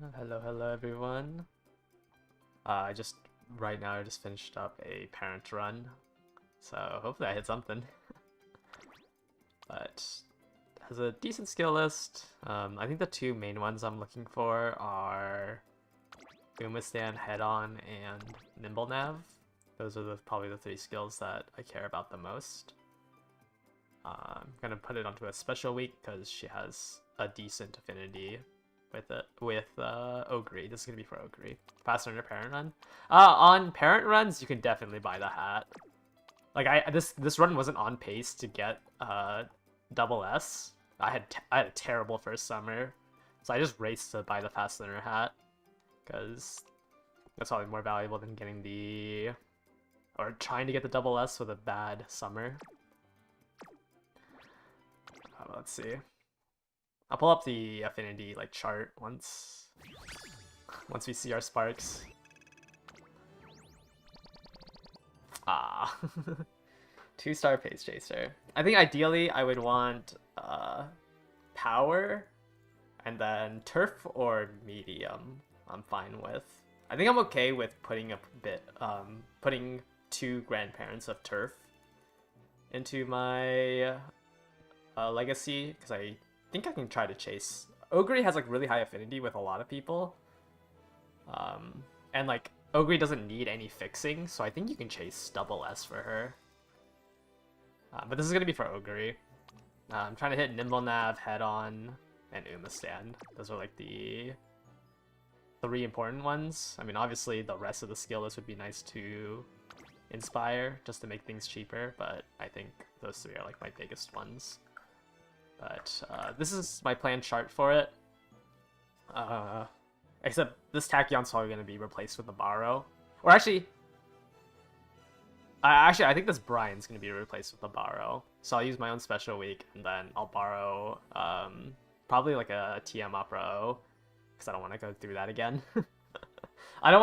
Hello everyone. Right now I just finished up a parent run, so hopefully I hit something. But has a decent skill list. I think the two main ones I'm looking for are Umastan, Head On, and Nimble Nav. Those are probably the three skills that I care about the most. I'm gonna put it onto a special week because she has a decent affinity with Ogre. This is gonna be for Ogre. Faster on your parent run. On parent runs, you can definitely buy the hat. Like this run wasn't on pace to get double S. I had a terrible first summer, so I just raced to buy the fast learner hat because that's probably more valuable than getting the or trying to get the double S with a bad summer. Let's see. I'll pull up the affinity like chart once we see our sparks. Ah, 2-star pace chaser. I think ideally I would want power, and then turf or medium. I'm fine with. I think I'm okay with putting putting 2 grandparents of turf into my legacy because I think I can try to chase. Ogre has like really high affinity with a lot of people. And like Ogre doesn't need any fixing, so I think you can chase double S for her. But this is gonna be for Ogre. I'm trying to hit Nimble Nav, Head On, and Umastan. Those are like the 3 important ones. I mean, obviously the rest of the skill list would be nice to inspire just to make things cheaper, but I think those 3 are like my biggest ones. But this is my planned chart for it. Except this Tachyon's probably going to be replaced with the Borrow. Or actually, I think this Brian's going to be replaced with the Borrow. So I'll use my own special week, and then I'll borrow probably like a TM Opera O, because I don't want to go through that again. I don't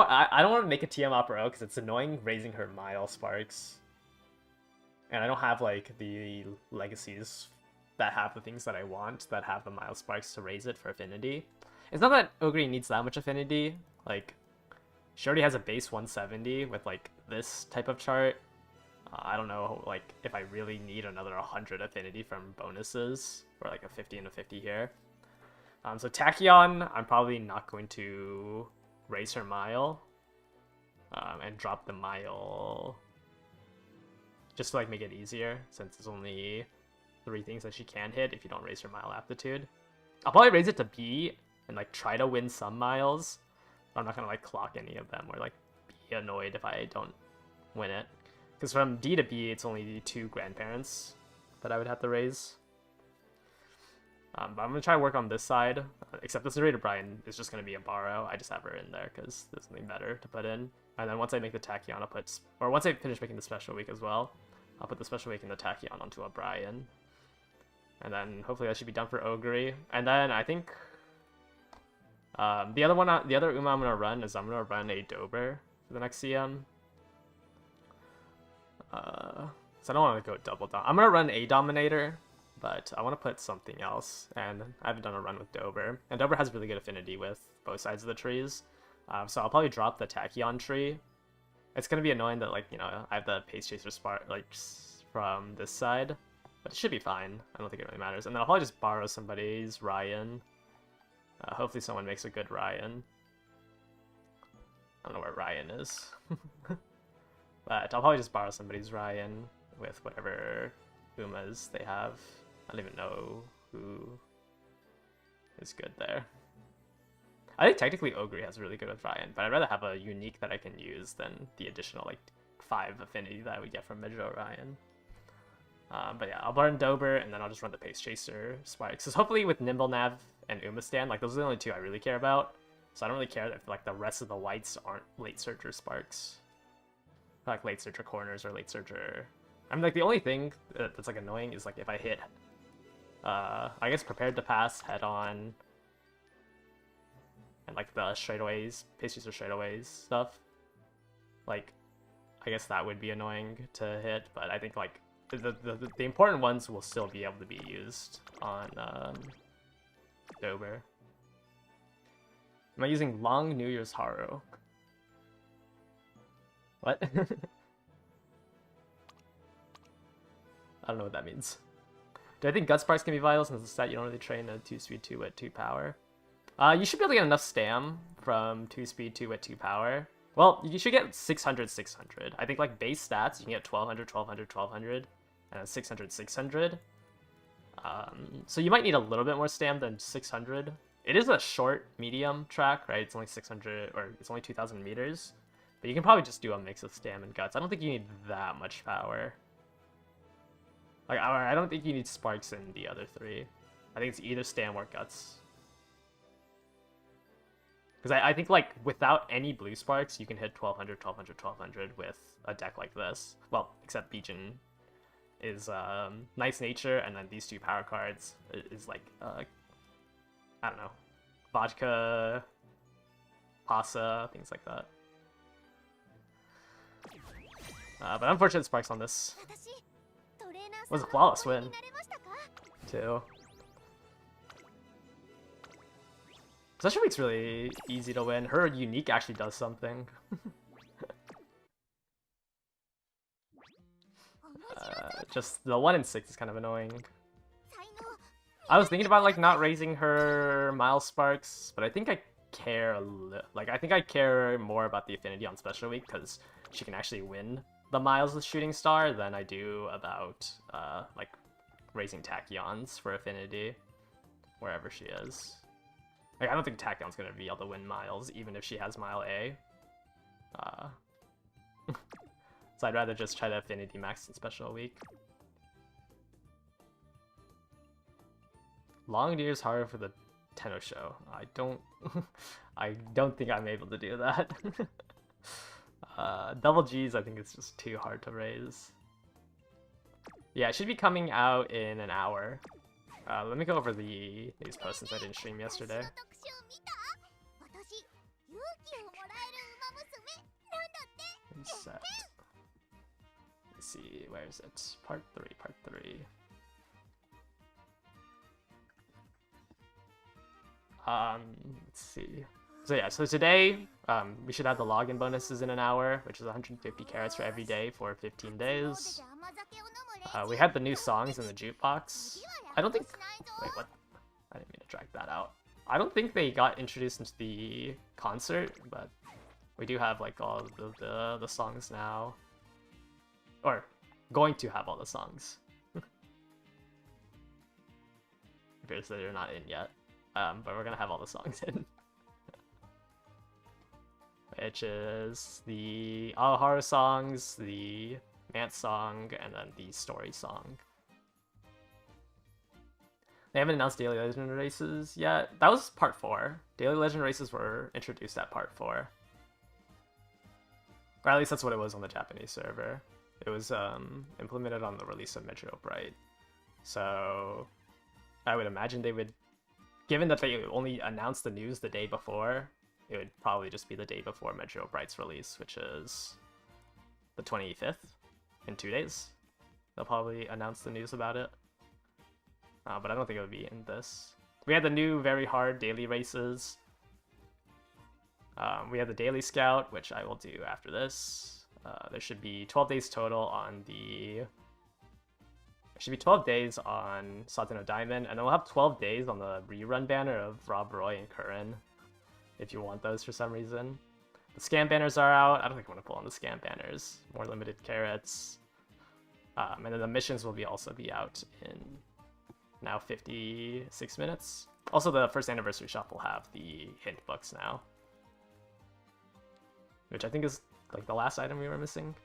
want to make a TM Opera O because it's annoying raising her Mile Sparks. And I don't have like the legacies that have the things that I want, that have the Mile Sparks to raise it for affinity. It's not that Ogre needs that much affinity. Like, she already has a base 170 with like this type of chart. I don't know like if I really need another 100 affinity from bonuses, or like a 50 and a 50 here. So Tachyon, I'm probably not going to raise her Mile and drop the Mile just to like make it easier, since there's only 3 things that she can hit if you don't raise her Mile aptitude. I'll probably raise it to B and like try to win some miles. I'm not gonna like clock any of them or like be annoyed if I don't win it. Because from D to B, it's only the 2 grandparents that I would have to raise. But I'm gonna try to work on this side. Except this narrator Brian is just gonna be a Borrow. I just have her in there because there's something better to put in. And then once I make the Tachyon, I'll put, or once I finish making the special week as well, I'll put the special week and the Tachyon onto a Brian. And then hopefully that should be done for Ogre. And then I think the other Uma I'm gonna run is I'm gonna run a Dober for the next CM. So I don't want to go double down. I'm gonna run a Dominator, but I want to put something else. And I haven't done a run with Dober. And Dober has really good affinity with both sides of the trees. So I'll probably drop the Tachyon tree. It's gonna be annoying that, like, you know, I have the Pace Chaser Spark like from this side. But it should be fine. I don't think it really matters. And then I'll probably just borrow somebody's Ryan. Hopefully someone makes a good Ryan. I don't know where Ryan is. But I'll probably just borrow somebody's Ryan with whatever Umas they have. I don't even know who is good there. I think technically Ogre has really good with Ryan, but I'd rather have a unique that I can use than the additional like 5 affinity that I would get from Midro Ryan. But yeah, I'll burn Dober, and then I'll just run the Pace Chaser Spikes. Because hopefully with Nimble Nav and Umastan, like those are the only 2 I really care about. So I don't really care if like the rest of the whites aren't Late Searcher Sparks. Like Late Searcher Corners or Late Searcher. I mean, like the only thing that's like annoying is like if I hit, I guess Prepared to Pass, Head On, and like the straightaways, Pace Chaser straightaways stuff. Like, I guess that would be annoying to hit, but I think like the important ones will still be able to be used on Dober. Am I using Long New Year's Haru? What? I don't know what that means. Do I think Gut Sparks can be vital since it's that you don't really train a 2-speed, 2-wit, 2-power? You should be able to get enough stam from 2-speed, 2-wit, 2-power. Well, you should get 600, 600. I think like base stats, you can get 1200, 1200, 1200, and then 600, 600. So you might need a little bit more stam than 600. It is a short medium track, right? It's only 600, or it's only 2000 meters. But you can probably just do a mix of stam and guts. I don't think you need that much power. Like, I don't think you need sparks in the other three. I think it's either stam or guts. Because I think, like, without any blue sparks, you can hit 1200, 1200, 1200 with a deck like this. Well, except Bijin is Nice Nature, and then these two power cards is like, I don't know, Vodka, Pasa, things like that. But unfortunate sparks on this. Was a flawless win, too. Special Week's really easy to win. Her unique actually does something. Just the 1 in 6 is kind of annoying. I was thinking about like not raising her Miles Sparks, but I think I care I think I care more about the affinity on Special Week because she can actually win the Miles with Shooting Star than I do about like raising Tachyons for affinity wherever she is. Like, I don't think Tachyon's gonna be able to win Miles even if she has Mile A. So I'd rather just try to affinity max in Special Week. Long Year's Horror for the Tenno Show. I don't think I'm able to do that. Double G's, I think it's just too hard to raise. Yeah, it should be coming out in an hour. Let me go over the news post since I didn't stream yesterday. Reset. Let's see, where is it? Part 3, part 3. Let's see. So yeah, so today, we should have the login bonuses in an hour, which is 150 carats for every day for 15 days. We had the new songs in the jukebox. I don't think... Wait, what? I didn't mean to drag that out. I don't think they got introduced into the concert, but we do have like all of the songs now. Or, going to have all the songs. Appears that they're not in yet. But we're gonna have all the songs in. Which is the Aoharu songs, the Mance song, and then the story song. They haven't announced Daily Legend races yet. That was part 4. Daily Legend races were introduced at part 4. Or at least that's what it was on the Japanese server. It was implemented on the release of Metro Bright. So I would imagine they would, given that they only announced the news the day before, it would probably just be the day before Metro Bright's release, which is the 25th, in 2 days. They'll probably announce the news about it. But I don't think it would be in this. We had the new very hard daily races. We have the Daily Scout, which I will do after this. There should be 12 days total on the... There should be 12 days on Satano Diamond, and then we'll have 12 days on the rerun banner of Rob Roy and Curran, if you want those for some reason. The scam banners are out. I don't think I want to pull on the scam banners. More limited carrots. And then the missions will also be out in now 56 minutes. Also, the first anniversary shop will have the hint books now, which I think is like the last item we were missing.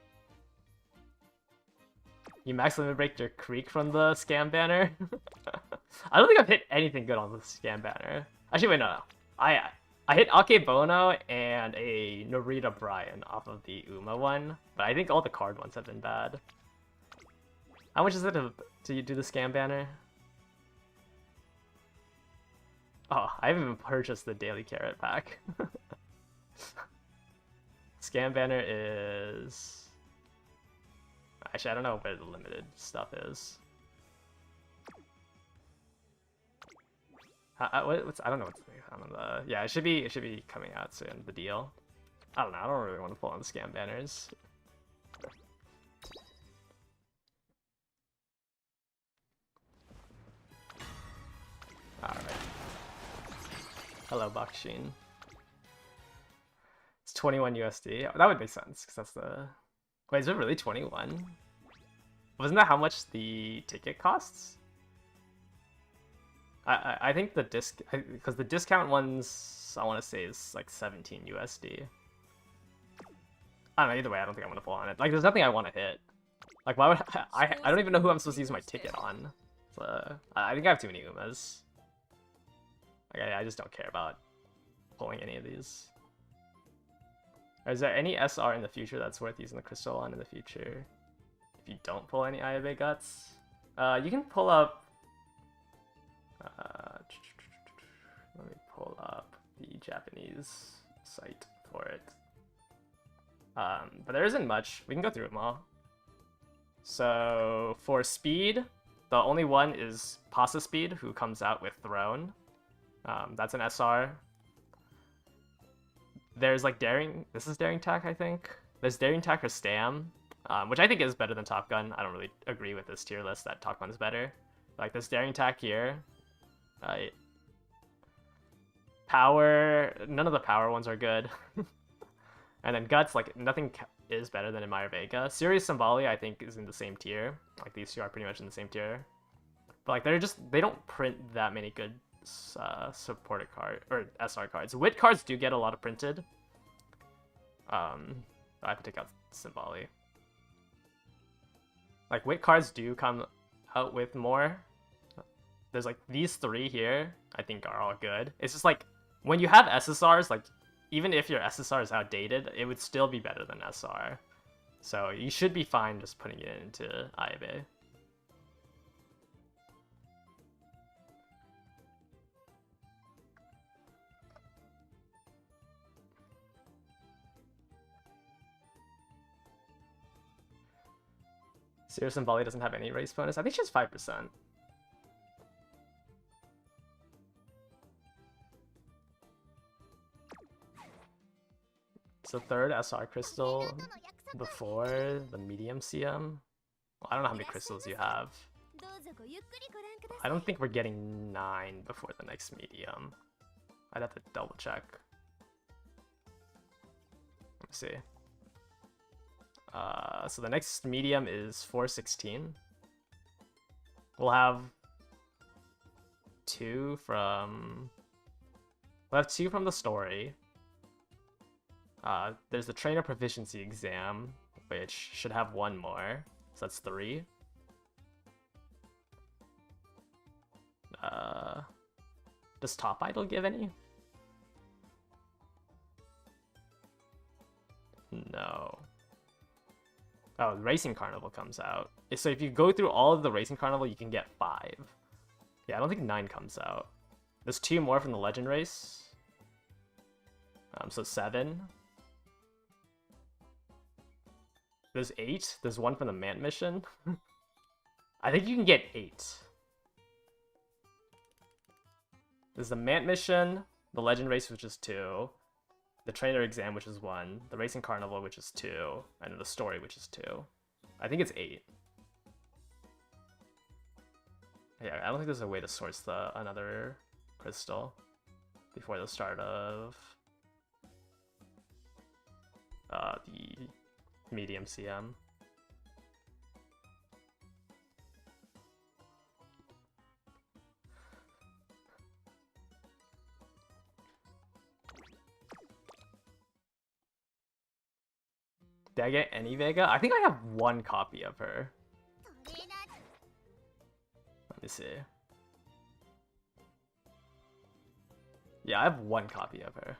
You max limit break your creek from the scam banner. I don't think I've hit anything good on the scam banner. Actually, wait, no. I hit Akebono and a Norita Bryan off of the Uma one, but I think all the card ones have been bad. How much is it to do the scam banner? Oh, I haven't even purchased the Daily Carrot pack. Scam banner is... Actually, I don't know where the limited stuff is. I don't know what's on the. Yeah, it should be coming out soon. The deal. I don't know. I don't really want to pull on the scam banners. All right. Hello, Bakshin. It's 21 USD. Oh, that would make sense because that's the. Wait, is it really 21? Wasn't that how much the ticket costs? I think the because the discount ones I want to say is like 17 USD. I don't know. Either way, I don't think I'm gonna pull on it. Like, there's nothing I want to hit. Like, why would I don't even know who I'm supposed to use my ticket on. So, I think I have too many Umas. Like, I just don't care about pulling any of these. Is there any SR in the future that's worth using the crystal on in the future? If you don't pull any Ayabe guts, you can pull up. Let me pull up the Japanese site for it. But there isn't much. We can go through them all. So for speed, the only one is Pasta Speed, who comes out with Throne. That's an SR. There's like Daring. This is Daring Tack, I think. There's Daring Tack or Stam, which I think is better than Top Gun. I don't really agree with this tier list that Top Gun is better. Like this Daring Tack here. Power. None of the power ones are good. And then Guts, like nothing is better than Amaya Vega. Sirius Symboli, I think, is in the same tier. Like these two are pretty much in the same tier. But like they don't print that many good supported card or SR cards. Wit cards do get a lot of printed. I have to take out Symboli. Like Wit cards do come out with more. There's like these three here, I think are all good. It's just like when you have SSRs, like even if your SSR is outdated, it would still be better than SR. So you should be fine just putting it into Ayabe. Sirius and Volley doesn't have any race bonus. I think she has 5%. It's the third SR crystal before the medium CM. Well, I don't know how many crystals you have. I don't think we're getting 9 before the next medium. I'd have to double check. Let me see. So the next medium is 416. We'll have two from the story. There's the trainer proficiency exam, which should have one more, so that's 3. Does Top Idol give any? No. Oh, Racing Carnival comes out. So if you go through all of the Racing Carnival, you can get 5. Yeah, I don't think 9 comes out. There's 2 more from the Legend Race. So 7. There's 8. There's 1 from the Mant mission. I think you can get 8. There's the Mant mission, the Legend Race, which is 2. The Trainer Exam, which is 1, the Racing Carnival, which is 2, and then the Story, which is 2. I think it's 8. Yeah, I don't think there's a way to source another crystal before the start of the medium CM. Did I get any Vega? I think I have 1 copy of her. Let me see. Yeah, I have 1 copy of her.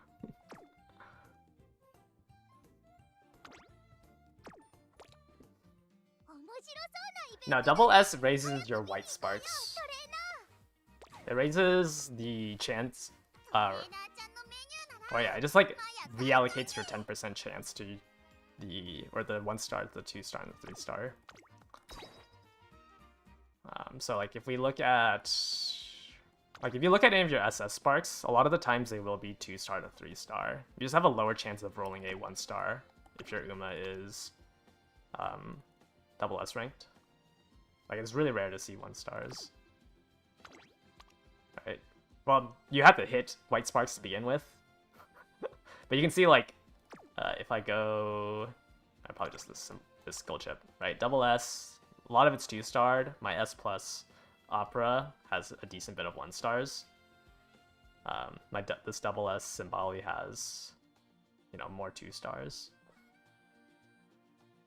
Now, double S raises your white sparks. It raises the chance. Oh yeah, it just like reallocates your 10% chance to the 1 star, the 2 star, and the 3 star. So like if we look at Like, if you look at any of your SS sparks, a lot of the times they will be 2-star to 3-star. You just have a lower chance of rolling a 1-star if your Uma is double S ranked. Like, it's really rare to see 1-stars. Right? Well, you have to hit white sparks to begin with. But you can see, like, if I go... probably just this Goldship, right? Double S, a lot of it's 2-starred. My S plus Opera has a decent bit of 1-stars. This double S Symboli has, you know, more 2-stars.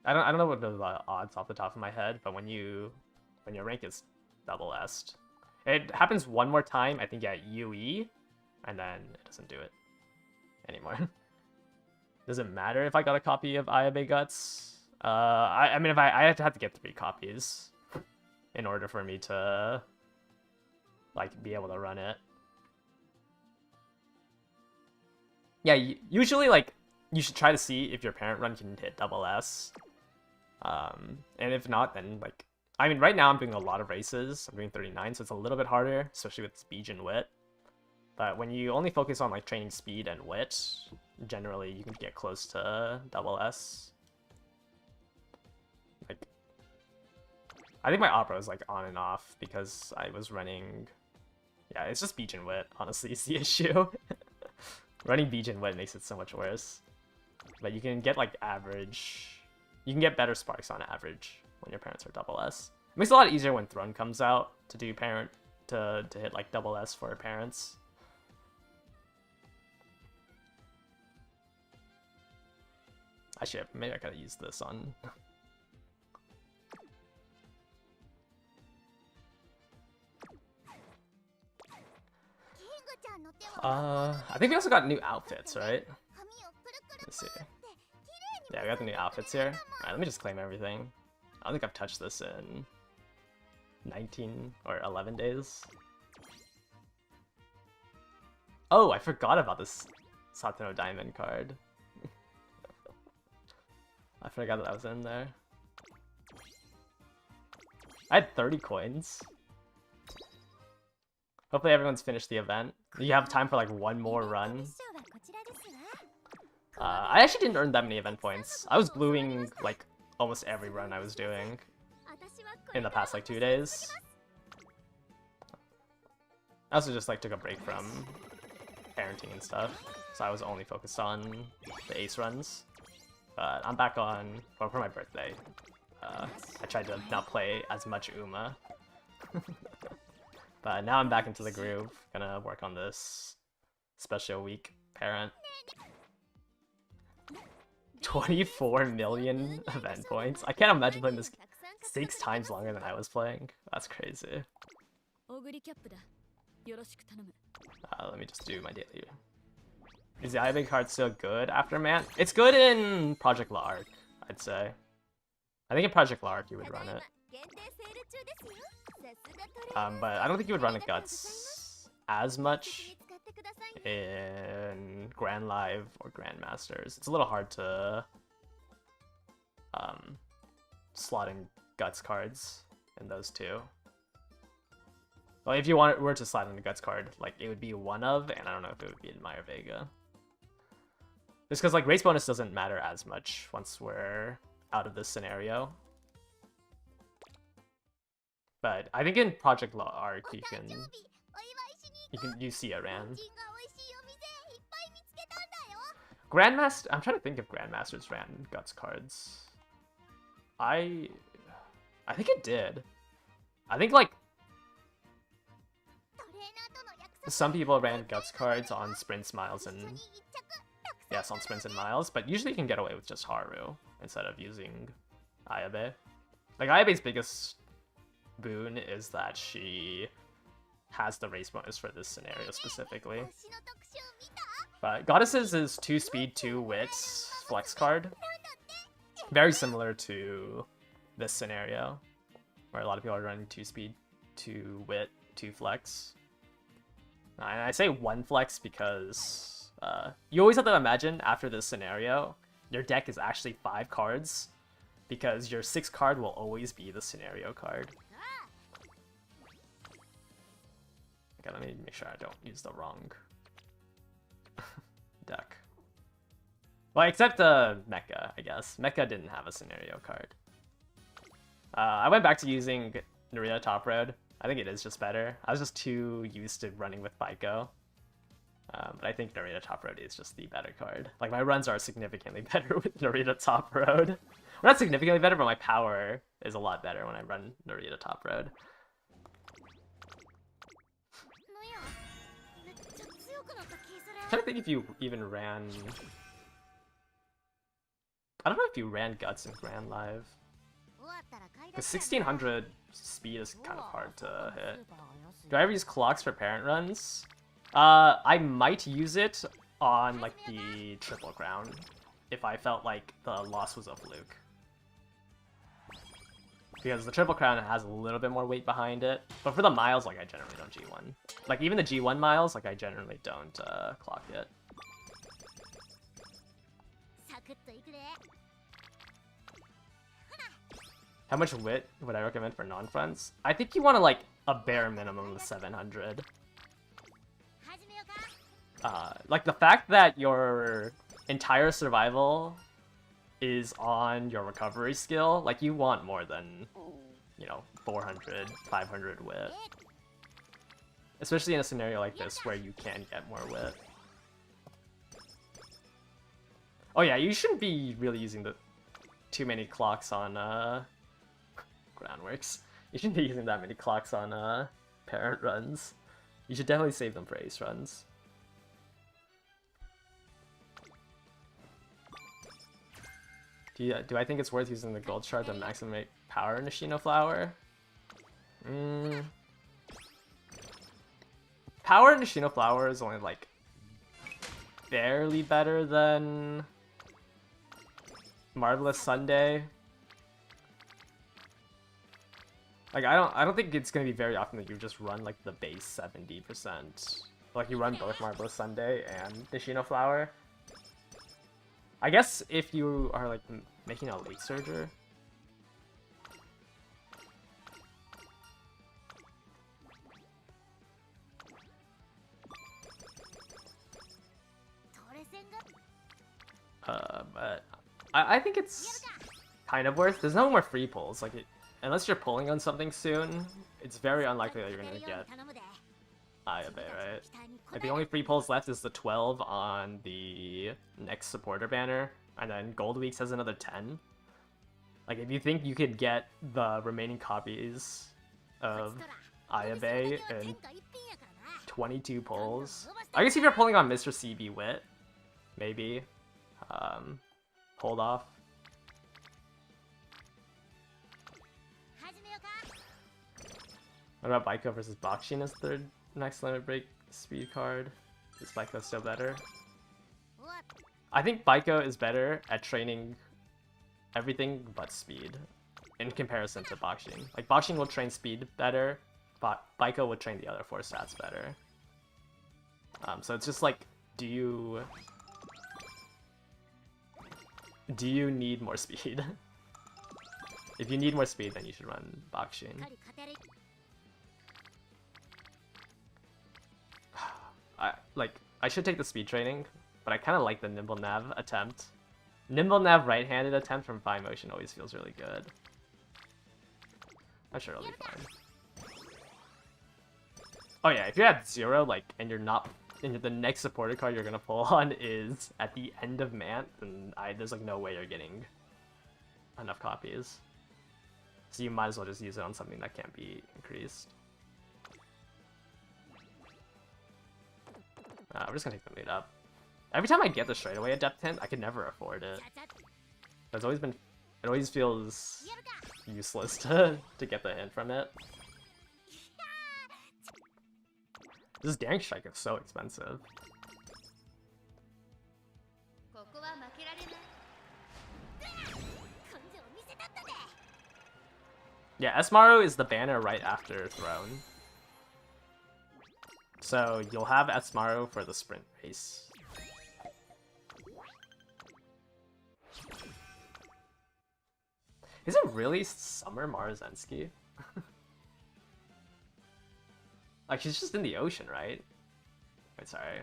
I don't know what the odds off the top of my head, but when your rank is double S, it happens one more time, I think at UE, and then it doesn't do it anymore. Does it matter if I got a copy of Ayabe Guts? I mean, if I have to get 3 copies in order for me to, like, be able to run it. Yeah, usually, like, you should try to see if your parent run can hit double S. And if not, then, like, I mean, right now I'm doing a lot of races. I'm doing 39, so it's a little bit harder, especially with speed and wit. But when you only focus on, like, training speed and wit, generally you can get close to double S. Like, I think my Opera is, like, on and off because I was running... Yeah, it's just Beach and Wit, honestly, is the issue. Running Beach and Wit makes it so much worse. But you can get, like, average... You can get better sparks on average when your parents are double S. It makes it a lot easier when Throne comes out to do parent... to hit, like, double S for parents. Actually, maybe I gotta use this on... I think we also got new outfits, right? Let's see. Yeah, we got the new outfits here. Alright, let me just claim everything. I don't think I've touched this in 19 or 11 days. Oh, I forgot about this Satono Diamond card. I forgot that was in there. I had 30 coins. Hopefully everyone's finished the event. You have time for like one more run. I actually didn't earn that many event points. I was bluing like almost every run I was doing in the past like 2 days. I also just like took a break from parenting and stuff, so I was only focused on the ace runs. But I'm back on, well, for my birthday. I tried to not play as much Uma. But now I'm back into the groove. Gonna work on this special week parent. 24 million event points. I can't imagine playing this 6 times longer than I was playing. That's crazy. Let me just do my daily. Is the Ayabe card still good after Man? It's good in Project La Arc, I'd say. I think in Project La Arc you would run it. But I don't think you would run it Guts as much in Grand Live or Grand Masters. It's a little hard to slot in Guts cards in those two. Well, if you were to slot in a Guts card, like it would be one of, and I don't know if it would be in Maya Vega. Just because like race bonus doesn't matter as much once we're out of this scenario. But I think in Project La Arc you see a ran. Grandmaster, I'm trying to think if Grandmasters ran Guts cards. I think it did. I think like some people ran Guts cards on sprints, miles, and yes, on sprints and miles, but usually you can get away with just Haru instead of using Ayabe. Like Ayabe's biggest boon is that she has the race bonus for this scenario specifically. But Goddesses is 2 speed, 2 wits flex card. Very similar to this scenario, where a lot of people are running 2 speed, 2 wit, 2 flex. And I say 1 flex because you always have to imagine after this scenario, your deck is actually 5 cards, because your 6th card will always be the scenario card. Okay, let me make sure I don't use the wrong deck. Well, except Mecha, I guess. Mecha didn't have a scenario card. I went back to using Narita Top Road. I think it is just better. I was just too used to running with Baiko. But I think Narita Top Road is just the better card. Like, my runs are significantly better with Narita Top Road. Well, not significantly better, but my power is a lot better when I run Narita Top Road. I'm trying to think if you even ran... I don't know if you ran Guts in Grand Live. Because 1600 speed is kind of hard to hit. Do I ever use clocks for parent runs? I might use it on like the Triple Crown if I felt like the loss was a fluke. Because the Triple Crown has a little bit more weight behind it. But for the miles, like, I generally don't G1. Like, even the G1 miles, like, I generally don't clock it. How much wit would I recommend for non-fronts? I think you want to, like, a bare minimum of 700. Like, the fact that your entire survival is on your recovery skill, like, you want more than, you know, 400, 500 wit. Especially in a scenario like this where you can get more wit. Oh yeah, you shouldn't be really using too many clocks on Groundworks. You shouldn't be using that many clocks on parent runs. You should definitely save them for ace runs. Do I think it's worth using the gold shard to maximate power in Nishino Flower? Power in Nishino Flower is only like barely better than Marvelous Sunday. Like I don't think it's gonna be very often that you just run like the base 70%. Like you run both Marvelous Sunday and Nishino Flower. I guess if you are like making a late surger. But I think it's kind of worth. There's no more free pulls. Like unless you're pulling on something soon, it's very unlikely that you're gonna get Ayabe, right? Like the only free pulls left is the 12 on the next supporter banner, and then Gold Weeks has another 10. Like if you think you could get the remaining copies of Ayabe in 22 pulls, I guess if you're pulling on Mr. CB Wit, maybe hold off. What about Baiko versus Bakshin as third next limit break speed card? Is Baiko still better? I think Baiko is better at training everything but speed in comparison to Bakshin. Like Bakshin will train speed better, but Baiko would train the other 4 stats better. So it's just like, do you need more speed? If you need more speed, then you should run Bakshin. I should take the speed training, but I kind of like the Nimble Nav attempt. Nimble Nav right-handed attempt from Fine Motion always feels really good. I'm sure it'll be fine. Oh yeah, if you're at 0, like, and you're not, and the next supporter card you're gonna pull on is at the end of Mant, then there's like no way you're getting enough copies. So you might as well just use it on something that can't be increased. We're just gonna take the lead up. Every time I get the straightaway Adept Hint, I could never afford it. It's always been, it always feels useless to get the hint from it. This Daring Strike is so expensive. Yeah, Esmaru is the banner right after Throne. So you'll have Esmaru for the sprint race. Is it really Summer Marzensky? Like, she's just in the ocean, right? Wait, sorry.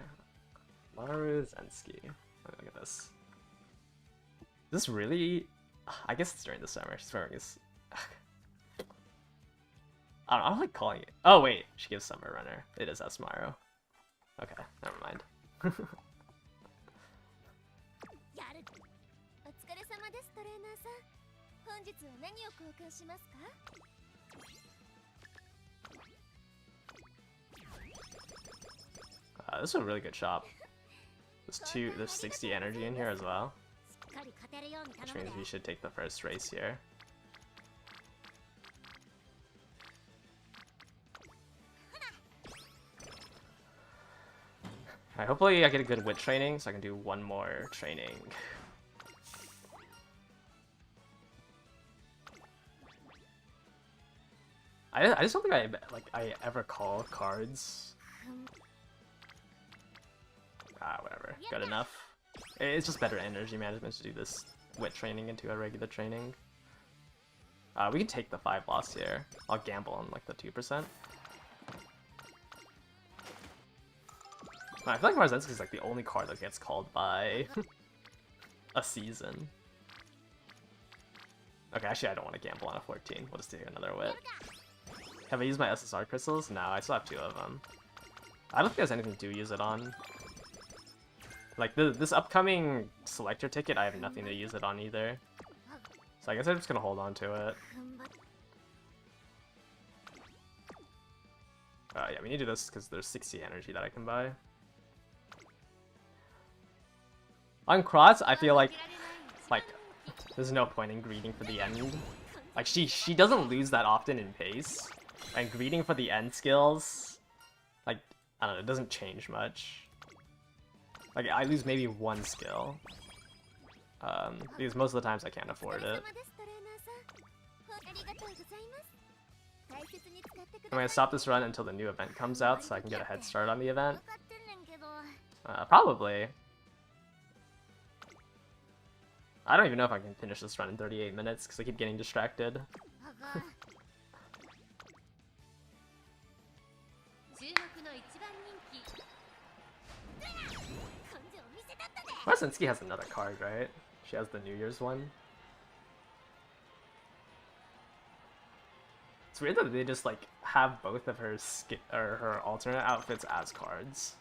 Maru Zensky. Look at this. This really... I guess it's during the summer. She's wearing this... I don't like calling it... Oh, wait. She gives Summer Runner. It is Asmaru. Okay, never mind. This is a really good shop. There's 60 energy in here as well. Which means we should take the first race here. Alright, hopefully I get a good wit training so I can do one more training. I just don't think I ever call cards. Whatever. Good enough. It's just better energy management to do this wit training into a regular training. We can take the 5 loss here. I'll gamble on like the 2%. I feel like Marzensky is like the only card that gets called by a season. Okay, actually I don't want to gamble on a 14. We'll just take another wit. Have I used my SSR crystals? No, I still have 2 of them. I don't think there's anything to use it on. Like, this upcoming selector ticket, I have nothing to use it on either. So I guess I'm just gonna hold on to it. Yeah, we need to do this because there's 60 energy that I can buy. On Cross, I feel like there's no point in greeting for the end. Like, she doesn't lose that often in pace. And greeting for the end skills, like, I don't know, it doesn't change much. Like, I lose maybe 1 skill. Because most of the times I can't afford it. I'm gonna stop this run until the new event comes out so I can get a head start on the event. Probably. I don't even know if I can finish this run in 38 minutes because I keep getting distracted. Marzensky has another card, right? She has the New Year's one. It's weird that they just like have both of her her alternate outfits as cards.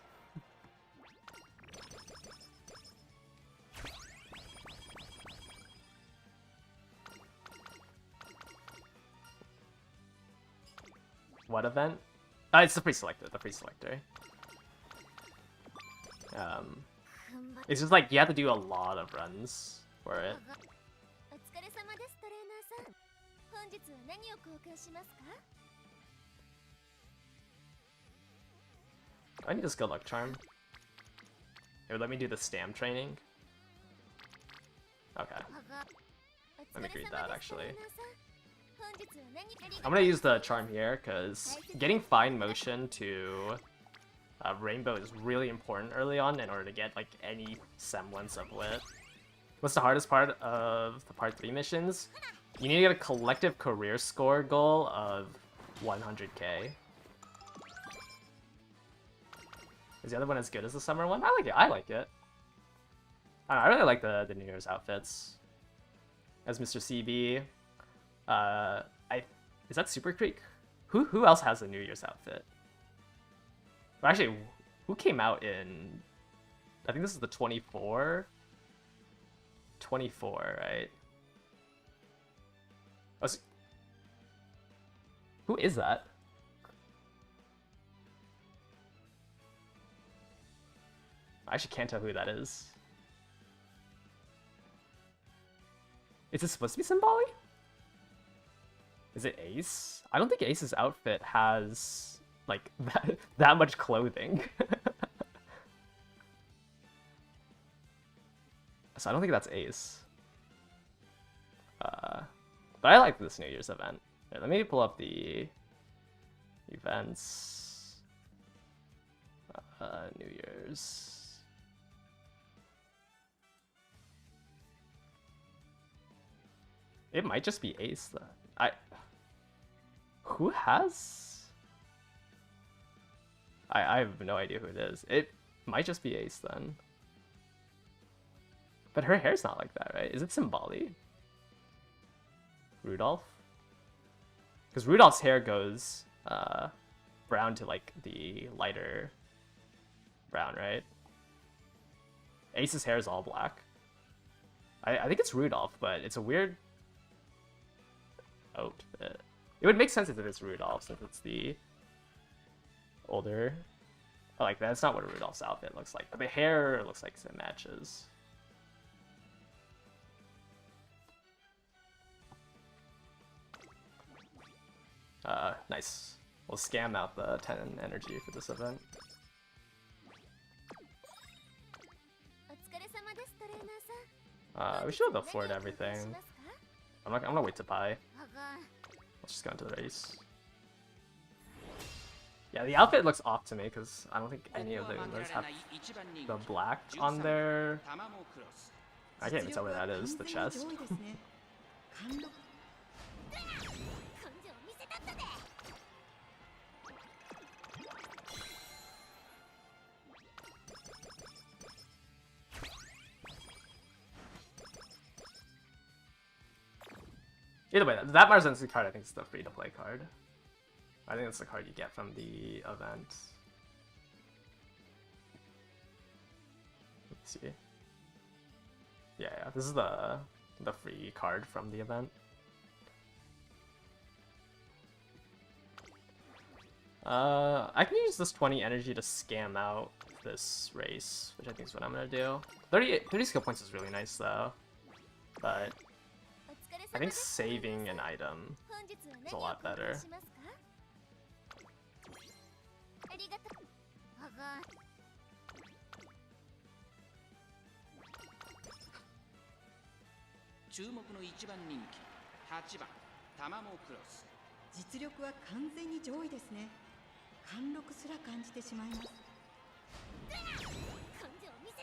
What event? It's the pre-selector, It's just like, you have to do a lot of runs for it. I need a skill luck charm. It would let me do the stam training. Okay. Let me read that, actually. I'm gonna use the charm here, because getting fine motion to Rainbow is really important early on in order to get like any semblance of wit. What's the hardest part of the part 3 missions? You need to get a collective career score goal of 100k. Is the other one as good as the summer one? I like it. I like it. I really like the New Year's outfits. As Mr. CB. Is that Super Creek? Who else has a New Year's outfit? Well, actually, who came out in... I think this is the 24? 24, right? Oh, who is that? I actually can't tell who that is. Is this supposed to be Symboli? Is it Ace? I don't think Ace's outfit has, like, that much clothing. So I don't think that's Ace. But I like this New Year's event. Here, let me pull up the events. New Year's. It might just be Ace, though. Who has... I have no idea who it is. It might just be Ace then. But her hair's not like that, right? Is it Symboli? Rudolph? Because Rudolph's hair goes brown to like the lighter brown, right? Ace's hair is all black. I think it's Rudolph, but it's a weird outfit. It would make sense if it's Rudolph, since it's the older. Oh, like that's not what Rudolph's outfit looks like, but the hair looks like it matches. Nice. We'll scam out the 10 energy for this event. We should have afford everything. I'm gonna wait to buy. Let's just go into the race. Yeah, the outfit looks off to me because I don't think any of the others have the black on their. I can't even tell where that is. The chest. Either way, that Marzensi card I think is the free-to-play card. I think that's the card you get from the event. Let's see. Yeah, this is the free card from the event. I can use this 20 energy to scam out this race, which I think is what I'm gonna do. 30 skill points is really nice though, but I think saving an item is a lot better.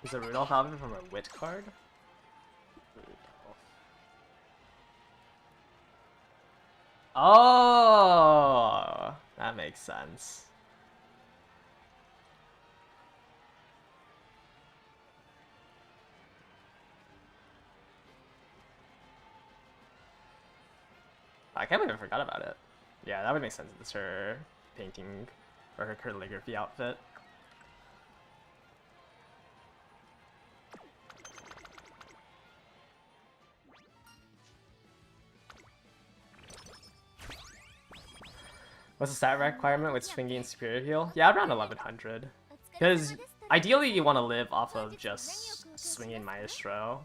Is a Rudolph outfit from a Wit card? Oh, that makes sense. I can't believe I forgot about it. Yeah, that would make sense. It's her painting or her calligraphy outfit. What's the stat requirement with swinging and superior heal? Yeah, around 1100. Because ideally you want to live off of just swinging Maestro.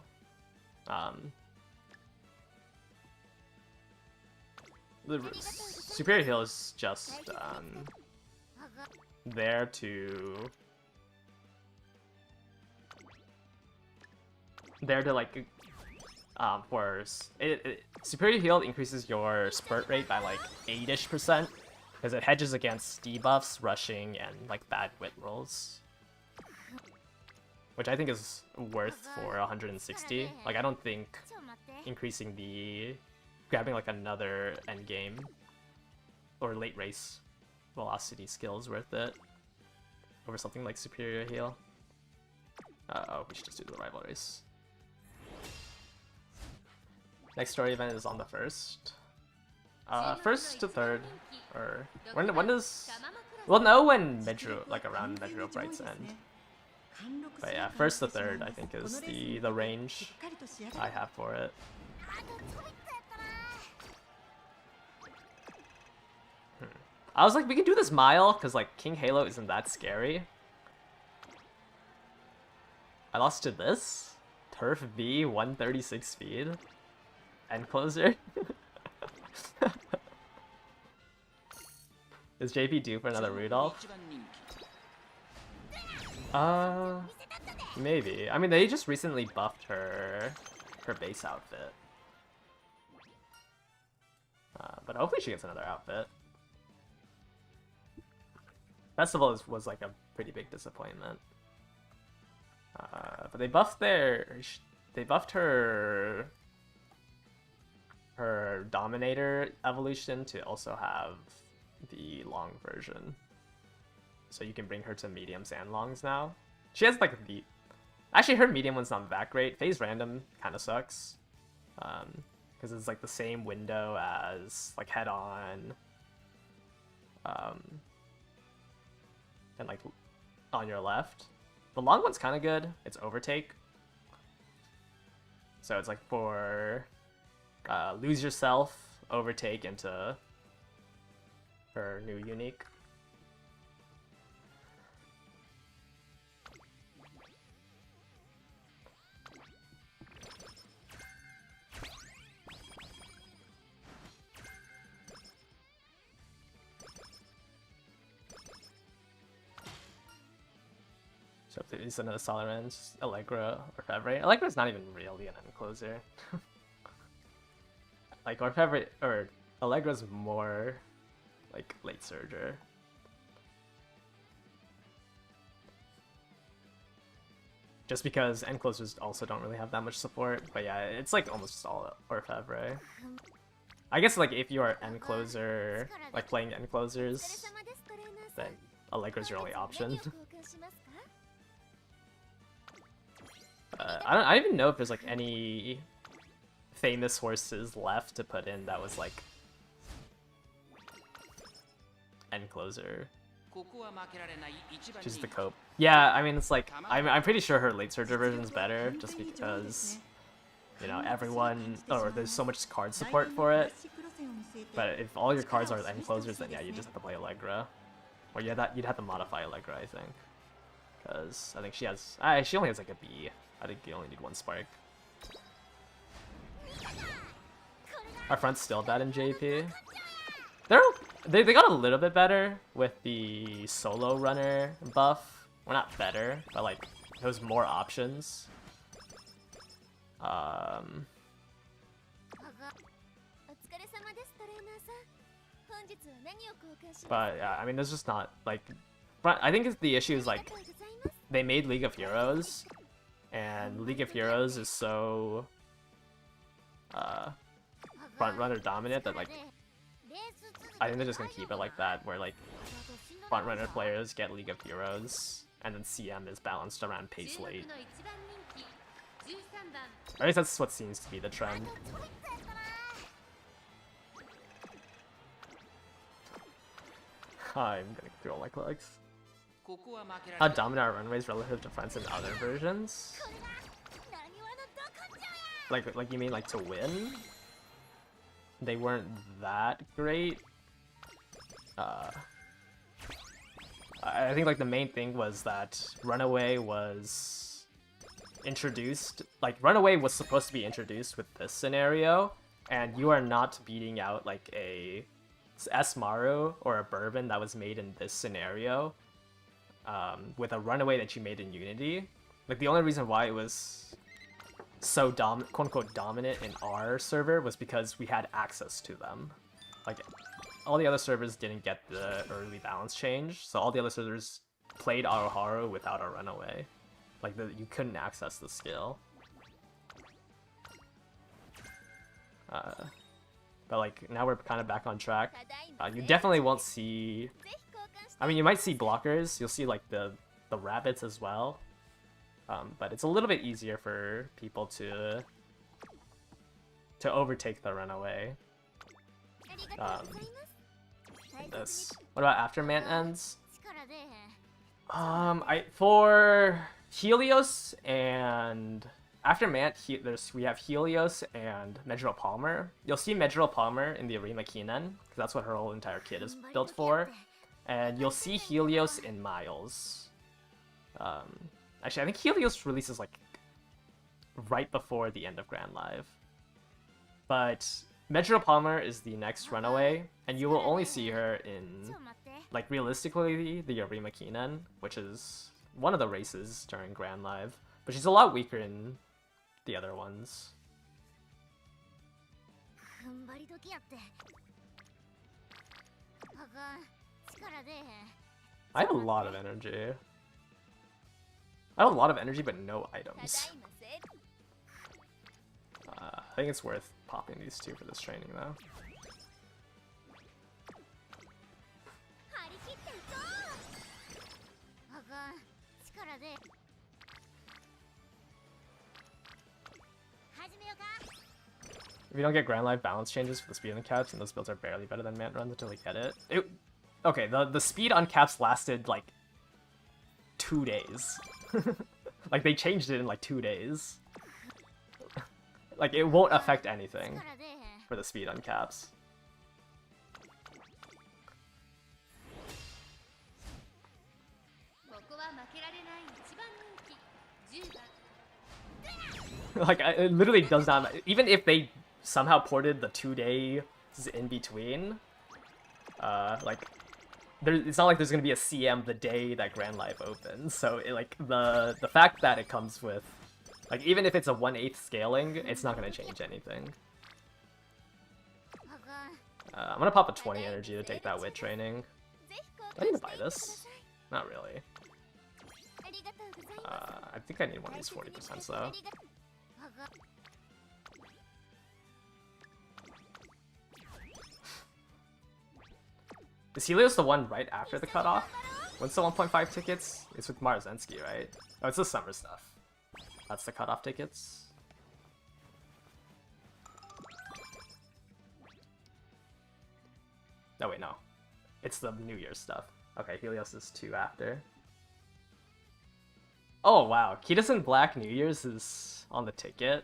The superior heal is just there to like superior heal increases your spurt rate by like 8-ish%. Because it hedges against debuffs, rushing, and like bad wit rolls. Which I think is worth for 160. Like I don't think increasing grabbing like another endgame or late race velocity skill is worth it over something like superior heal. Oh, we should just do the rival race. Next story event is on the 1st. 1st to 3rd, or when does we'll know when Medro, like around Medro Bright's end. But yeah, 1st to 3rd I think is the range I have for it. I was like, we can do this mile because like King Halo isn't that scary. I lost to this Turf V 136 speed end closer. Is JP due for another Rudolph? Maybe. I mean, they just recently buffed her base outfit. But hopefully she gets another outfit. Festival was like a pretty big disappointment. But they buffed her Dominator evolution to also have the long version. so you can bring her to mediums and longs now. She has like the... Actually, her medium one's not that great. Phase random kind of sucks. Because it's like the same window as like head on. And like on your left. The long one's kind of good. It's overtake. So it's like for lose yourself, overtake into her new unique. So if there's another solid end, Allegra or Fevre. Allegra's not even really an end closer. Like Orfevre or Allegra's more like late surger. Just because end closers also don't really have that much support. But yeah, it's like almost just all Orfevre. I guess like if you are end closer, like playing end closers, then Allegra's your only option. I don't even know if there's like any famous horses left to put in that was like end closer. She's the cope. Yeah, I mean it's like I'm pretty sure her late surger version's better just because you know everyone or there's so much card support for it. But if all your cards are end closers, then yeah, you just have to play Allegra, or you'd have to modify Allegra, I think, because I think she only has like a B. I think you only need one spark. Our front's still bad in JP. They got a little bit better with the solo runner buff. Well, not better, but like there was more options. But yeah, I mean, there's just not like. I think the issue is like they made League of Heroes. And League of Heroes is so front runner dominant that like I think they're just gonna keep it like that, where like front runner players get League of Heroes, and then CM is balanced around pace late. At least that's what seems to be the trend. I'm gonna do all my clicks. How dominant are runways relative to friends in other versions? Like you mean like to win? They weren't that great. I think like the main thing was that Runaway was introduced. Like Runaway was supposed to be introduced with this scenario, and you are not beating out like a S-Maru or a Bourbon that was made in this scenario. With a Runaway that you made in Unity. Like the only reason why it was so quote-unquote dominant in our server was because we had access to them. Like all the other servers didn't get the early balance change, so all the other servers played Aoharu without a Runaway. Like you couldn't access the skill. But like now we're kind of back on track. You definitely won't see. I mean, you might see blockers. You'll see like the rabbits as well. But it's a little bit easier for people to overtake the Runaway. Like this. What about after Mant ends? For Helios and after Mant, we have Helios and Medril Palmer. You'll see Medril Palmer in the Arima Keenan, because that's what her whole entire kit is built for. And you'll see Helios in Miles. Actually, I think Helios releases like right before the end of Grand Live. But Medril Palmer is the next Runaway, and you will only see her in, like realistically, the Arima Keenan, which is one of the races during Grand Live. But she's a lot weaker in the other ones. I have a lot of energy. I have a lot of energy, but no items. I think it's worth popping these two for this training, though. If you don't get Grand Life balance changes for the speed on caps, and those builds are barely better than Mant runs until they get it. Okay, the speed on caps lasted like 2 days. Like they changed it in like 2 days. Like it won't affect anything for the speed on caps. Like it literally does not. Even if they somehow ported the 2 days in between, like it's not like there's gonna be a CM the day that Grand Life opens. So like the fact that it comes with, like, even if it's a 1/8 scaling, it's not gonna change anything. I'm gonna pop a 20 energy to take that wit training. Do I need to buy this? Not really. I think I need one of these 40% though. Is Helios the one right after the cutoff? When's the 1.5 tickets? It's with Marzensky, right? Oh, it's the summer stuff. That's the cutoff tickets. No, wait, no. It's the New Year's stuff. Okay, Helios is 2 after. Oh, wow. Kita's Black New Year's is on the ticket.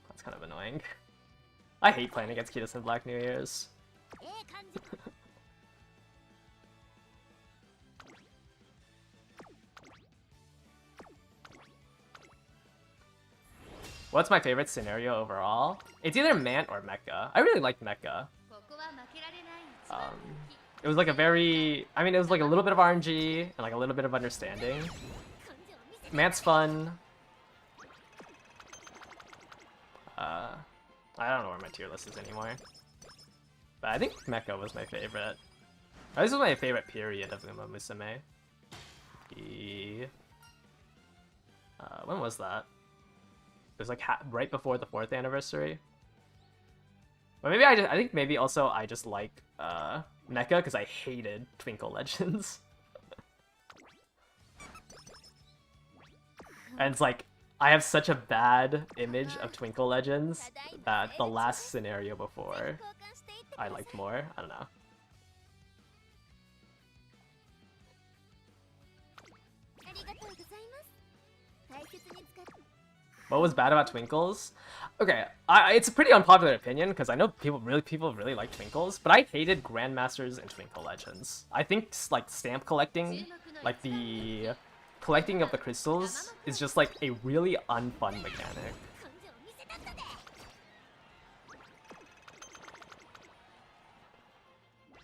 That's kind of annoying. I hate playing against Kita's Black New Year's. What's my favorite scenario overall? It's either Mant or Mecha. I really liked Mecha. It was like a very... I mean, it was like a little bit of RNG and like a little bit of understanding. Mant's fun. I don't know where my tier list is anymore. But I think Mecha was my favorite. This was my favorite period of Uma Musume. When was that? It was like right before the 4th anniversary. But maybe I think maybe also I just like Mecha because I hated Twinkle Legends. And it's like I have such a bad image of Twinkle Legends that the last scenario before I liked more. I don't know. What was bad about Twinkles? Okay, it's a pretty unpopular opinion because I know people really like Twinkles, but I hated Grandmasters and Twinkle Legends. I think like stamp collecting, like the collecting of the crystals, is just like a really unfun mechanic.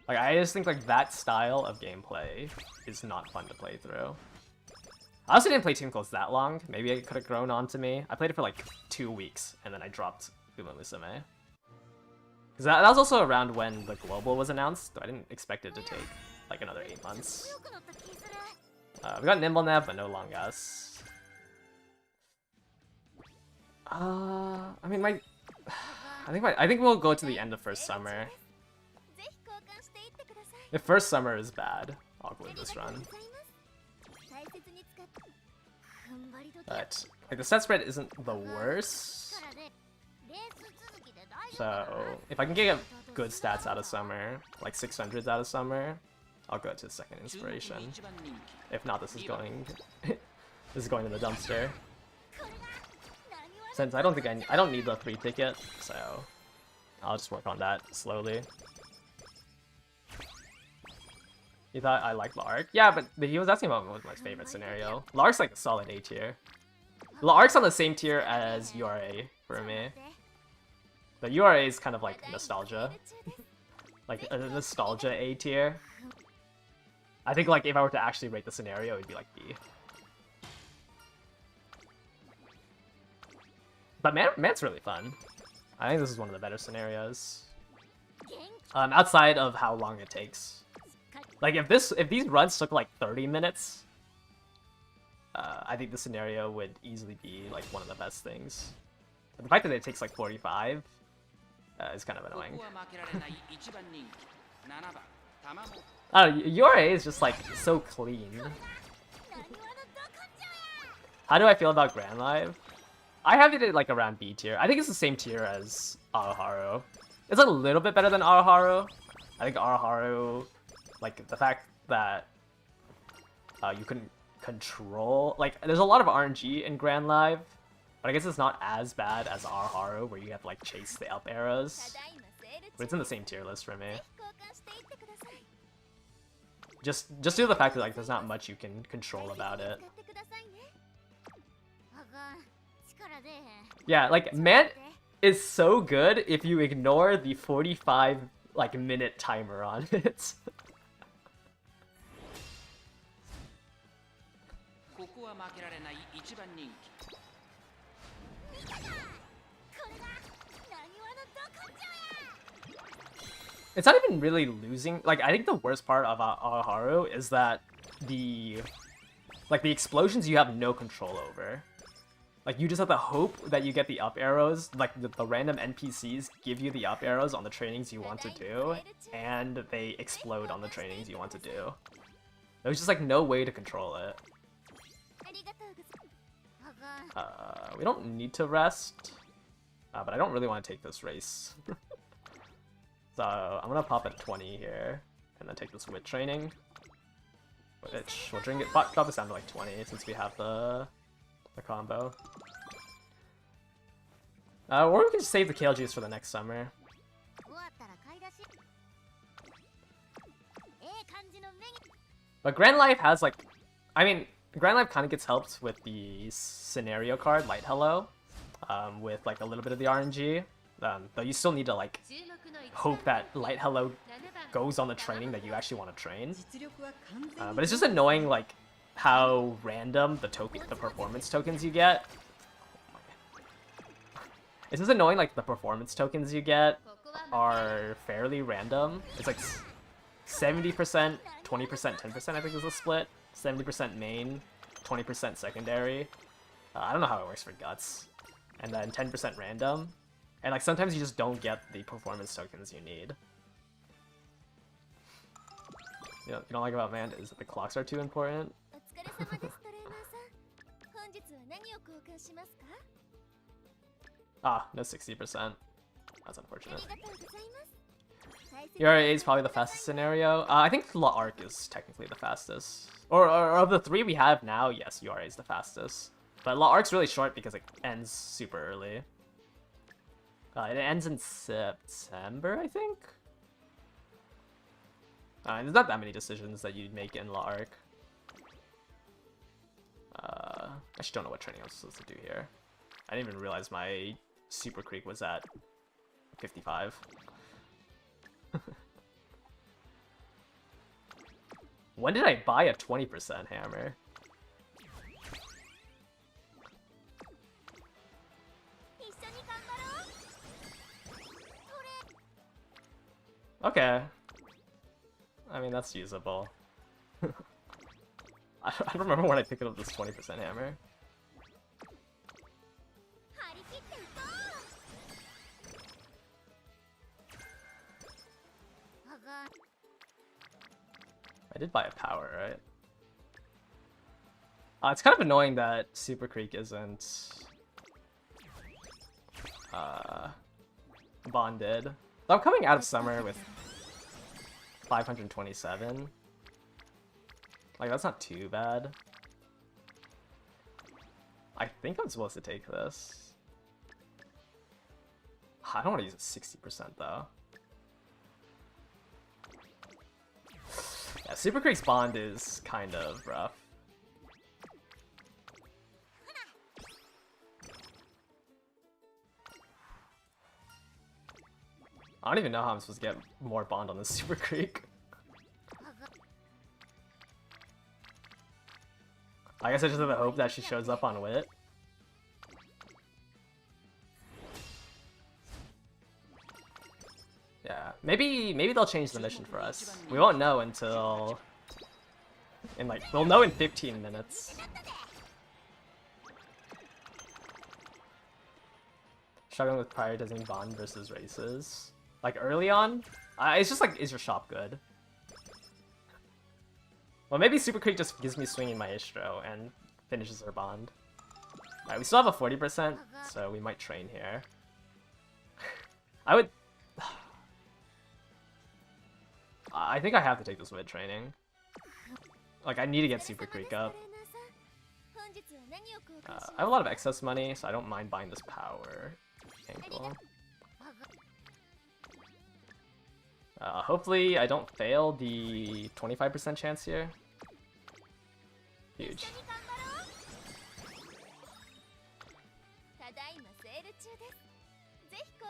Like I just think like that style of gameplay is not fun to play through. I also didn't play Twinkles that long. Maybe it could have grown onto me. I played it for like 2 weeks, and then I dropped Uma Musume. Because that was also around when the Global was announced, so I didn't expect it to take like another 8 months. We got Nimble Neb, but no Longas. I mean, I think we'll go to the end of first summer. If first summer is bad, I'll go with this run. But like the set spread isn't the worst. So if I can get good stats out of summer, like 600s out of summer, I'll go to second inspiration. If not, this is going in the dumpster. Since I don't think I don't need the 3 ticket, so I'll just work on that slowly. You thought I liked Lark? Yeah, but he was asking about what was my favorite scenario. Lark's like a solid A tier. Lark's on the same tier as URA for me. But URA is kind of like nostalgia. Like a nostalgia A tier. I think like if I were to actually rate the scenario, it'd be like B. But Mant's really fun. I think this is one of the better scenarios. Outside of how long it takes. Like if these runs took like 30 minutes, I think the scenario would easily be like one of the best things. But the fact that it takes like 45 is kind of annoying. I don't know, URA is just like so clean. How do I feel about Grand Live? I have it at like around B tier. I think it's the same tier as Araharu. It's a little bit better than Araharu. I think Araharu, like the fact that you can control, like there's a lot of RNG in Grand Live, but I guess it's not as bad as Araharu where you have to like chase the up arrows. But it's in the same tier list for me. Just due to the fact that like there's not much you can control about it. Yeah, like Man is so good if you ignore the 45 like minute timer on it. It's not even really losing. Like, I think the worst part of Araharu is that the explosions you have no control over. Like, you just have to hope that you get the up arrows. Like, the random NPCs give you the up arrows on the trainings you want to do, and they explode on the trainings you want to do. There's just like no way to control it. We don't need to rest, but I don't really want to take this race. So I'm gonna pop at 20 here, and then take this wit training. Which we'll drop this down to like 20 since we have the combo. Or we can just save the kale juice for the next summer. But Grand Life has like, I mean, Grand Life kind of gets helped with the scenario card, Light Hello, with like a little bit of the RNG. Though you still need to like hope that Light Hello goes on the training that you actually want to train. But it's just annoying like how random the performance tokens you get. It's just annoying like the performance tokens you get are fairly random. It's like 70%, 20%, 10% I think is the split. 70% main, 20% secondary. I don't know how it works for Guts. And then 10% random. And like sometimes you just don't get the performance tokens you need. You know, you don't like about Man is that the clocks are too important. Ah, no 60%. That's unfortunate. Yuri is probably the fastest scenario. I think La Arc is technically the fastest. Or of the three we have now, yes, Yuri is the fastest. But La Arc's really short because it ends super early. It ends in September, I think? There's not that many decisions that you'd make in La Arc. I just don't know what training I was supposed to do here. I didn't even realize my Super Creek was at 55. When did I buy a 20% hammer? Okay. I mean, that's usable. I don't remember when I picked up this 20% hammer. I did buy a power, right? It's kind of annoying that Super Creek isn't bonded. Though I'm coming out of summer with 527. Like, that's not too bad. I think I'm supposed to take this. I don't want to use it 60% though. Yeah, Super Creek's bond is kind of rough. I don't even know how I'm supposed to get more bond on this Super Creek. I guess I just have to hope that she shows up on Wit. Yeah, maybe they'll change the mission for us. We won't know until we'll know in 15 minutes. Struggling with prioritizing bond versus races. Like early on, it's just like, is your shop good? Well, maybe Super Creek just gives me swinging Maestro and finishes her bond. Alright, we still have a 40%, so we might train here. I would... I think I have to take this with training. Like, I need to get Super Creek up. I have a lot of excess money, so I don't mind buying this power ankle. Hopefully I don't fail the 25% chance here. Huge.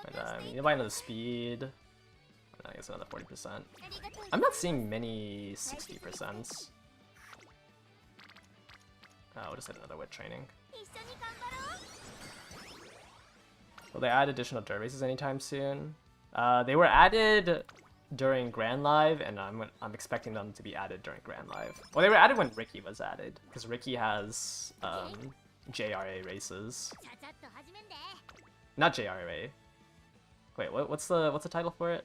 And then you need to buy another speed. I guess another 40%. I'm not seeing many 60%. We'll just hit another wit training. Will they add additional dirt races anytime soon? They were added during Grand Live, and I'm expecting them to be added during Grand Live. Well, they were added when Ricky was added, because Ricky has JRA races. Not JRA. Wait, what's the title for it?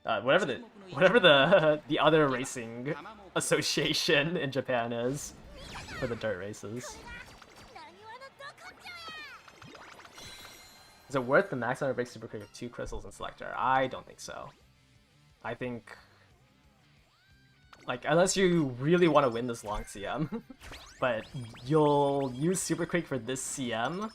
Whatever the other racing association in Japan is for the dirt races. Is it worth the max number of break Super Creek with 2 crystals and selector? I don't think so. I think, like, unless you really want to win this long CM, but you'll use Super Creek for this CM,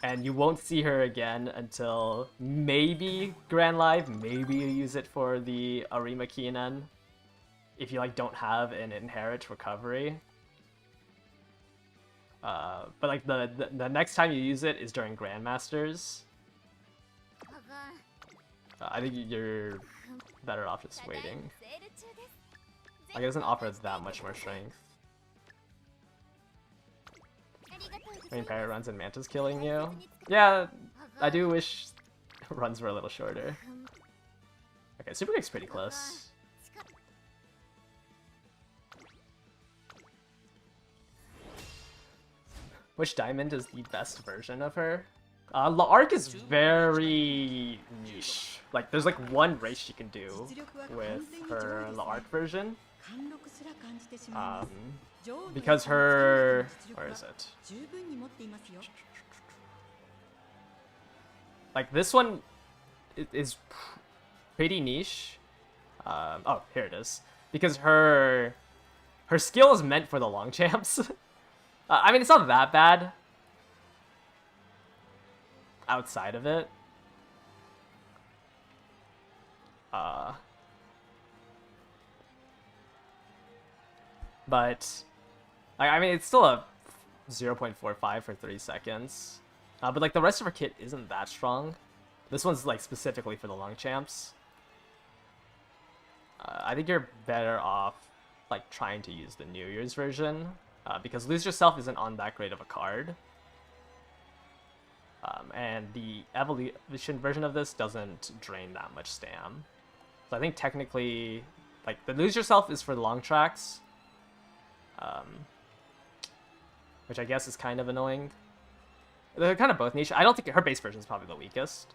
and you won't see her again until maybe Grand Live. Maybe you use it for the Arima Kinen if you like don't have an inherent recovery. But like the next time you use it is during Grandmasters. I think you're better off just waiting. Like, it doesn't offer us that much more strength. I mean, Parrot runs and Manta's killing you. Yeah, I do wish runs were a little shorter. Okay, Super Creek's pretty close. Which diamond is the best version of her? L'Arc is very niche. Like, there's like one race she can do with her L'Arc version. Because her... where is it? Like, this one is pretty niche. Oh, here it is. Because her skill is meant for the long champs. I mean, it's not that bad. Outside of it. But, I mean, it's still a 0.45 for 3 seconds. But, like, the rest of her kit isn't that strong. This one's, like, specifically for the long champs. I think you're better off, like, trying to use the New Year's version. Because Lose Yourself isn't on that great of a card. And the evolution version of this doesn't drain that much stam. So I think technically, like, the Lose Yourself is for long tracks. Which I guess is kind of annoying. They're kind of both niche. I don't think her base version is probably the weakest.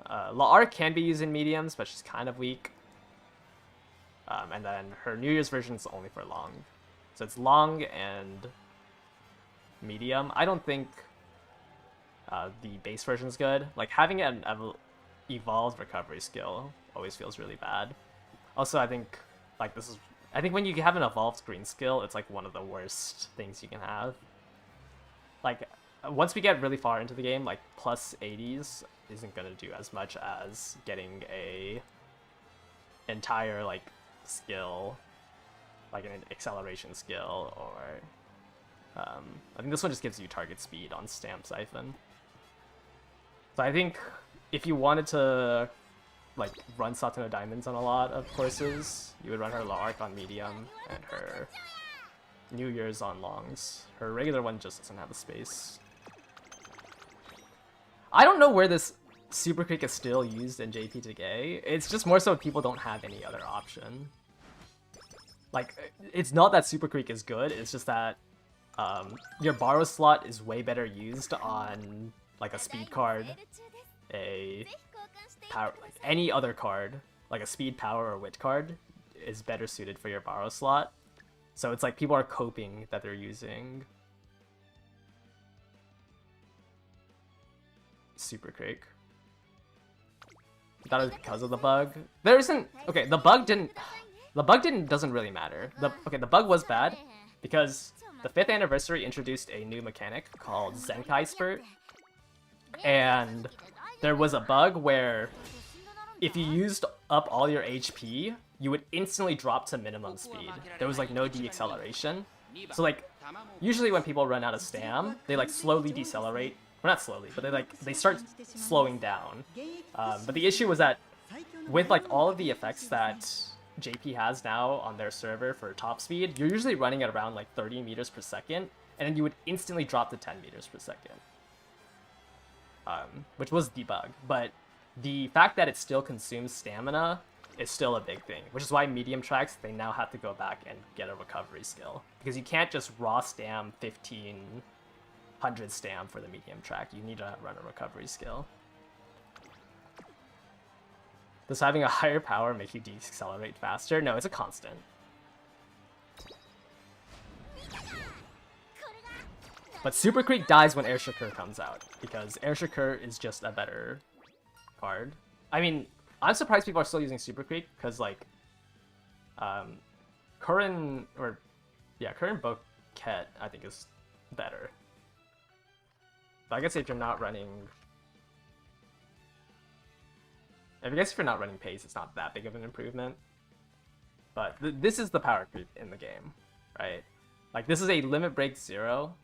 L'Arc can be used in mediums, but she's kind of weak. And then her New Year's version is only for long. So it's long and medium. I don't think the base version is good. Like, having an evolved recovery skill always feels really bad. Also, I think, like, I think when you have an evolved green skill, it's like one of the worst things you can have. Like, once we get really far into the game, like, plus 80s isn't gonna do as much as getting a entire, like, skill, like an acceleration skill, or I think this one just gives you target speed on Stamp Siphon. So I think if you wanted to, like, run Satono Diamonds on a lot of courses, you would run her L'Arc on medium and her New Year's on longs. Her regular one just doesn't have the space. I don't know where this Super Creek is still used in JP today. It's just more so people don't have any other option. Like, it's not that Super Creek is good, it's just that your borrow slot is way better used on, like, a speed card, a power, like any other card, like a speed, power, or wit card. is better suited for your borrow slot. So it's like people are coping that they're using Super Creek. That is because of the bug. There isn't... Okay, the bug doesn't really matter. The bug was bad because the 5th anniversary introduced a new mechanic called Zenkai Spurt. And there was a bug where if you used up all your HP, you would instantly drop to minimum speed. There was like no deacceleration. So like, usually when people run out of stam, they like slowly decelerate. Well, not slowly, but they start slowing down. But the issue was that with like all of the effects that JP has now on their server for top speed, you're usually running at around like 30 meters per second, and then you would instantly drop to 10 meters per second. Which was the bug, but the fact that it still consumes stamina is still a big thing, which is why medium tracks, they now have to go back and get a recovery skill. Because you can't just raw stam 1500 stam for the medium track, you need to run a recovery skill. Does having a higher power make you decelerate faster? No, it's a constant. But Super Creek dies when Air Shakur comes out, because Air Shakur is just a better card. I mean, I'm surprised people are still using Super Creek, because like, Current Bouquet, I think, is better. But I guess if you're not running... I guess if you're not running Pace, it's not that big of an improvement. But this is the power creep in the game, right? Like, this is a Limit Break 0,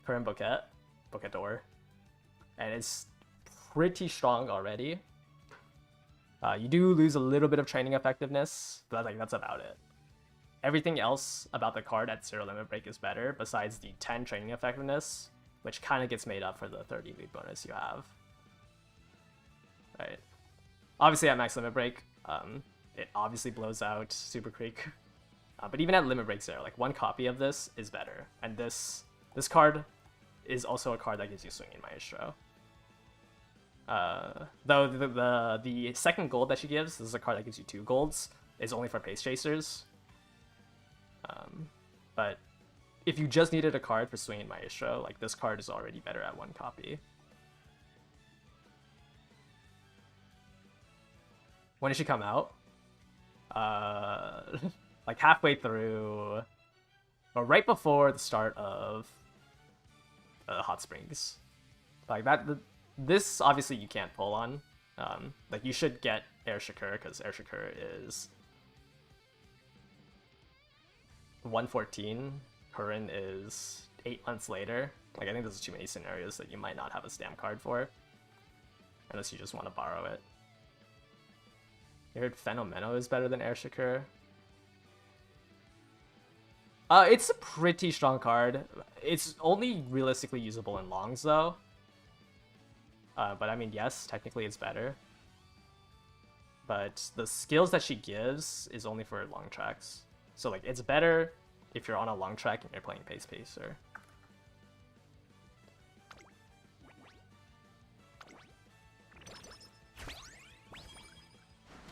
Current Bouquet, Bouquetor, and it's pretty strong already. You do lose a little bit of training effectiveness, but like that's about it. Everything else about the card at 0 Limit Break is better, besides the 10 training effectiveness, which kind of gets made up for the 30 loot bonus you have. Right. Obviously at max Limit Break, it obviously blows out Super Creek. But even at Limit Break 0, like one copy of this is better. And this card is also a card that gives you Swinging Maestro. Though the second gold that she gives, this is a card that gives you 2 golds, is only for Pace Chasers. But if you just needed a card for Swinging Maestro, like this card is already better at 1 copy. When did she come out? Like halfway through, or right before the start of Hot Springs. Like that, this obviously you can't pull on. Like you should get Air Shakur, because Air Shakur is 114. Current is 8 months later. Like I think there's too many scenarios that you might not have a stamp card for, unless you just want to borrow it. You heard Fenomeno is better than Air Shakur. It's a pretty strong card. It's only realistically usable in longs though. But I mean, yes, technically it's better. But the skills that she gives is only for long tracks. So like, it's better if you're on a long track and you're playing Pace Pacer.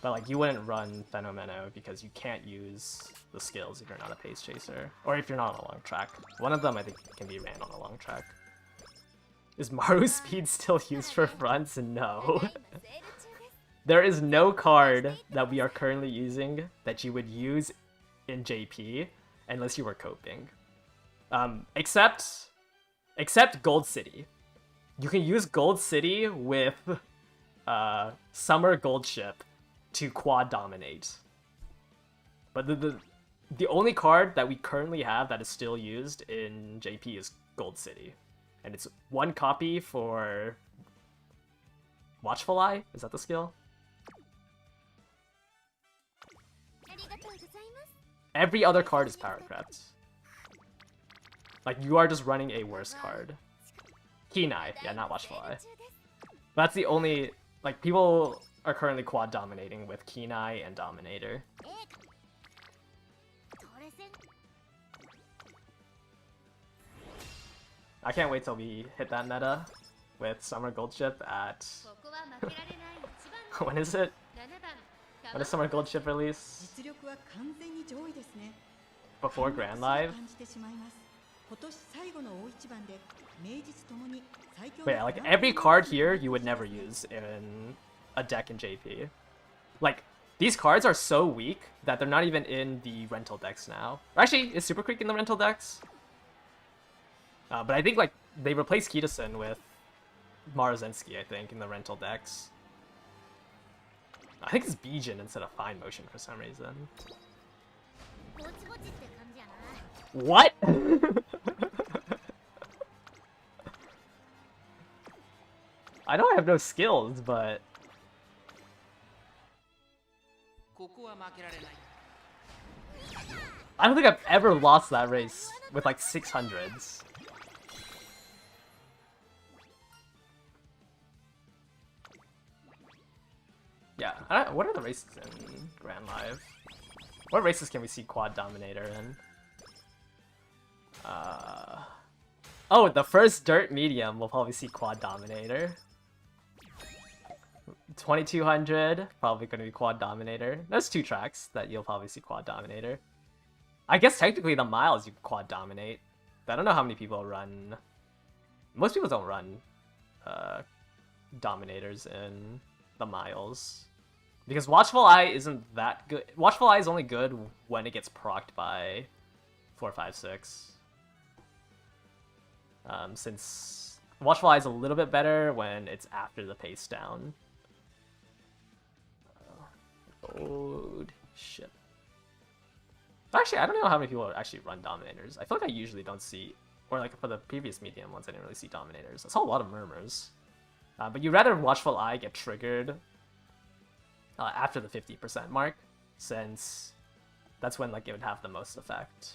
But like, you wouldn't run Fenomeno because you can't use the skills if you're not a Pace Chaser. Or if you're not on a long track. One of them I think can be ran on a long track. Is Maru Speed still used for fronts? No. There is no card that we are currently using that you would use in JP unless you were coping. Except Gold City. You can use Gold City with Summer Goldship to quad dominate. But the only card that we currently have that is still used in JP is Gold City. And it's 1 copy for Watchful Eye? Is that the skill? Every other card is power crept. Like, you are just running a worse card. Keen Eye, yeah, not Watchful Eye. That's the only... Like, people are currently quad dominating with Keen Eye and Dominator. I can't wait till we hit that meta with Summer Goldship at... When is it? When is Summer Goldship release? 実力は完全に上位ですね。 Before Grand Live? 感じてしまいます。今年最後の大一番で名実ともに最強の Wait, like every card here you would never use in a deck in JP. Like, these cards are so weak that they're not even in the rental decks now. Actually, is Super Creek in the rental decks? But I think like they replaced Kitasen with Marozensky, I think, in the rental decks. I think it's Bijin instead of Fine Motion for some reason. What? I know I have no skills, but... I don't think I've ever lost that race with like 600s. Yeah, what are the races in Grand Live? What races can we see Quad Dominator in? Oh, the first Dirt Medium we'll probably see Quad Dominator. 2200, probably going to be Quad Dominator. There's 2 tracks that you'll probably see Quad Dominator. I guess technically the Miles you Quad Dominate. I don't know how many people run... Most people don't run Dominators in the Miles. Because Watchful Eye isn't that good. Watchful Eye is only good when it gets procced by 4, 5, 6. Since Watchful Eye is a little bit better when it's after the pace down. Shit. Actually, I don't know how many people actually run Dominators. I feel like I usually don't see, or like for the previous medium ones, I didn't really see Dominators. I saw a lot of Murmurs. But you'd rather Watchful Eye get triggered after the 50% mark, since that's when like it would have the most effect.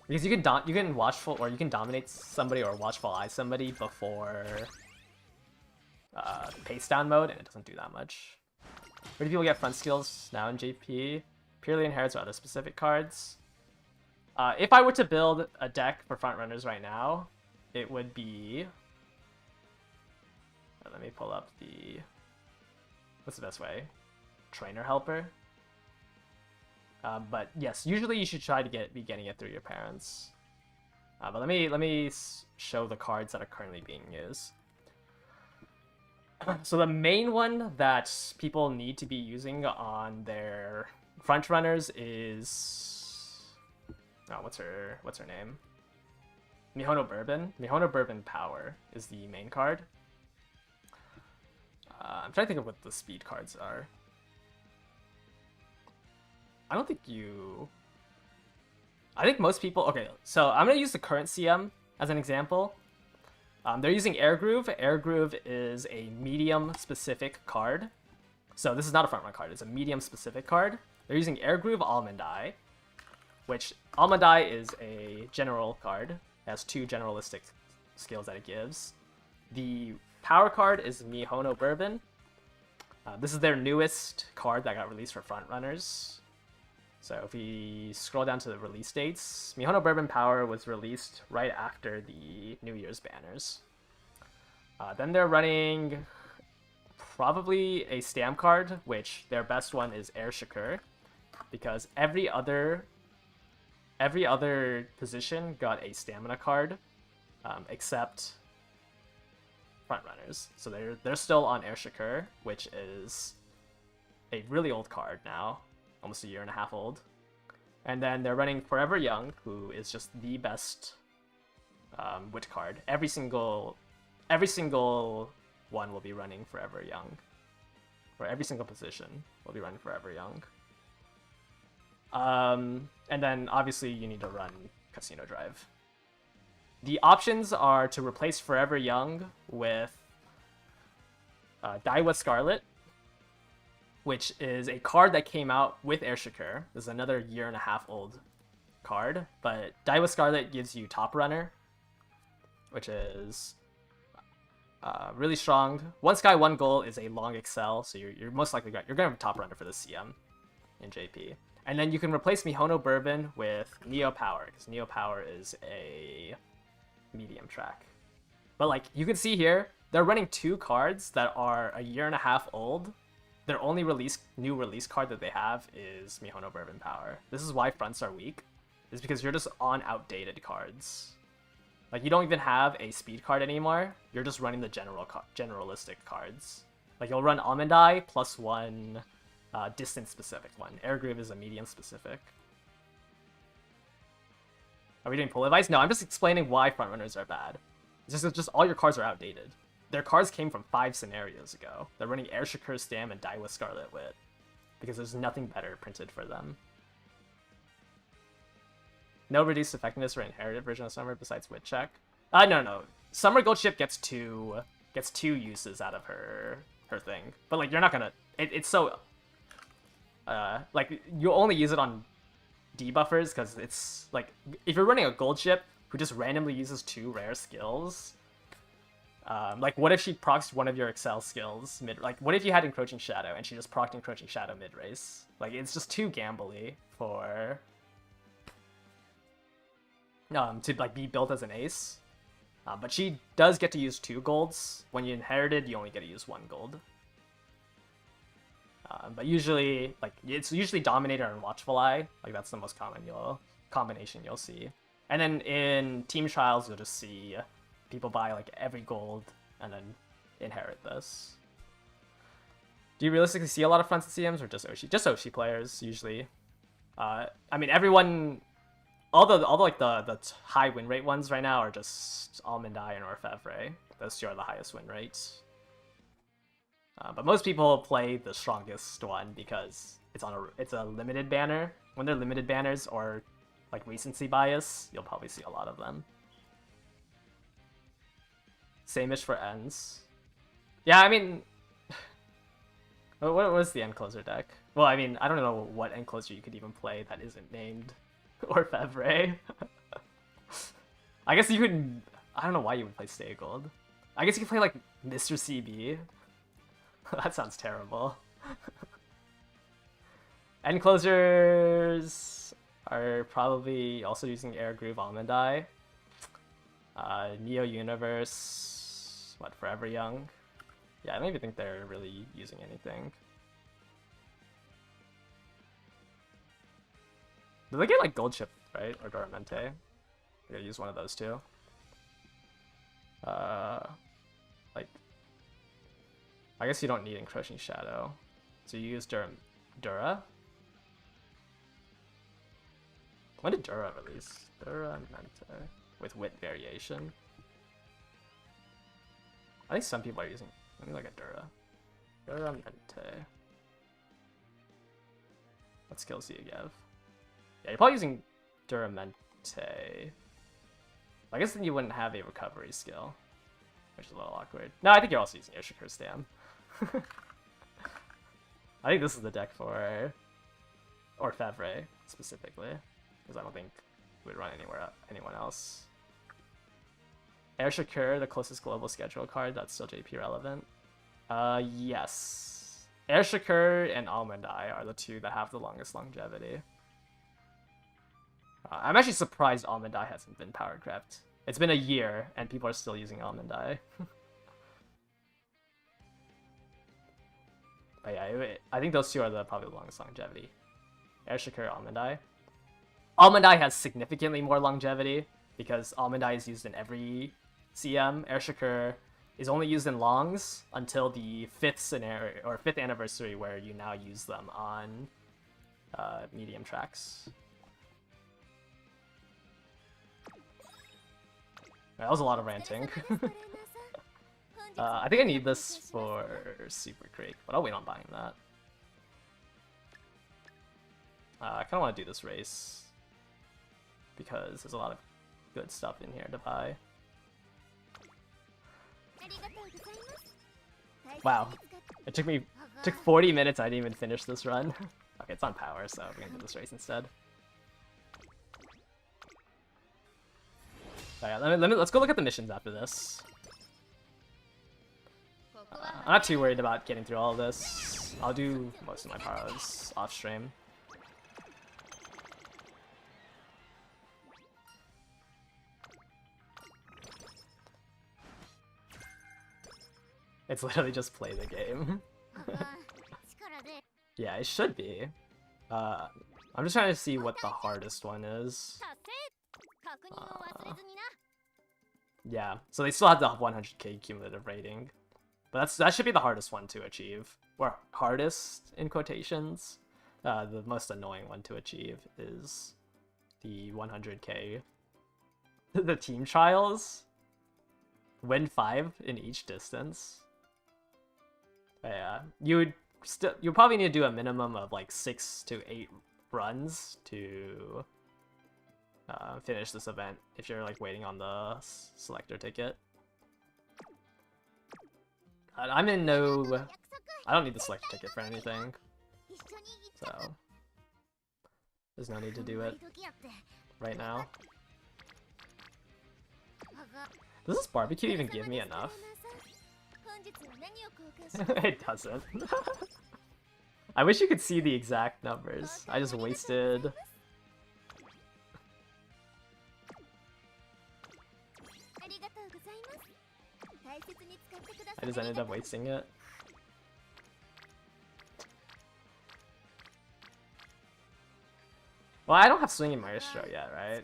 Because you can watchful, or you can dominate somebody or watchful eye somebody before pace down mode, and it doesn't do that much. Where do people get front skills now in JP? Purely inherits or other specific cards. If I were to build a deck for front runners right now, it would be. Let me pull up the. What's the best way? Trainer helper. But yes, usually you should try to be getting it through your parents. But let me show the cards that are currently being used. So the main one that people need to be using on their front runners is what's her name? Mihono Bourbon. Mihono Bourbon Power is the main card. I'm trying to think of what the speed cards are. I don't think you... I think most people... Okay, so I'm going to use the current CM as an example. They're using Air Groove. Air Groove is a medium-specific card. So this is not a front run card. It's a medium-specific card. They're using Air Groove Almond Eye, which Almond Eye is a general card. It has 2 generalistic skills that it gives. The power card is Mihono Bourbon. This is their newest card that got released for front runners. So if we scroll down to the release dates, Mihono Bourbon Power was released right after the New Year's banners. Then they're running probably a stamp card, which their best one is Air Shakur, because every other position got a stamina card, except front runners. So they're still on Air Shakur, which is a really old card now. Almost a year and a half old. And then they're running Forever Young, who is just the best wit card. Every single one will be running Forever Young. Or every single position will be running Forever Young. And then obviously you need to run Casino Drive. The options are to replace Forever Young with Daiwa Scarlet, which is a card that came out with Air Shakur. This is another year and a half old card, but Daiwa Scarlet gives you Top Runner, which is really strong. 1 Sky, 1 Goal is a long excel, so you're most likely you're gonna have Top Runner for the CM in JP. And then you can replace Mihono Bourbon with Neo Power, because Neo Power is a medium track. But like you can see here, they're running 2 cards that are a year and a half old, their only new release card that they have is Mihono Bourbon Power. This is why fronts are weak. Is because you're just on outdated cards. Like, you don't even have a speed card anymore. You're just running the generalistic cards. Like, you'll run Almond Eye plus one distance specific one. Air Groove is a medium specific. Are we doing pull advice? No, I'm just explaining why frontrunners are bad. It's just all your cards are outdated. Their cards came from 5 scenarios ago. They're running Air Shakur Stam and Daiwa Scarlet Wit. Because there's nothing better printed for them. No reduced effectiveness for inherited version of Summer besides Wit Check. No. Summer Goldship gets two uses out of her thing. But like, you're not gonna... It's so... like, you'll only use it on debuffers, because it's like, if you're running a Goldship who just randomly uses 2 rare skills, like, what if she procs one of your Excel skills like, what if you had Encroaching Shadow and she just procced Encroaching Shadow mid-race? Like, it's just too gambly for to like be built as an ace. But she does get to use 2 golds. When you inherited, you only get to use 1 gold. But usually, like, it's usually Dominator and Watchful Eye. Like, that's the most common combination you'll see. And then in Team Trials, you'll just see people buy, like, every gold and then inherit this. Do you realistically see a lot of fronts and CMs, or just Oshi? Just Oshi players, usually. I mean, everyone... All the high win rate ones right now are just Almond Eye and Orfevre. Those 2 are the highest win rates. But most people play the strongest one because it's a limited banner. When they're limited banners or like recency bias, you'll probably see a lot of them. Same-ish for ends. Yeah, I mean, what was the end closer deck? Well, I mean, I don't know what end closer you could even play that isn't named Orfevre. I guess you could... I don't know why you would play Stay Gold. I guess you could play, like, Mr. CB. That sounds terrible. End closers are probably also using Air Groove Almond Eye. Neo Universe... What, Forever Young? Yeah, I don't even think they're really using anything. Do they get, like, Goldship, right? Or Doramente? They gotta use one of those, too. Like... I guess you don't need Encroaching Shadow. So you use Dura? When did Dura release? Duramente. With Wit Variation. I think some people are using... Let me look at Dura. Duramente. What skills do you give? Yeah, you're probably using Duramente. I guess then you wouldn't have a recovery skill, which is a little awkward. No, I think you're also using Yoshikar Stam. I think this is the deck for Orfevre, specifically, because I don't think we'd run anyone else. Air Shakur, the closest global schedule card, that's still JP relevant. Yes. Air Shakur and Almond Eye are the 2 that have the longest longevity. I'm actually surprised Almond Eye hasn't been power crept. It's been a year, and people are still using Almond Eye. But yeah, I think those 2 are probably the longest longevity. Air Shakur, Almond Eye. Almond Eye has significantly more longevity, because Almond Eye is used in every CM. Air Shakur is only used in longs until the 5th scenario, or 5th anniversary, where you now use them on medium tracks. That was a lot of ranting. I think I need this for Super Creek, but I'll wait on buying that. I kind of want to do this race because there's a lot of good stuff in here to buy. Wow, it took 40 minutes. I didn't even finish this run. Okay, it's on power, so we're gonna do this race instead. So yeah, let's go look at the missions after this. I'm not too worried about getting through all of this. I'll do most of my paros off stream. It's literally just play the game. Yeah, it should be. I'm just trying to see what the hardest one is. Yeah, so they still have the 100k cumulative rating. But that should be the hardest one to achieve. Or hardest, in quotations. The most annoying one to achieve is the 100k. The team trials. Win 5 in each distance. But yeah, you'd probably need to do a minimum of like 6 to 8 runs to finish this event if you're like waiting on the selector ticket. I'm in no... I don't need the selector ticket for anything, so there's no need to do it right now. Does this barbecue even give me enough? It doesn't. I wish you could see the exact numbers. I just wasted... I just ended up wasting it. Well, I don't have Swinging Maestro yet, right?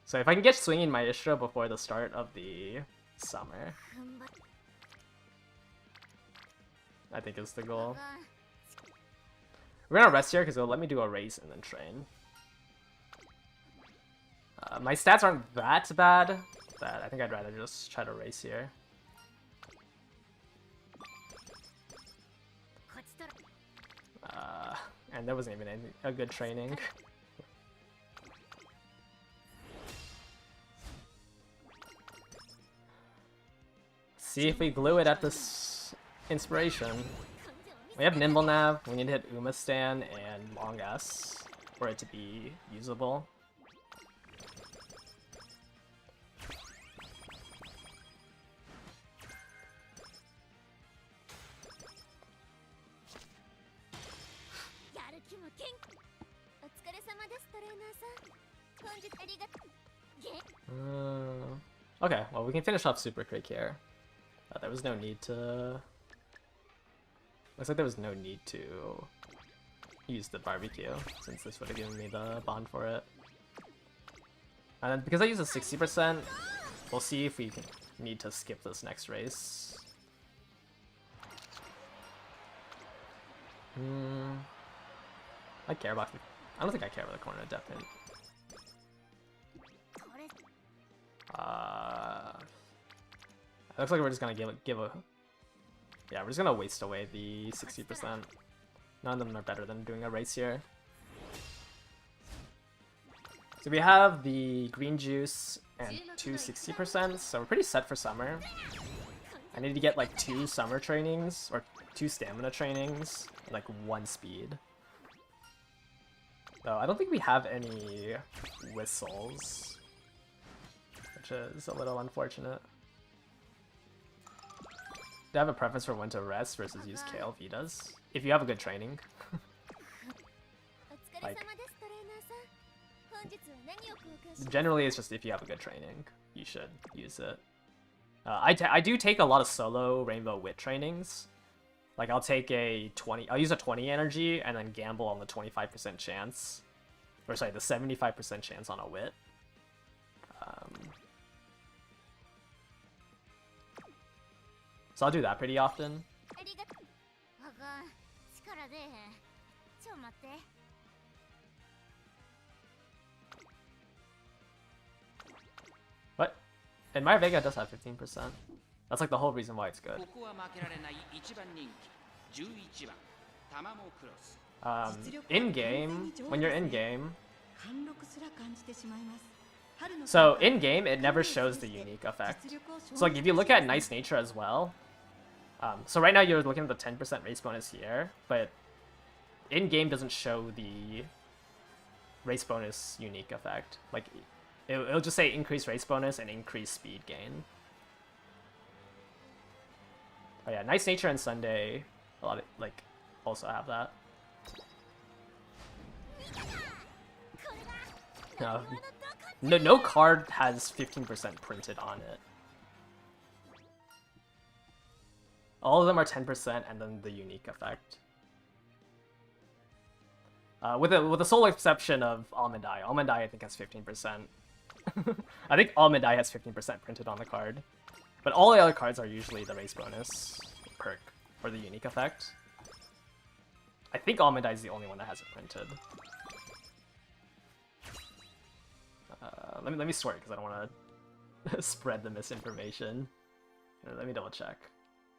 So if I can get Swinging Maestro before the start of the summer, I think is the goal. We're gonna rest here because it'll let me do a race and then train. My stats aren't that bad, but I think I'd rather just try to race here. And there wasn't even a good training. See if we glue it at this inspiration. We have Nimble Nav, we need to hit Umastan and Long S for it to be usable. Okay, well we can finish off Super Quick here. There was no need to... Looks like there was no need to use the barbecue, since this would have given me the bond for it. And then because I use a 60%, we'll see if we need to skip this next race. I care about... I don't think I care about the corner of depth hint. It looks like we're just gonna give a... Yeah, we're just gonna waste away the 60%. None of them are better than doing a race here. So we have the green juice and 2 60%, so we're pretty set for summer. I need to get like 2 summer trainings, or 2 stamina trainings, and like 1 speed. So I don't think we have any whistles, which is a little unfortunate. Do I have a preference for when to rest versus use Kale Vitas? If you have a good training. Like, generally it's just if you have a good training, you should use it. I do take a lot of solo Rainbow Wit trainings. Like I'll take I'll use a 20 energy and then gamble on the 25% chance. Or sorry, the 75% chance on a Wit. So I'll do that pretty often. What? And my Vega does have 15%. That's like the whole reason why it's good. In-game, when you're in-game... So, in-game, it never shows the unique effect. So like, if you look at Nice Nature as well... so right now you're looking at the 10% race bonus here, but in-game doesn't show the race bonus unique effect. Like, it'll just say increased race bonus and increased speed gain. Oh yeah, Nice Nature and Sunday, a lot of, like, also have that. No card has 15% printed on it. All of them are 10% and then the unique effect. With the sole exception of Almond Eye. Almond Eye, I think, has 15%. I think Almond Eye has 15% printed on the card. But all the other cards are usually the race bonus perk or the unique effect. I think Almond Eye is the only one that has it printed. Let me swear because I don't want to spread the misinformation. Let me double check.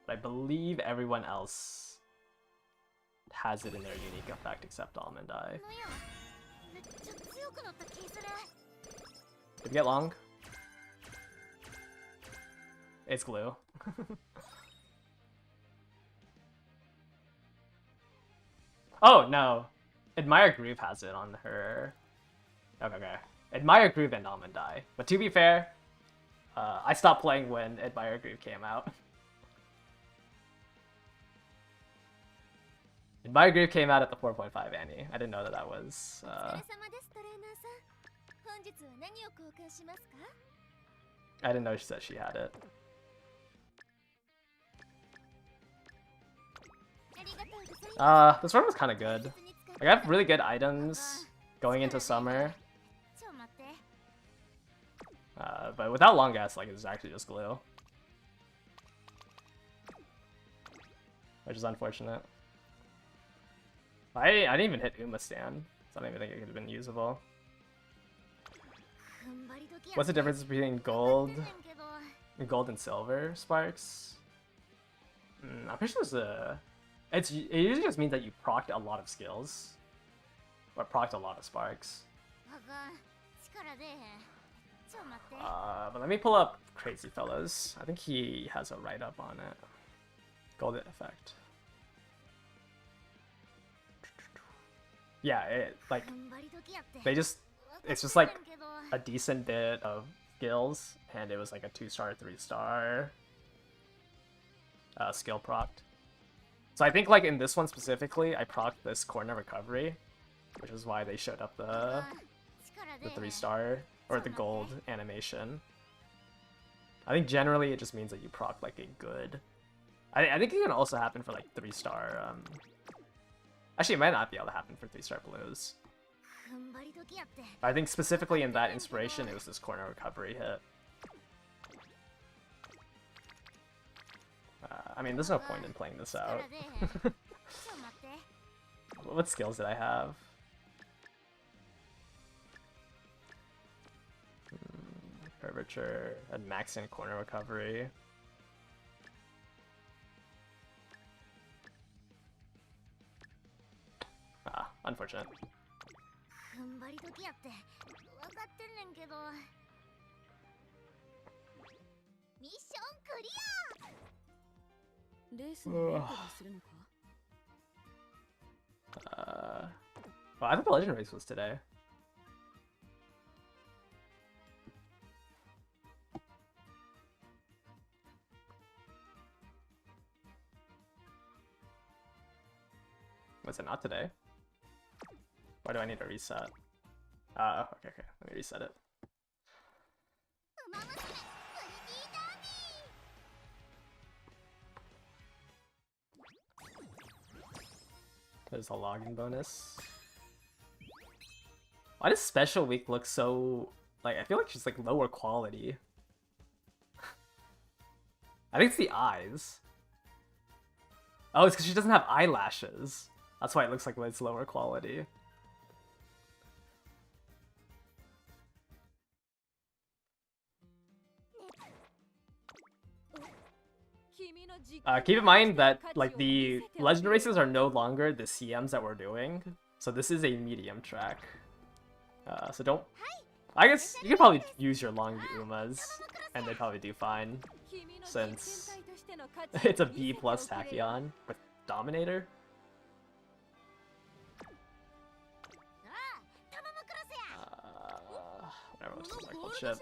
But I believe everyone else has it in their unique effect except Almond Eye. Did we get long? It's glue. Oh no, Admire Groove has it on her. Okay. Admire Groove and Almond Eye. But to be fair, I stopped playing when Admire Groove came out. Admire Groove came out at the 4.5 Annie. I didn't know that was. I didn't know that she had it. This run was kind of good. Like, I have really good items going into summer. But without long gas, like, it's actually just glue. Which is unfortunate. I didn't even hit Uma Stand, so I don't even think it could have been usable. What's the difference between gold and silver sparks? I'm pretty sure it usually just means that you procced a lot of skills. Or procced a lot of sparks. But let me pull up Crazy Fellas. I think he has a write-up on it. Golden effect. Yeah, it's just like a decent bit of skills, and it was like a 2-star, 3-star skill procced. So I think like in this one specifically, I procced this corner recovery, which is why they showed up the 3-star or the gold animation. I think generally it just means that you proc like a good. I think it can also happen for like 3-star. Actually, it might not be able to happen for 3-star blues. I think specifically in that inspiration, it was this corner recovery hit. I mean, there's no point in playing this out. What skills did I have? Curvature, and max in corner recovery. Unfortunate. Well, I thought the legend race was today. Was it not today? Why do I need to reset? Okay. Let me reset it. There's a login bonus. Why does Special Week look so... Like, I feel like she's like lower quality. I think it's the eyes. Oh, it's because she doesn't have eyelashes. That's why it looks like it's lower quality. Keep in mind that like the legend races are no longer the CMs that we're doing, so this is a medium track. So don't. I guess you could probably use your long Umas, and they probably do fine, since it's a B plus Tachyon with Dominator. Whatever, let's just like Goldship.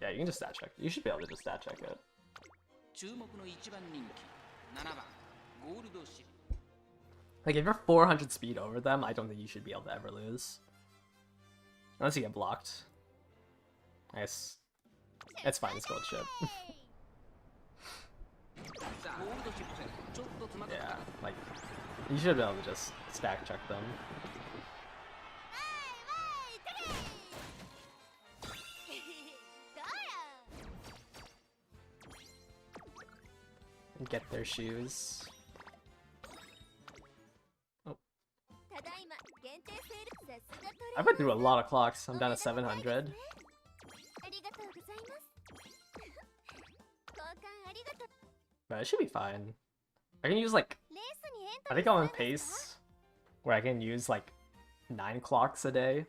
Yeah, you can just stat check. You should be able to just stat check it. Like, if you're 400 speed over them, I don't think you should be able to ever lose. Unless you get blocked. I guess it's fine, it's Goldship. Yeah, like, you should be able to just stack check them. And get their shoes. Oh. I went through a lot of clocks. I'm down to 700. But it should be fine. I can use like, I think I'm on pace where I can use like 9 clocks a day.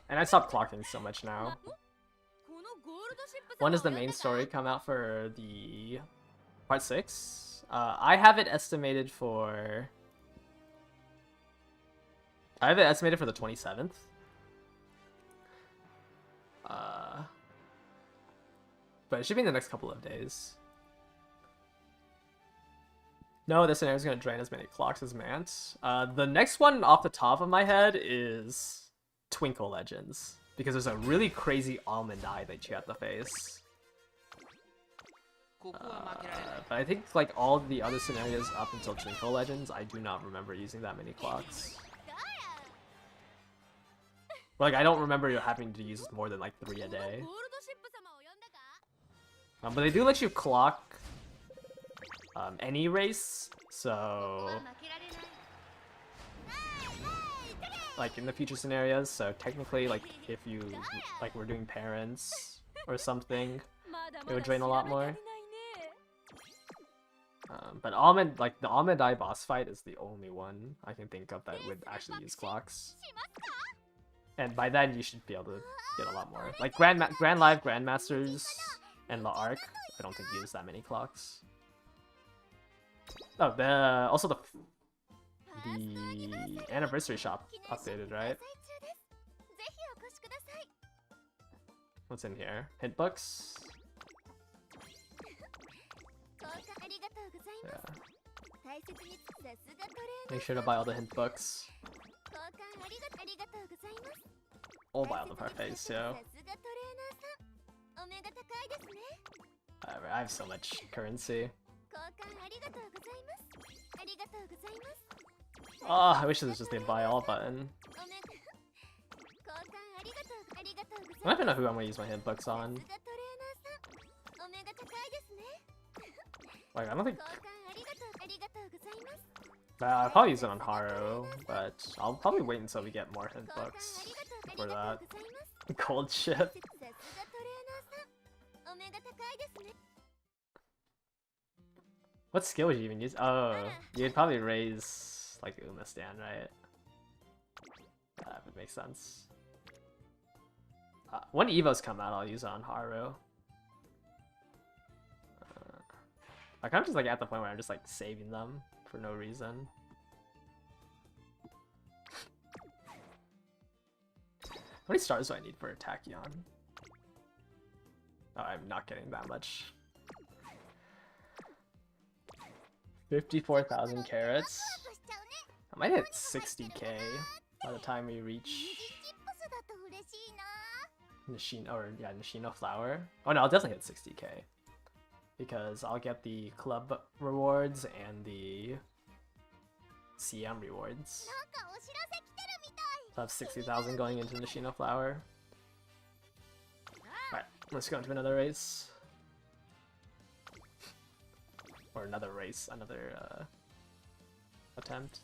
And I stopped clocking so much now. When does the main story come out for the part 6? I have it estimated for... I have it estimated for the 27th. But it should be in the next couple of days. No, this scenario is going to drain as many clocks as Mant. The next one off the top of my head is Twinkle Legends. Because there's a really crazy almond eye that you have to face. But I think like all the other scenarios up until Twinkle Legends, I do not remember using that many clocks. Like, I don't remember having to use more than like 3 a day. But they do let you clock any race, so like in the future scenarios, so technically like if you like were doing parents or something, it would drain a lot more. But almond, like the almond eye boss fight is the only one I can think of that would actually use clocks. And by then you should be able to get a lot more. Like Grand Live Grandmasters and La Arc, I don't think use that many clocks. Oh, also the anniversary shop updated, right? What's in here? Hint books? Yeah. Make sure to buy all the hint books. I'll buy all the parfaits too. Whatever, I have so much currency. Oh, I wish this was just the buy all button. I don't even know who I'm gonna use my hint books on. Like, I don't think... I'll probably use it on Haru, but I'll probably wait until we get more hint books for that. Goldship. What skill would you even use? Oh, you'd probably raise like Uma Stan, right? That would make sense. When Evos come out, I'll use it on Haru. I'm kind of just like at the point where I'm just like saving them for no reason. How many stars do I need for a Tachyon? Oh, I'm not getting that much. 54,000 carats. I might hit 60k by the time we reach Nishino Flower. Oh no, I'll definitely hit 60k. Because I'll get the club rewards and the CM rewards. So I have 60,000 going into Nishino Flower. Alright, let's go into another race. Or another race, another attempt.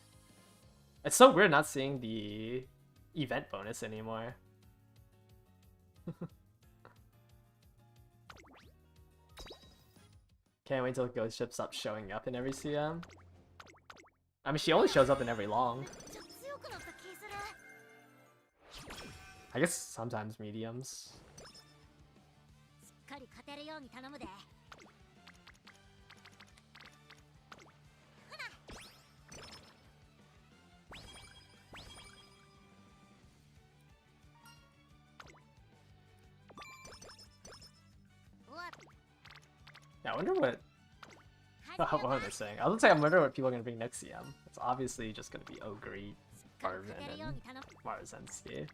It's so weird not seeing the event bonus anymore. Can't wait till Goldship stops showing up in every CM. I mean, she only shows up in every long. I guess sometimes mediums. Yeah, I wonder what... what are they saying? I was gonna say, I wonder what people are gonna bring next CM. It's obviously just gonna be Ogre, Marvin, and Marzensky.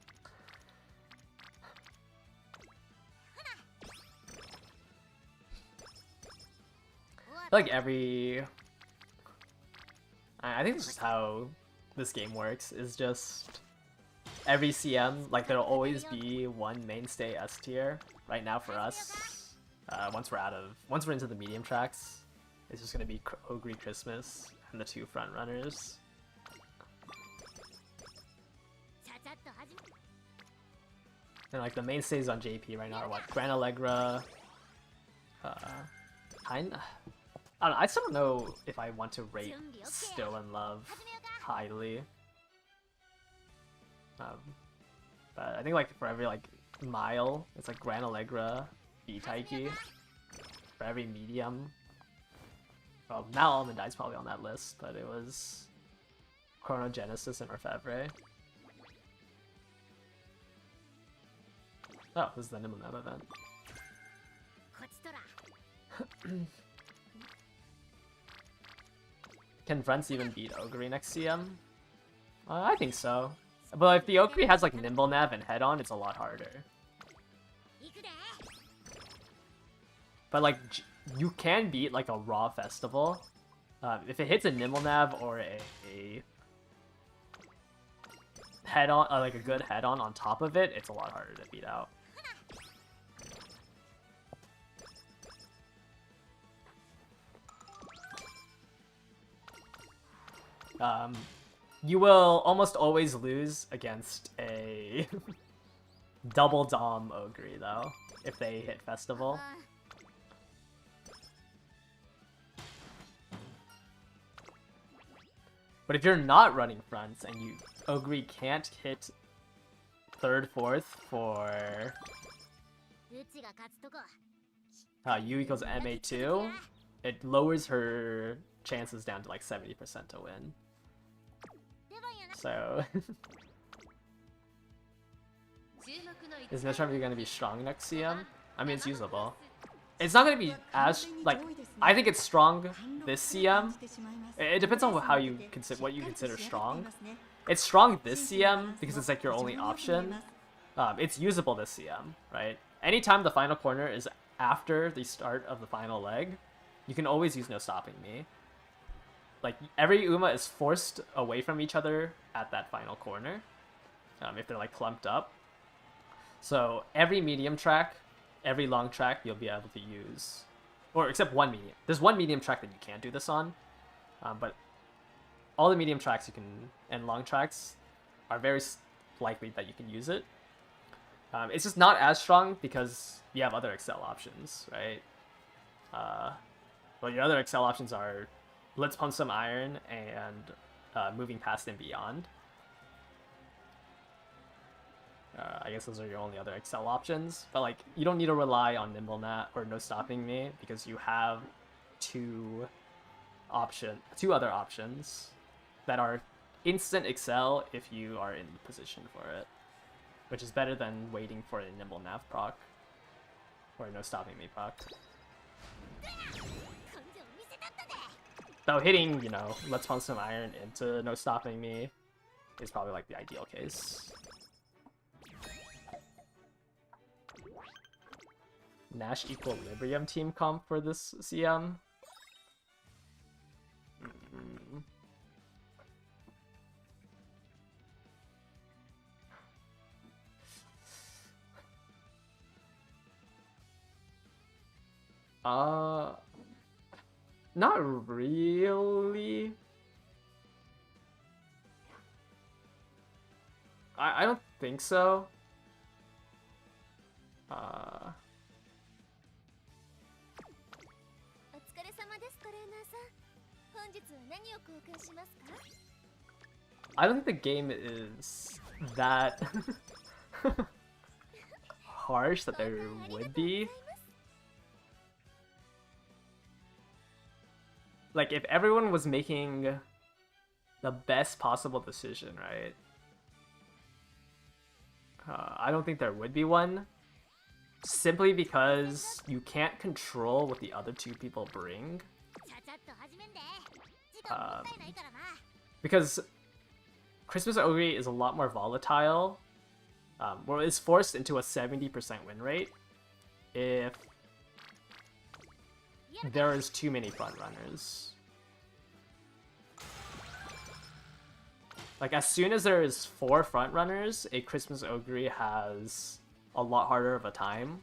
like I think this is how this game works, is just every CM, like there'll always be one mainstay S tier. Right now for us, once we're into the medium tracks, it's just gonna be Ogre Christmas and the two front runners. And like the mainstays on JP right now are what? Gran Allegra, I don't know, I still don't know if I want to rate Still in Love highly. But I think like for every like mile, it's like Gran Allegra, B-Taiki. For every medium, well, now Almond Eye's probably on that list, but it was Chronogenesis and Orfevre. Oh, this is the Nimble Nav event. Can Fronts even beat Ogre next CM? I think so. But if the Ogre has like Nimble Nav and Head On, it's a lot harder. But like, you can beat like a Raw Festival. If it hits a Nimble Nav or a Head On, like a good Head On top of it, it's a lot harder to beat out. You will almost always lose against a double Dom Ogre though, if they hit Festival. But if you're not running fronts and you Ogre can't hit 3rd, 4th for U equals MA2, it lowers her chances down to like 70% to win. So is Nishram gonna be strong next CM? I mean, it's usable. It's not gonna be as like, I think it's strong this CM. It depends on how you consider what you consider strong. It's strong this CM because it's like your only option. It's usable this CM, right? Anytime the final corner is after the start of the final leg, you can always use No Stopping Me. Like, every Uma is forced away from each other at that final corner, if they're like clumped up. So every medium track, every long track, you'll be able to use, or except one medium. There's one medium track that you can't do this on, but all the medium tracks you can, and long tracks, are very likely that you can use it. It's just not as strong because you have other Excel options, right? Well, your other Excel options are Let's Pump Some Iron and Moving Past and Beyond. I guess those are your only other Excel options, but like you don't need to rely on Nimble Nat or No Stopping Me because you have two other options that are instant Excel if you are in position for it, which is better than waiting for a Nimble Nav proc or a No Stopping Me proc. Though hitting, you know, Let's Pump Some Iron into No Stopping Me is probably like the ideal case. Nash Equilibrium team comp for this CM. Not really. I don't think so. お疲れ様ですトレーナーさん。本日は何を交換しますか？ I don't think the game is that harsh that there would be. Like, if everyone was making the best possible decision, right? I don't think there would be one. Simply because you can't control what the other two people bring. Because Christmas Ogre is a lot more volatile. Well, it's forced into a 70% win rate if there is too many front runners. Like, as soon as there is 4 front runners, a Christmas Ogre has a lot harder of a time.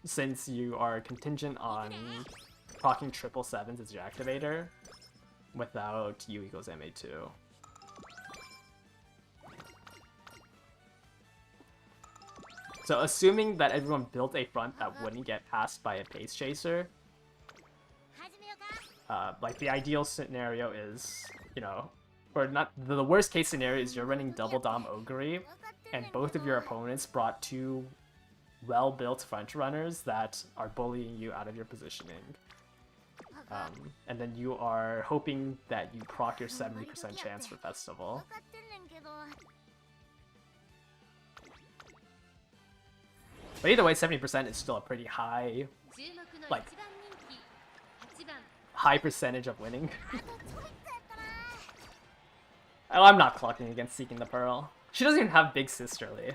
Since you are contingent on proccing 777s as your activator without U equals MA2. So assuming that everyone built a front that wouldn't get passed by a pace chaser, like the ideal scenario is, you know, or not, the worst case scenario is you're running double Dom Ogre, and both of your opponents brought 2 well-built front runners that are bullying you out of your positioning. And then you are hoping that you proc your 70% chance for Festival. But either way, 70% is still a pretty high, like, high percentage of winning. Oh, I'm not clocking against Seeking the Pearl. She doesn't even have Big Sisterly.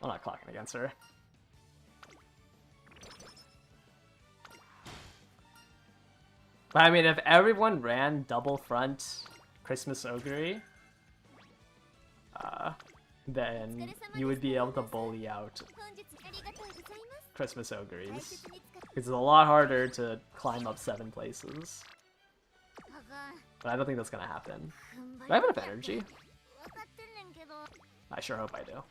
I'm not clocking against her. But I mean, if everyone ran double front Christmas Ogre, then you would be able to bully out Christmas Ogres. It's a lot harder to climb up 7 places. But I don't think that's gonna happen. Do I have enough energy? I sure hope I do.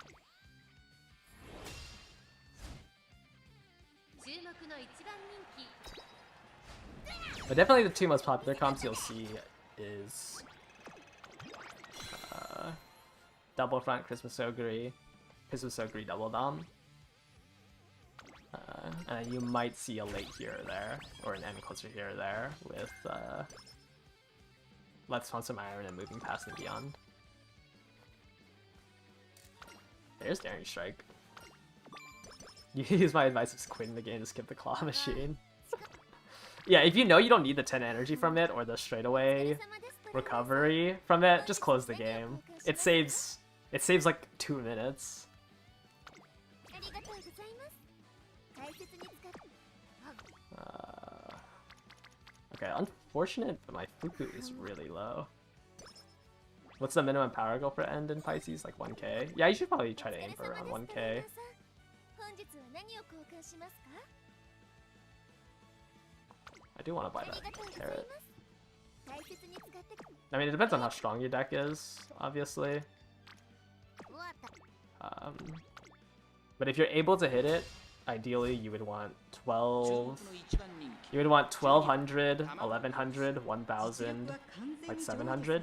But definitely the 2 most popular comps you'll see is double front Christmas Ogre, Christmas Ogre double Dom. And you might see a late here or there, or an end closer here or there with Let's Spawn Some Iron and Moving Past and Beyond. There's Daring Strike. You use my advice of quitting the game to skip the claw machine. Yeah, if you know you don't need the 10 energy from it or the straightaway recovery from it, just close the game. It saves like 2 minutes. Okay, unfortunate, but my Fuku is really low. What's the minimum power goal for end in Pisces? Like 1k? Yeah, you should probably try to aim for around 1k. I do want to buy that carrot. I mean, it depends on how strong your deck is, obviously. But if you're able to hit it, ideally you would want 12... You would want 1200, 1100, 1000, like 700.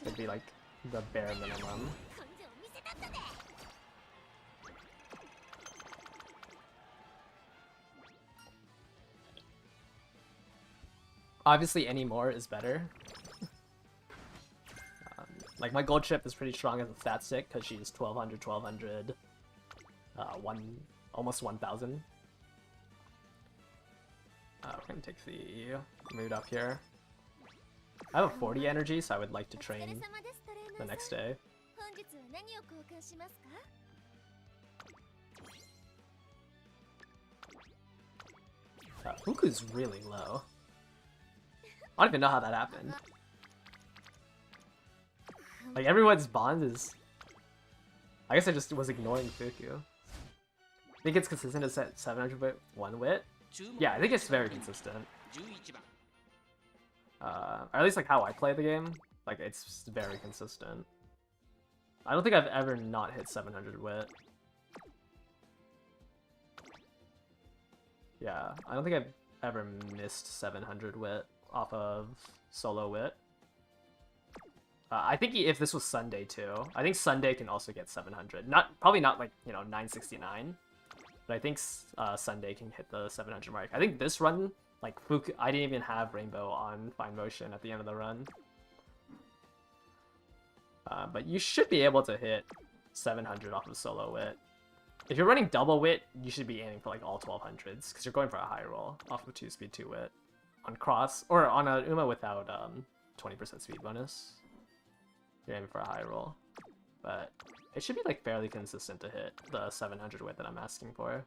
Would be like the bare minimum. Obviously, any more is better. Like, my Goldship is pretty strong as a stat stick because she's 1200, 1200, almost 1000. We're gonna take the mood up here. I have a 40 energy, so I would like to train the next day. Fuku's really low. I don't even know how that happened. Like, everyone's bond is... I guess I just was ignoring Fuku. I think it's consistent to set 700 wit, 1 wit. Yeah, I think it's very consistent. Or at least like how I play the game. Like, it's very consistent. I don't think I've ever not hit 700 wit. Yeah, I don't think I've ever missed 700 wit off of solo wit. I think if this was Sunday too, I think Sunday can also get 700. Probably not like, you know, 969, but I think Sunday can hit the 700 mark. I think this run, like Fuku, I didn't even have Rainbow on Fine Motion at the end of the run. But you should be able to hit 700 off of solo wit. If you're running double wit, you should be aiming for like all 1200s because you're going for a high roll off of 2 speed 2 wit on cross or on a Uma without 20% speed bonus. You're aiming for a high roll. but it should be like fairly consistent to hit the 700 wit that I'm asking for.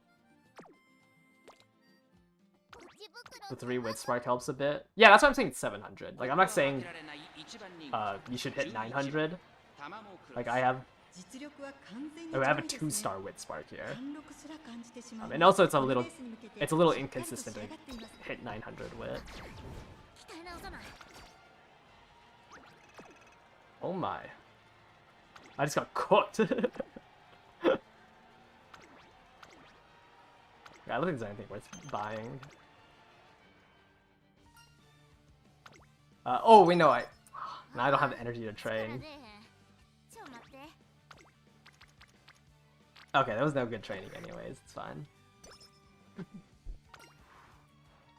The 3 wit spark helps a bit. Yeah, that's why I'm saying 700. Like, I'm not saying you should hit 900. Like, I have a 2-star wit spark here. And also it's a little inconsistent to hit 900 wit. Oh my. I just got cooked. Yeah, I don't think there's anything worth buying. Oh, wait, no, now I don't have the energy to train. Okay, that was no good training anyways, it's fine.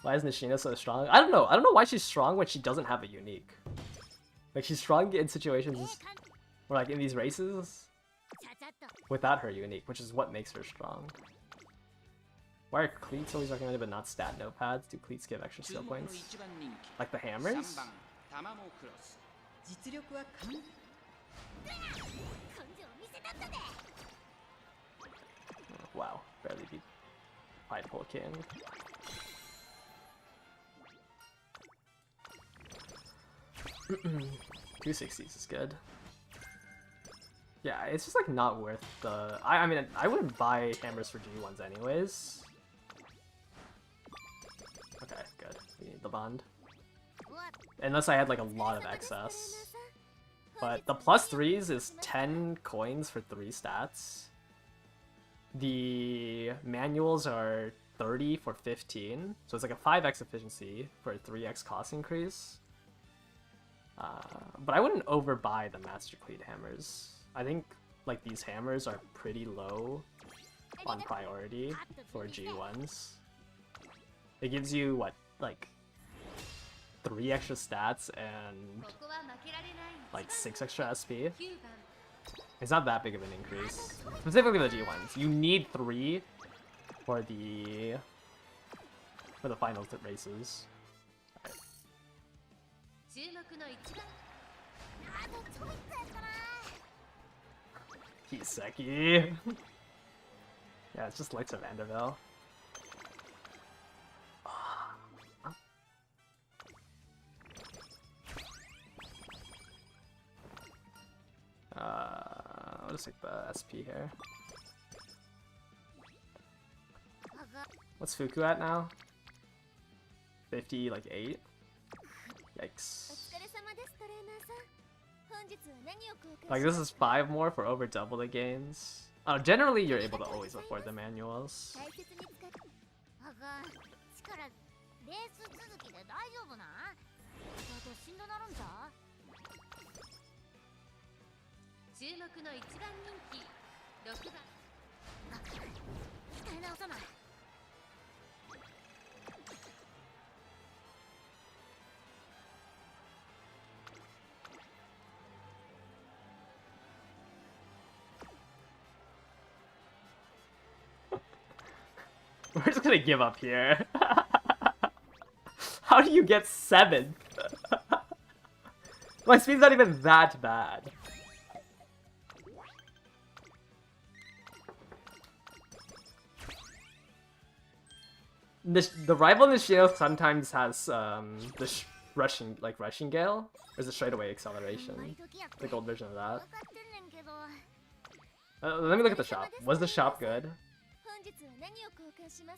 Why is Nishina so strong? I don't know why she's strong when she doesn't have a unique. Like, she's strong in situations where, like, in these races, without her unique, which is what makes her strong. Why are cleats always recommended but not stat notepads? Do cleats give extra skill points? Like the hammers? Oh, wow, barely beat Prideful King. $260s is good. Yeah, it's just like not worth the. I mean, I wouldn't buy hammers for G1s anyways. Okay, good. We need the bond. Unless I had like a lot of excess. But the +3s is 10 coins for 3 stats. The manuals are 30 for 15. So it's like a 5x efficiency for a 3x cost increase. But I wouldn't overbuy the Master Cleat hammers. I think like these hammers are pretty low on priority for G1s. It gives you what, like 3 extra stats and like 6 extra SP. It's not that big of an increase. Specifically the G1s. You need 3 for the final races. Kiseki. Yeah, it's just Lights of Vanderbilt. I'll just take the SP here. What's Fuku at now? 50, like 8? Yikes. Like, this is 5 more for over double the gains. Generally, you're able to always afford the manuals. We're just gonna give up here. How do you get 7th? My speed's not even that bad. The rival Nishio sometimes has the rushing gale, or is it straightaway acceleration? The gold version of that. Let me look at the shop. Was the shop good?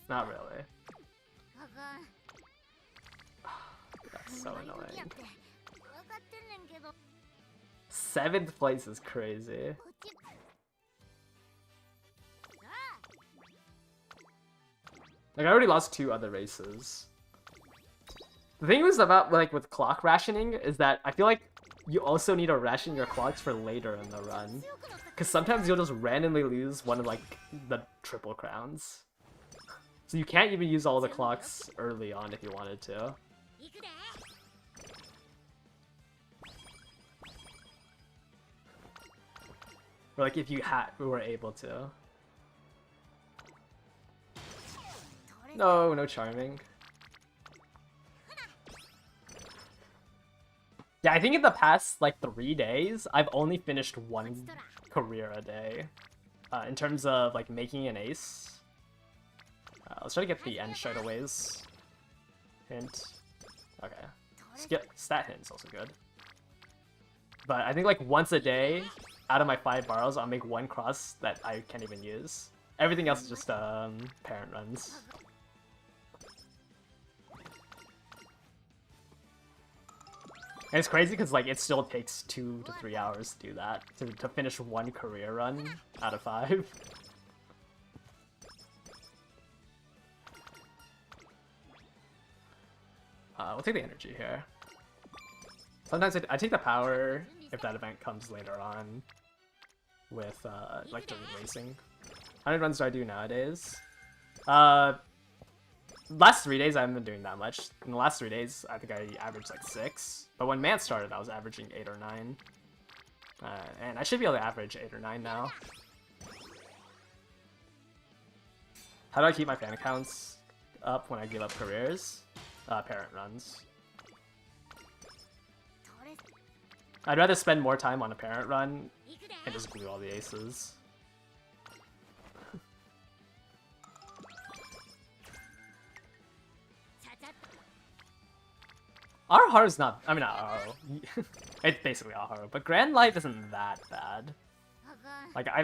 Not really. That's so annoying. 7th place is crazy. Like, I already lost 2 other races. The thing was about, like, with clock rationing is that I feel like you also need to ration your clocks for later in the run. Because sometimes you'll just randomly lose one of, like, the triple crowns. So you can't even use all the clocks early on if you wanted to. Or, like, if you were able to. No, no charming. Yeah, I think in the past like 3 days, I've only finished 1 career a day. In terms of like making an ace. Let's try to get the end straightaways. Hint. Okay. Stat hint is also good. But I think like once a day, out of my 5 borrows, I'll make 1 cross that I can't even use. Everything else is just parent runs. And it's crazy because like it still takes 2 to 3 hours to do that, to finish 1 career run out of 5. We'll take the energy here. Sometimes I take the power if that event comes later on with like the racing. How many runs do I do nowadays? Last 3 days I haven't been doing that much. In the last 3 days I think I averaged like 6. But when Man started I was averaging 8 or 9. And I should be able to average 8 or 9 now. How do I keep my fan accounts up when I give up careers? Parent runs. I'd rather spend more time on a parent run and just glue all the aces. Aharu's not, I mean not Aharu. It's basically Aharu, but Grand Life isn't that bad. Like I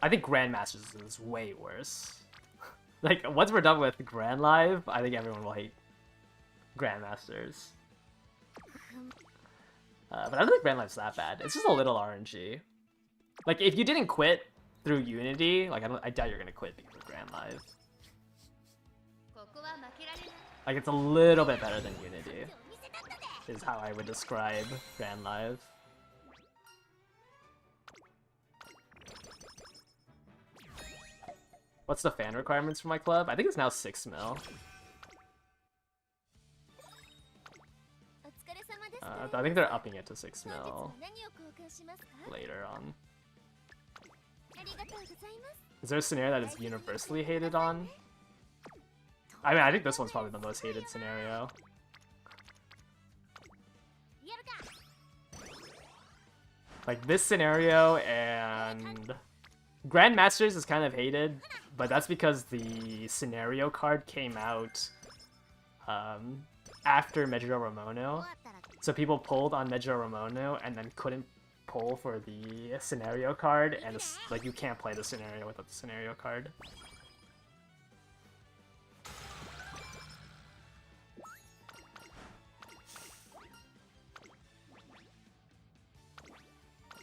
think Grandmasters is way worse. Like once we're done with Grand Life, I think everyone will hate Grandmasters. But I don't think Grand Life's that bad. It's just a little RNG. Like if you didn't quit through Unity, like I doubt you're gonna quit because of Grand Life. Like it's a little bit better than Unity, is how I would describe Grand Life. What's the fan requirements for my club? I think it's now 6 mil. I think they're upping it to 6 mil later on. Is there a scenario that is universally hated on? I mean, I think this one's probably the most hated scenario. Like this scenario and Grandmasters is kind of hated, but that's because the scenario card came out after Meijiro Ramono. So people pulled on Meijiro Ramono and then couldn't pull for the scenario card, and it's, like you can't play the scenario without the scenario card.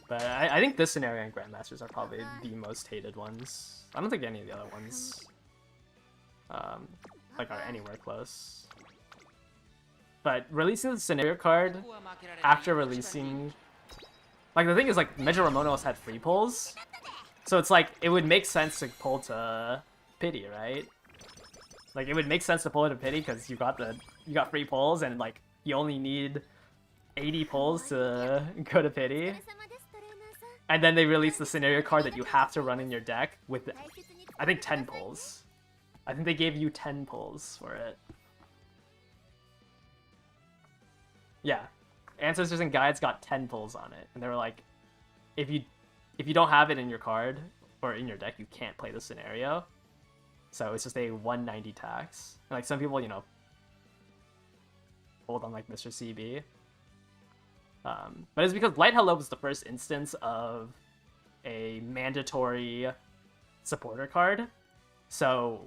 But I think this scenario and Grandmasters are probably the most hated ones. I don't think any of the other ones like are anywhere close. But releasing the scenario card after releasing, like the thing is like Meijiro Ramono had free pulls, so it's like it would make sense to pull to pity, right? Like it would make sense to pull it to pity because you got free pulls and like you only need 80 pulls to go to pity. And then they released the scenario card that you have to run in your deck with, I think, 10 pulls. I think they gave you 10 pulls for it. Yeah. Ancestors and Guides got 10 pulls on it. And they were like, if you don't have it in your card, or in your deck, you can't play the scenario. So it's just a 190 tax. And like some people, you know, pulled on like Mr. CB. But it's because Light Hello was the first instance of a mandatory supporter card, so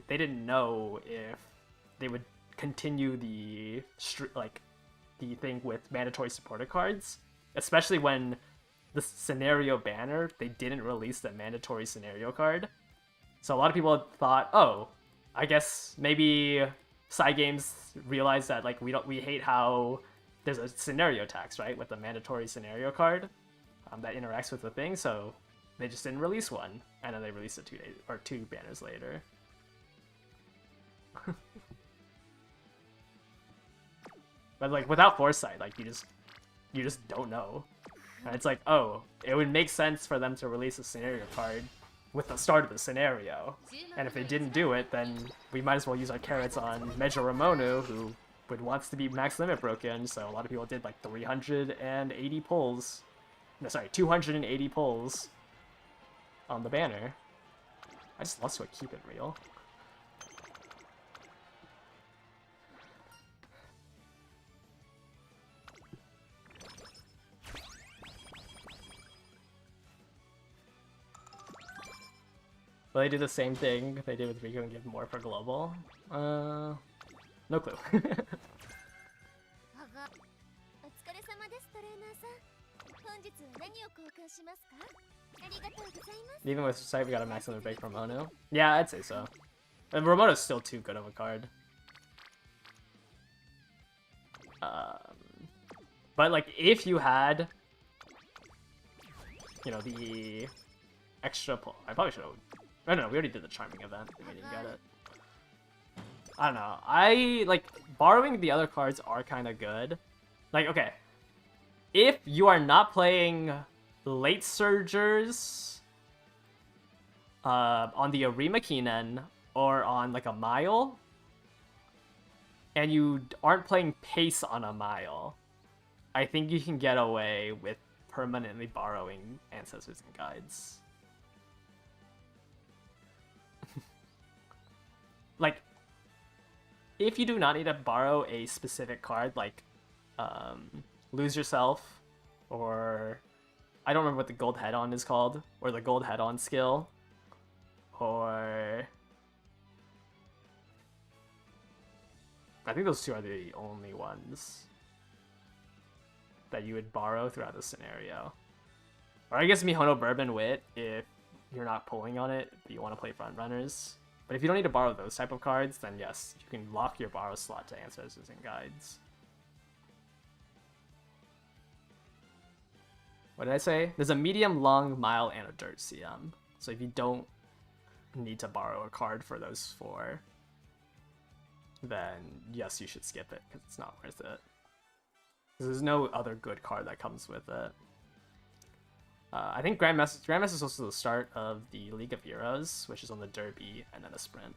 they didn't know if they would continue the thing with mandatory supporter cards, especially when the scenario banner they didn't release the mandatory scenario card. So a lot of people thought, oh, I guess maybe Cygames realized that like we hate how there's a scenario tax, right, with the mandatory scenario card that interacts with the thing, so they just didn't release one, and then they released it 2 days or 2 banners later. But like without foresight, like you just don't know. And it's like, oh, it would make sense for them to release a scenario card with the start of the scenario, and if they didn't do it, then we might as well use our carrots on Meijiro Ramono, who but wants to be max limit broken, so a lot of people did like 380 pulls. No, sorry, 280 pulls on the banner. I just love to keep it real. Will they do the same thing they did with Rico and give more for global? No clue. お疲れ様ですトレーナーさん。本日は何を交換しますか？ありがとうございます。 Even with sight, we got a max limit break from Ono. Yeah, I'd say so. And Ramona's still too good of a card. But like, if you had, you know, the extra pull, I probably should have. I don't know. We already did the charming event. We didn't get it. I don't know. I like borrowing the other cards are kind of good. Like, okay, if you are not playing late surgers on the Arima Kinen or on like a mile, and you aren't playing pace on a mile, I think you can get away with permanently borrowing Ancestors and Guides. Like, if you do not need to borrow a specific card, like Lose Yourself, or I don't remember what the gold head-on is called, or the gold head-on skill, or I think those two are the only ones that you would borrow throughout the scenario. Or I guess Mihono Bourbon Wit if you're not pulling on it, but you want to play front runners. But if you don't need to borrow those type of cards, then yes, you can lock your borrow slot to Ancestors and Guides. What did I say? There's a medium, long, mile, and a dirt CM. So if you don't need to borrow a card for those four, then yes, you should skip it, because it's not worth it. There's no other good card that comes with it. I think Grandmaster is also the start of the League of Heroes, which is on the Derby and then a sprint.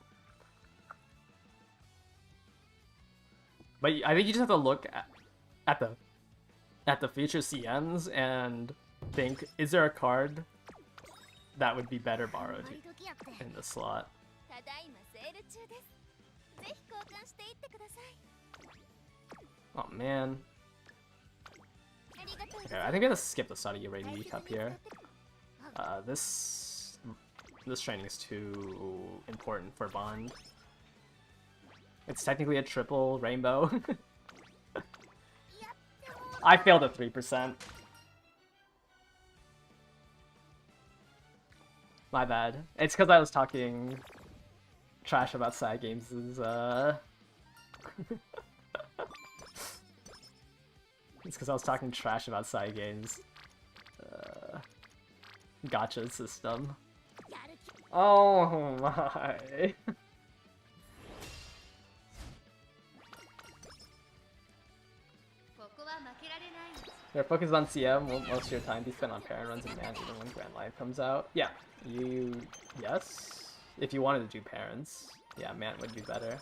But I think you just have to look at the future CMs and think, is there a card that would be better borrowed in the slot? ただいまセール中です。ぜひ交換していってください。 Oh man. ありがとうご Okay, ざい I ます。 think I'm gonna skip the Saudi Arabia Cup here. This training is too important for Bond. It's technically a triple rainbow. I failed at 3%. My bad. It's because I was talking trash about side games. It's because I was talking trash about side games. Gacha system. やる気 Oh my. You're focused on CM, won't most of your time be spent on parent runs and man even when Grand Life comes out? Yeah, yes. If you wanted to do parents, yeah, man would be better.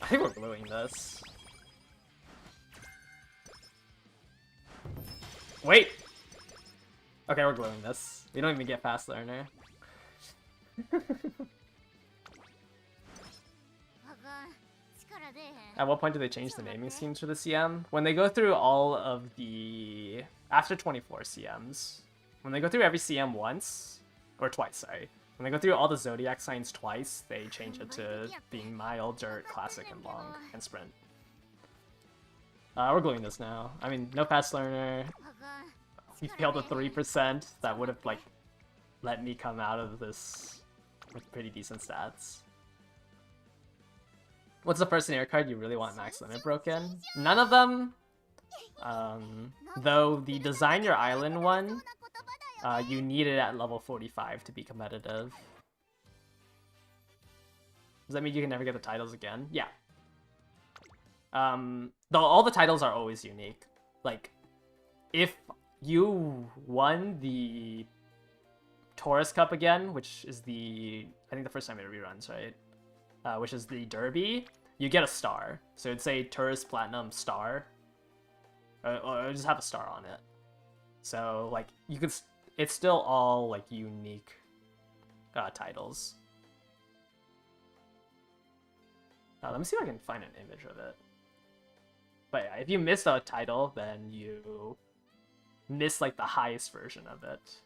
I think we're gluing this. Wait! Okay, we're gluing this. We don't even get fast learner. あがん力出えへん。 At what point do they change the naming schemes for the CM? When they go through all of the... After 24 CMs. When they go through every CM once, or twice, sorry. When they go through all the Zodiac signs twice, they change it to being Mild, Dirt, Classic, and Long, and Sprint. We're gluing this now. I mean, no fast learner. あがん He failed at 3%. That would have, like, let me come out of this with pretty decent stats. What's the first scenario card you really want max limit broken? None of them. Though the Design Your Island one, you need it at level 45 to be competitive. Does that mean you can never get the titles again? Yeah. Though all the titles are always unique. Like, if you won the Taurus Cup again, which is the... I think the first time it reruns, right? Which is the Derby, you get a star. So it'd say Tourist Platinum Star, or just have a star on it. So like you could, it's still all like unique titles. Let me see if I can find an image of it. But yeah, if you miss a title, then you miss like the highest version of it.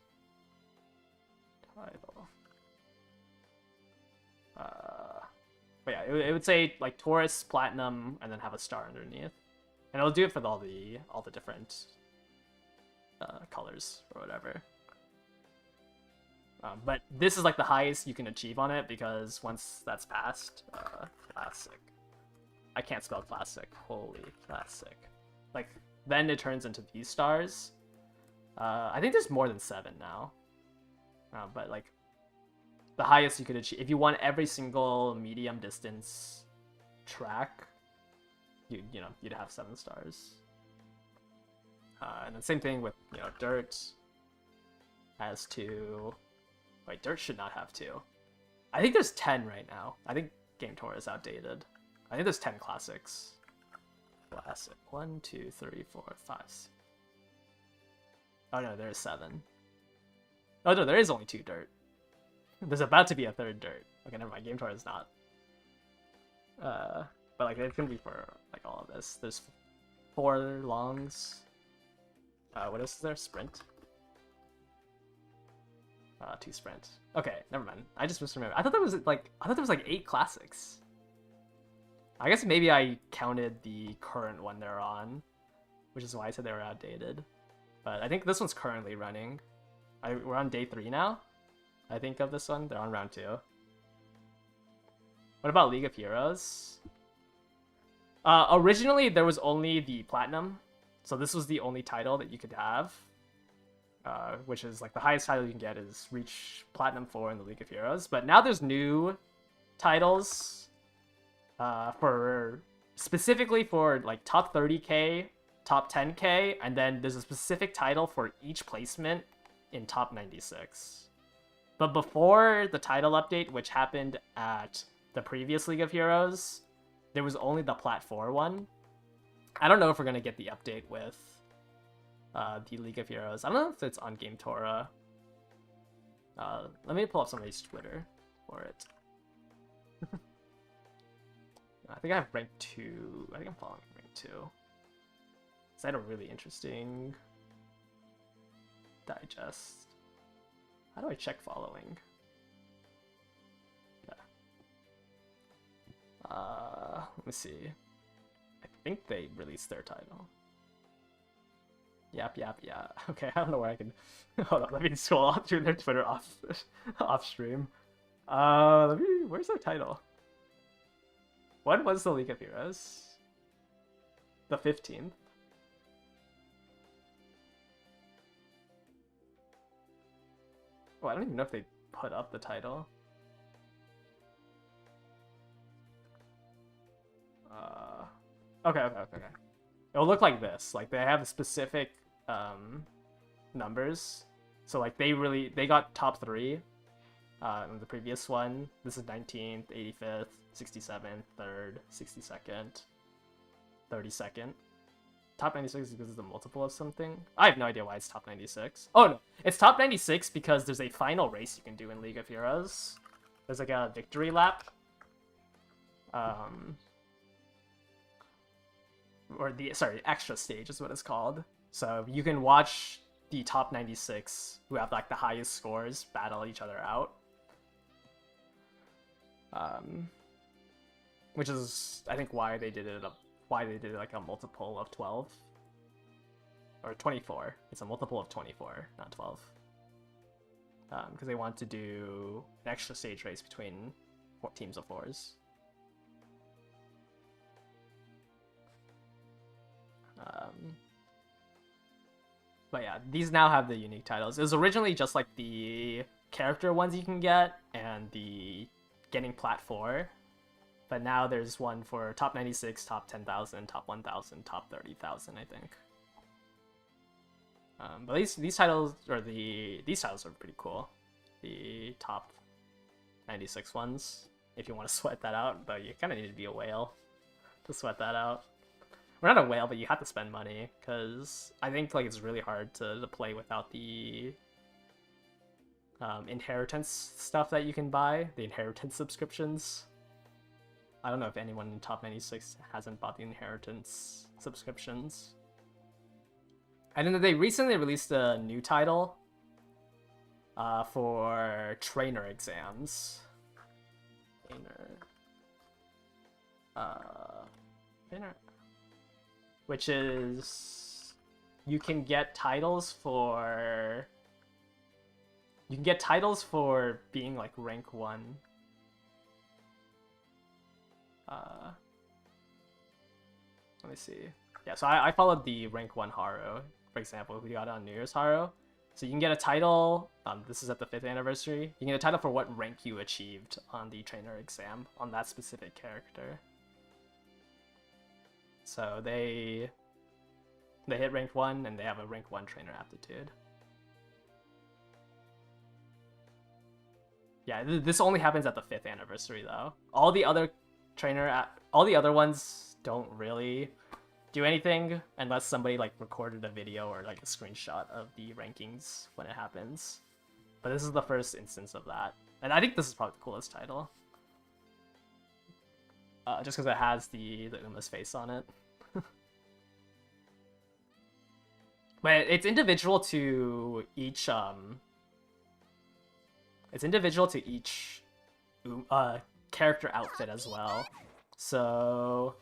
Title. But yeah, it would say like Taurus Platinum and then have a star underneath, and it'll do it for all the different colors or whatever. But this is like the highest you can achieve on it, because once that's passed, classic. I can't spell classic. Holy classic. Like, then it turns into these stars. I think there's more than 7 now. But like, the highest you could achieve, if you want every single medium distance track, you know, you'd have 7 stars. And then same thing with, you know, Dirt has 2. Wait, Dirt should not have 2. I think there's 10 right now. I think Game Tour is outdated. I think there's 10 classics. Classic. 1, 2, 3, 4, 5, 6. Oh no, there's 7. Oh no, there is only 2 Dirt. There's about to be a 3rd Dirt. Okay, never mind. Game Tour is not. But like, it's gonna be for like all of this. There's 4 longs. What else is there? Sprint. 2 sprint. Okay, never mind. I just misremembered. I thought there was like 8 classics. I guess maybe I counted the current one they're on, which is why I said they were outdated. But I think this one's currently running. We're on day 3 now, I think, of this one. They're on round 2. What about League of Heroes? Originally, there was only the Platinum. So this was the only title that you could have. Which is like the highest title you can get is reach Platinum 4 in the League of Heroes. But now there's new titles for specifically for like top 30k, top 10k, and then there's a specific title for each placement in top 96. But before the title update, which happened at the previous League of Heroes, there was only the Plat 4 one. I don't know if we're gonna get the update with the League of Heroes. I don't know if it's on Game Tora. Let me pull up somebody's Twitter for it. I think I have rank 2. I think I'm following rank 2. Is that a really interesting digest? How do I check following? Yeah. Let me see. I think they released their title. Yap. Okay, I don't know where I can. Hold on, let me scroll through their Twitter off stream. Where's their title? When was the League of Heroes? The 15th. Oh, I don't even know if they put up the title. Okay. It'll look like this. Like, they have specific numbers. So like they got top 3 in the previous one. This is 19th, 85th, 67th, 3rd, 62nd, 32nd. Top 96 is because it's a multiple of something. I have no idea why it's top 96. Oh no, it's top 96 because there's a final race you can do in League of Heroes. There's like a victory lap. Or the extra stage is what it's called. So you can watch the top 96 who have like the highest scores battle each other out. Which is, I think, why they did it like a multiple of 12 or 24. It's a multiple of 24, not 12. Because they want to do an extra stage race between 4 teams of 4s. But yeah, these now have the unique titles. It was originally just like the character ones you can get and the getting Plat 4. But now there's one for top 96, top 10,000, top 1,000, top 30,000, I think. But these titles are pretty cool. The top 96 ones. if you want to sweat that out, but you kind of need to be a whale to sweat that out. We're not a whale, but you have to spend money, because I think like it's really hard to play without the inheritance stuff that you can buy, the inheritance subscriptions. I don't know if anyone in Top 96 hasn't bought the inheritance subscriptions. And then they recently released a new title for trainer exams. Trainer. Which is, you can get titles for being like rank 1. Let me see. Yeah, so I followed the rank 1 Haru, for example, who got on New Year's Haru. So you can get a title, this is at the 5th anniversary, you can get a title for what rank you achieved on the trainer exam on that specific character. So they hit rank 1 and they have a rank 1 trainer aptitude. Yeah, this only happens at the 5th anniversary though. All the other ones don't really do anything unless somebody like recorded a video or like a screenshot of the rankings when it happens. But this is the first instance of that. And I think this is probably the coolest title. Just because it has the Uma's face on it. But it's individual to each character outfit as well. So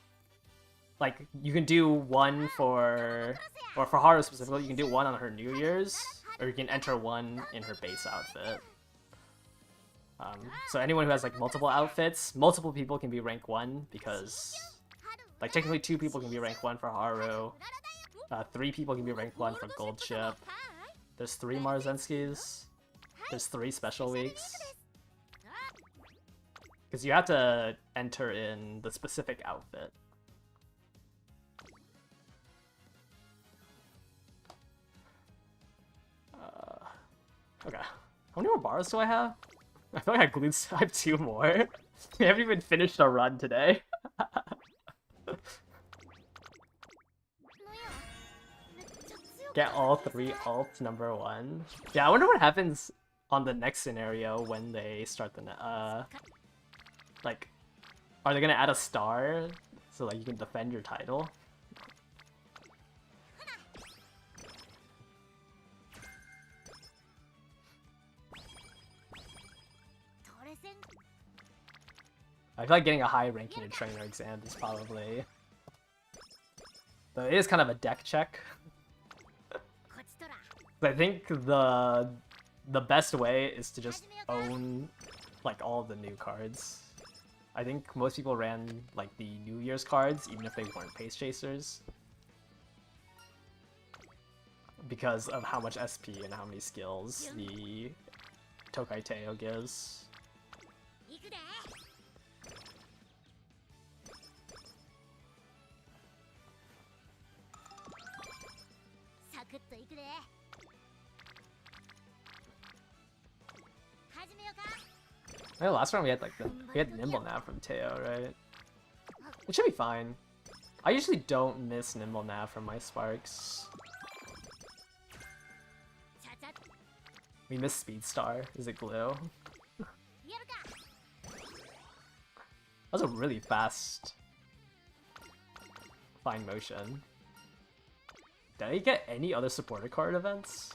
like you can do one for Haru specifically, you can do one on her New Year's, or you can enter one in her base outfit. So anyone who has like multiple outfits, multiple people can be rank 1, because like technically 2 people can be rank 1 for Haru, 3 people can be rank 1 for Goldship, there's 3 Marzenskis, there's 3 special weeks. Because you have to enter in the specific outfit. Okay. How many more bars do I have? I feel like I have 2 more. We haven't even finished a run today. Get all 3 alts number 1. Yeah, I wonder what happens on the next scenario when they start the like, are they gonna add a star so like you can defend your title? I feel like getting a high rank in your trainer exam is probably... Though it is kind of a deck check. I think the best way is to just own like all the new cards. I think most people ran like the New Year's cards even if they weren't pace chasers, because of how much SP and how many skills the Tokai Teo gives. I know last round we had like we had Nimble Nav from Teo, right? It should be fine. I usually don't miss Nimble Nav from my Sparks. We miss Speed Star. Is it Glue? That was a really fast fine motion. Did I get any other supporter card events?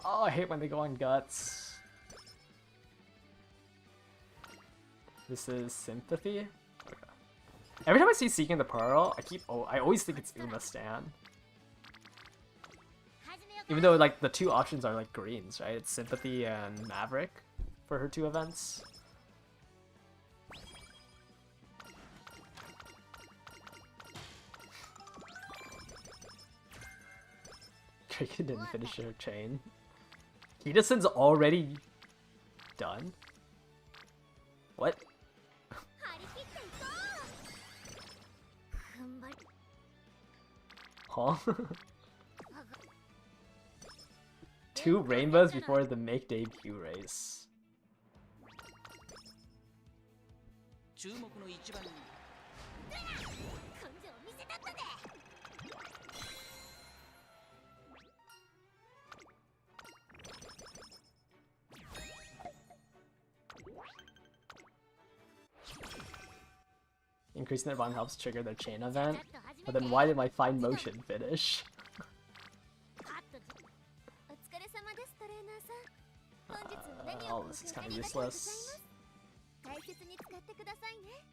Oh, I hate when they go on Guts. This is Sympathy? Okay. Every time I see Seeking the Pearl, I always think it's Uma Stan. Even though like the 2 options are like greens, right? It's Sympathy and Maverick for her 2 events. Kraken didn't finish her chain. Kidasen's already done? What? Huh? 2 rainbows before the make debut race. 注目の一番人 根性見せたったで Increasing their volume helps trigger their chain event. But then why did my fine motion finish? お疲れ様ですトレーナーさん本日は何を Oh, this is kind of useless. 大切に使ってくださいね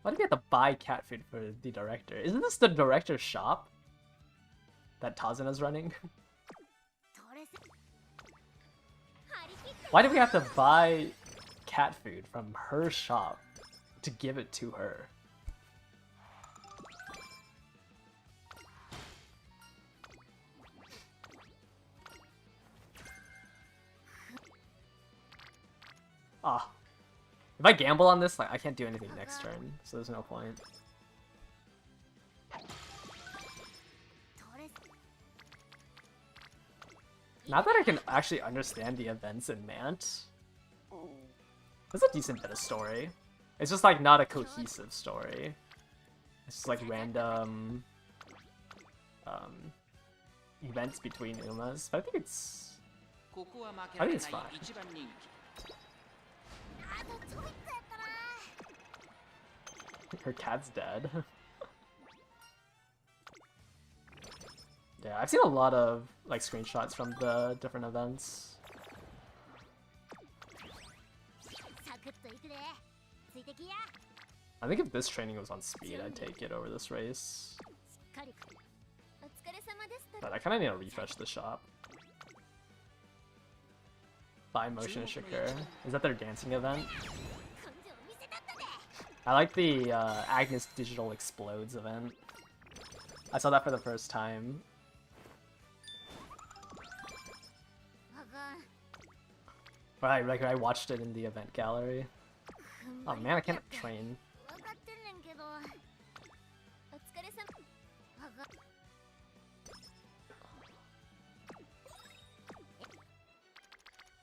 Why do we have to buy cat food for the director? Isn't this the director's shop that Tazuna's running? トレセ張り切って Why do we have to buy cat food from her shop to give it to her? Ah. If I gamble on this, like I can't do anything next turn, so there's no point. トレセ Not that I can actually understand the events in Mant. It's a decent bit of story. It's just like not a cohesive story. It's just like random events between Umas. But I think it's ここは負け I ら think れ it's な fine. い一番人気 あとちょいっとやったな Her cat's dead. Yeah, I've seen a lot of like screenshots from the different events. サクッといくでついてきや I think if this training was on speed, I'd take it over this race. しっかりお疲れ様ですトレ But I kind of need to refresh the shop. Buy motion Shakur. Is that their dancing event? 根性見せたったで I like the Agnes Digital Explodes event. I saw that for the first time. あかん Right, like I watched it in the event gallery. 踏ん Oh 張り man, I やっ can't て train. 分かってんねんけどお疲れ様あかん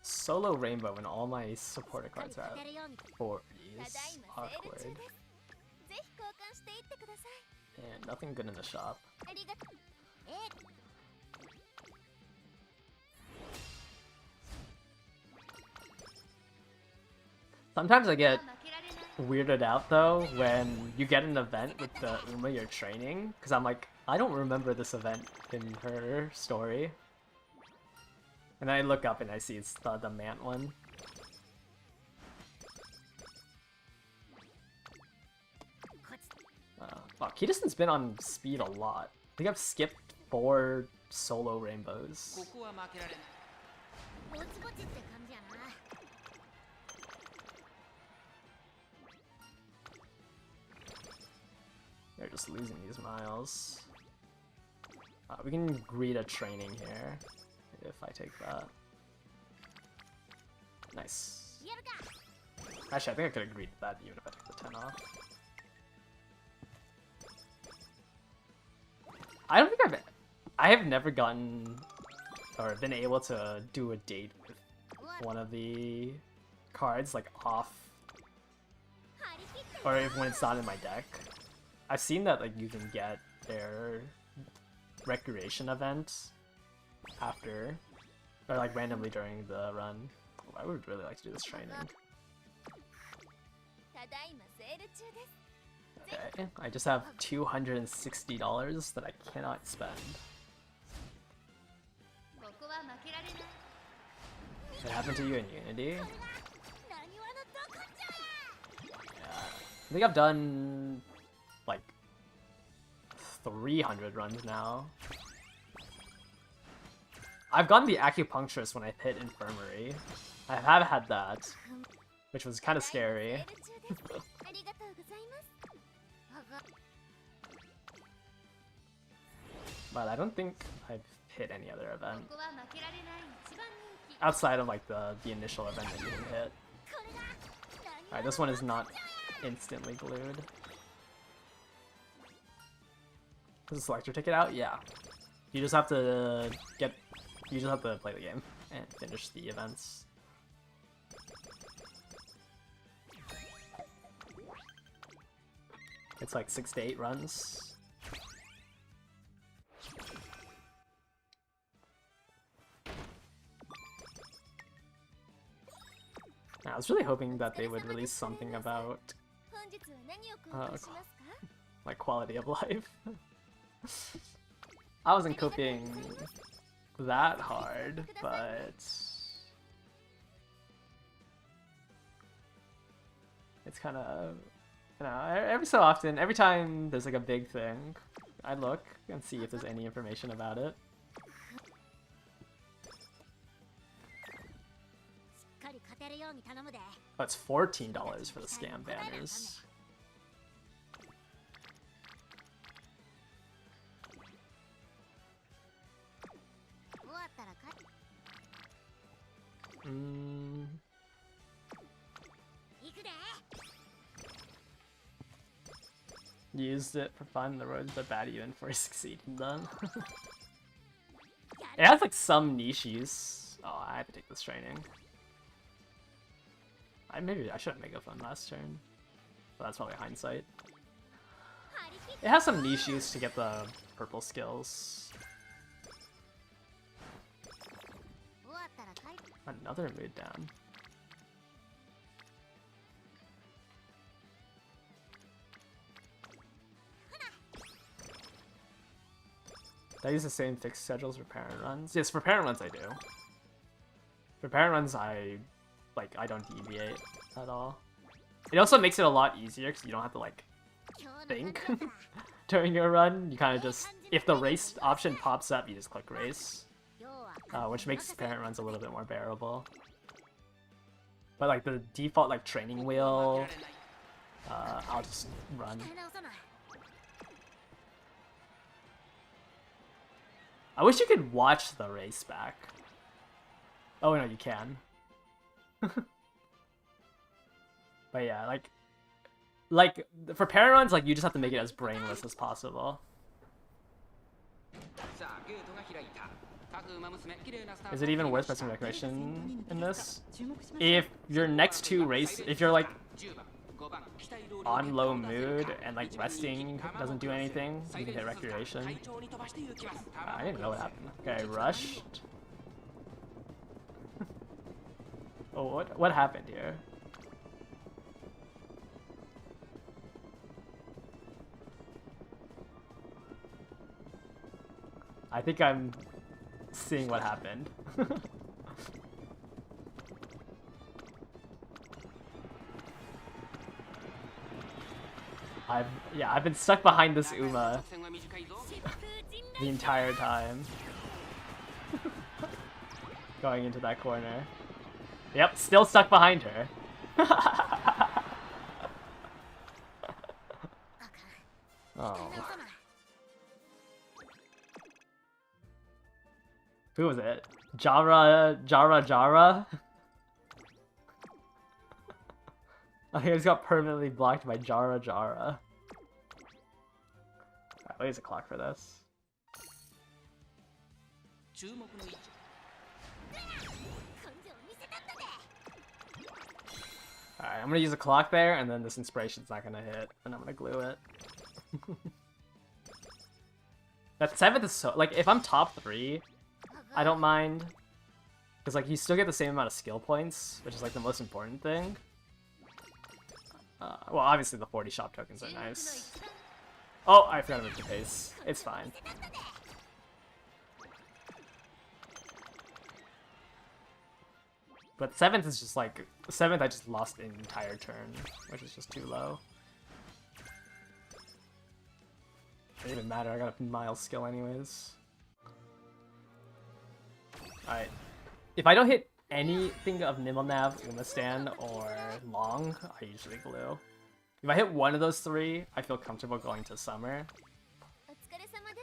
Solo Rainbow when all my supporter しっかり cards are 勝てるように 40 is ただいまセール awkward. 中ですぜひ交換していってください And nothing good in the shop. ありがとうええ Sometimes I get 負けられない weirded out though when you get an event with the Uma you're training, because I'm like, I don't remember this event in her story. And then I look up and I see it's the Mant one. Wow, Kidasen's been on speed a lot. I think I've skipped 4 solo rainbows. ここは負けられない ぼちぼちって感じやな They're just losing these miles. We can greet a training here if I take that. Nice. やるか Actually, I think I could have greeted that even if I took the 10 off. I don't think I have never gotten or been able to do a date with one of the cards like off 張り切って or if when it's not in my deck. I've seen that like you can get their recreation event after or like randomly during the run. Oh, I would really like to do this training. ただいまセール中です Okay, I just have $260 that I cannot spend. ここは負けられない What happened to you in Unity? これがなにわのど根性や I think I've done like 300 runs now. I've gotten the acupuncturist when I hit infirmary. I have had that, which was kind of scary. セール中ですありがとうございますあが But I don't think I've hit any other こ event こは負けられない一番人気 outside of like the initial event that you can hit. これがなにわ Alright, this one is not instantly glued. Is the selector ticket out? Yeah. You just have to get You just have to play the game and finish the events. It's like 6 to 8 runs. I was really hoping that they would release something about like quality of life. I wasn't coping that hard, but it's kind of, you know, every so often, every time there's like a big thing, I look and see if there's any information about it. Oh, it's $14 for the scam banners. Used it for fun, the roads are bad even for succeeding them. It has like some niches. Oh, I have to take this training. Maybe I shouldn't make a fun last turn. But that's probably hindsight. It has some niches to get the purple skills. Another mood down. Do I use the same fixed schedules for parent runs? Yes, for parent runs I do. For parent runs I don't deviate at all. It also makes it a lot easier because you don't have to like think during your run. You kind of just, if the race option pops up, you just click race, which makes parent runs a little bit more bearable. But like the default like training wheel, I'll just run. I wish you could watch the race back. Oh no, you can. But yeah, like for parent runs, like you just have to make it as brainless as possible. Is it even worth pressing decoration in this? If your next two race, if you're like on low mood and like resting doesn't do anything, you can hit recreation. I didn't know what happened. Okay, I rushed. Oh, what happened here? I think I'm seeing what happened. I've been stuck behind this Uma the entire time. Going into that corner. Yep, still stuck behind her. Oh. Who was it? Jara? I think I just got permanently blocked by Jara. Alright, we'll use a clock for this. Alright, I'm gonna use a clock there, and then this inspiration's not gonna hit, and I'm gonna glue it. That 7th is so... Like, if I'm top 3, I don't mind. Because, like, you still get the same amount of skill points, which is, like, the most important thing. Well, obviously the 40 shop tokens are nice. Oh, I forgot about the pace. It's fine. But 7th is just like... 7th I just lost an entire turn, which is just too low. It doesn't even matter, I got a Miles skill anyways. Alright. If I don't hit anything of Nimble Nav, Umastan, or Long, I usually glue. If I hit one of those 3, I feel comfortable going to Summer.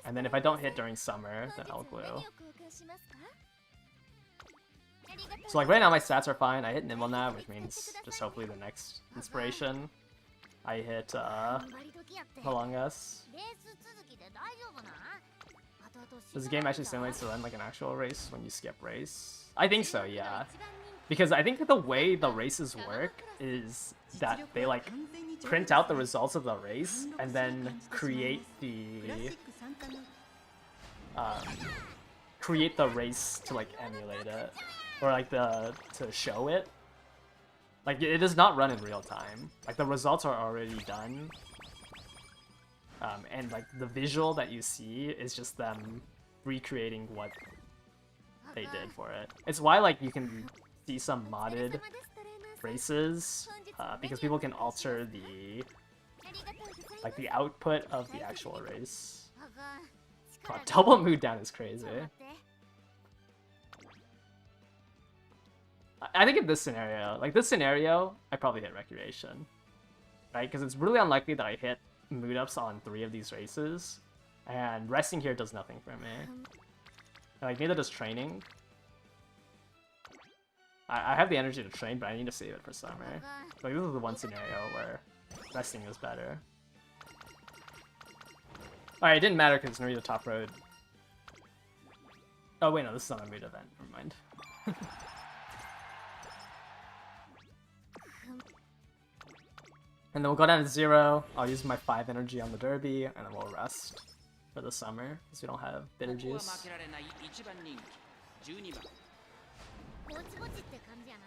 And then if I don't hit during Summer, then I'll glue. So like right now my stats are fine. I hit Nimble Nav, which means just hopefully the next inspiration I hit Among Us. Does the game actually simulate to run like an actual race when you skip race? I think so, yeah. Because I think the way the races work is that they like print out the results of the race and then create the race to like emulate it, or like to show it. Like it does not run in real time. Like the results are already done, and like the visual that you see is just them recreating what they did for it. It's why like you can see some modded races, because people can alter the output of the actual race. God, double mood down is crazy. I think in this scenario, I probably hit Recreation, right? Because it's really unlikely that I hit mood ups on 3 of these races, and resting here does nothing for me. And, like, neither does training. I have the energy to train, but I need to save it for summer. Like, this is the one scenario where resting is better. Alright, it didn't matter because Narita top road. Oh wait, no, this is not a mood event. Never mind. And then we'll go down to 0. I'll use my 5 energy on the derby, and then we'll rest for the summer because we don't have bitter juice. ぼちぼちって感じやな。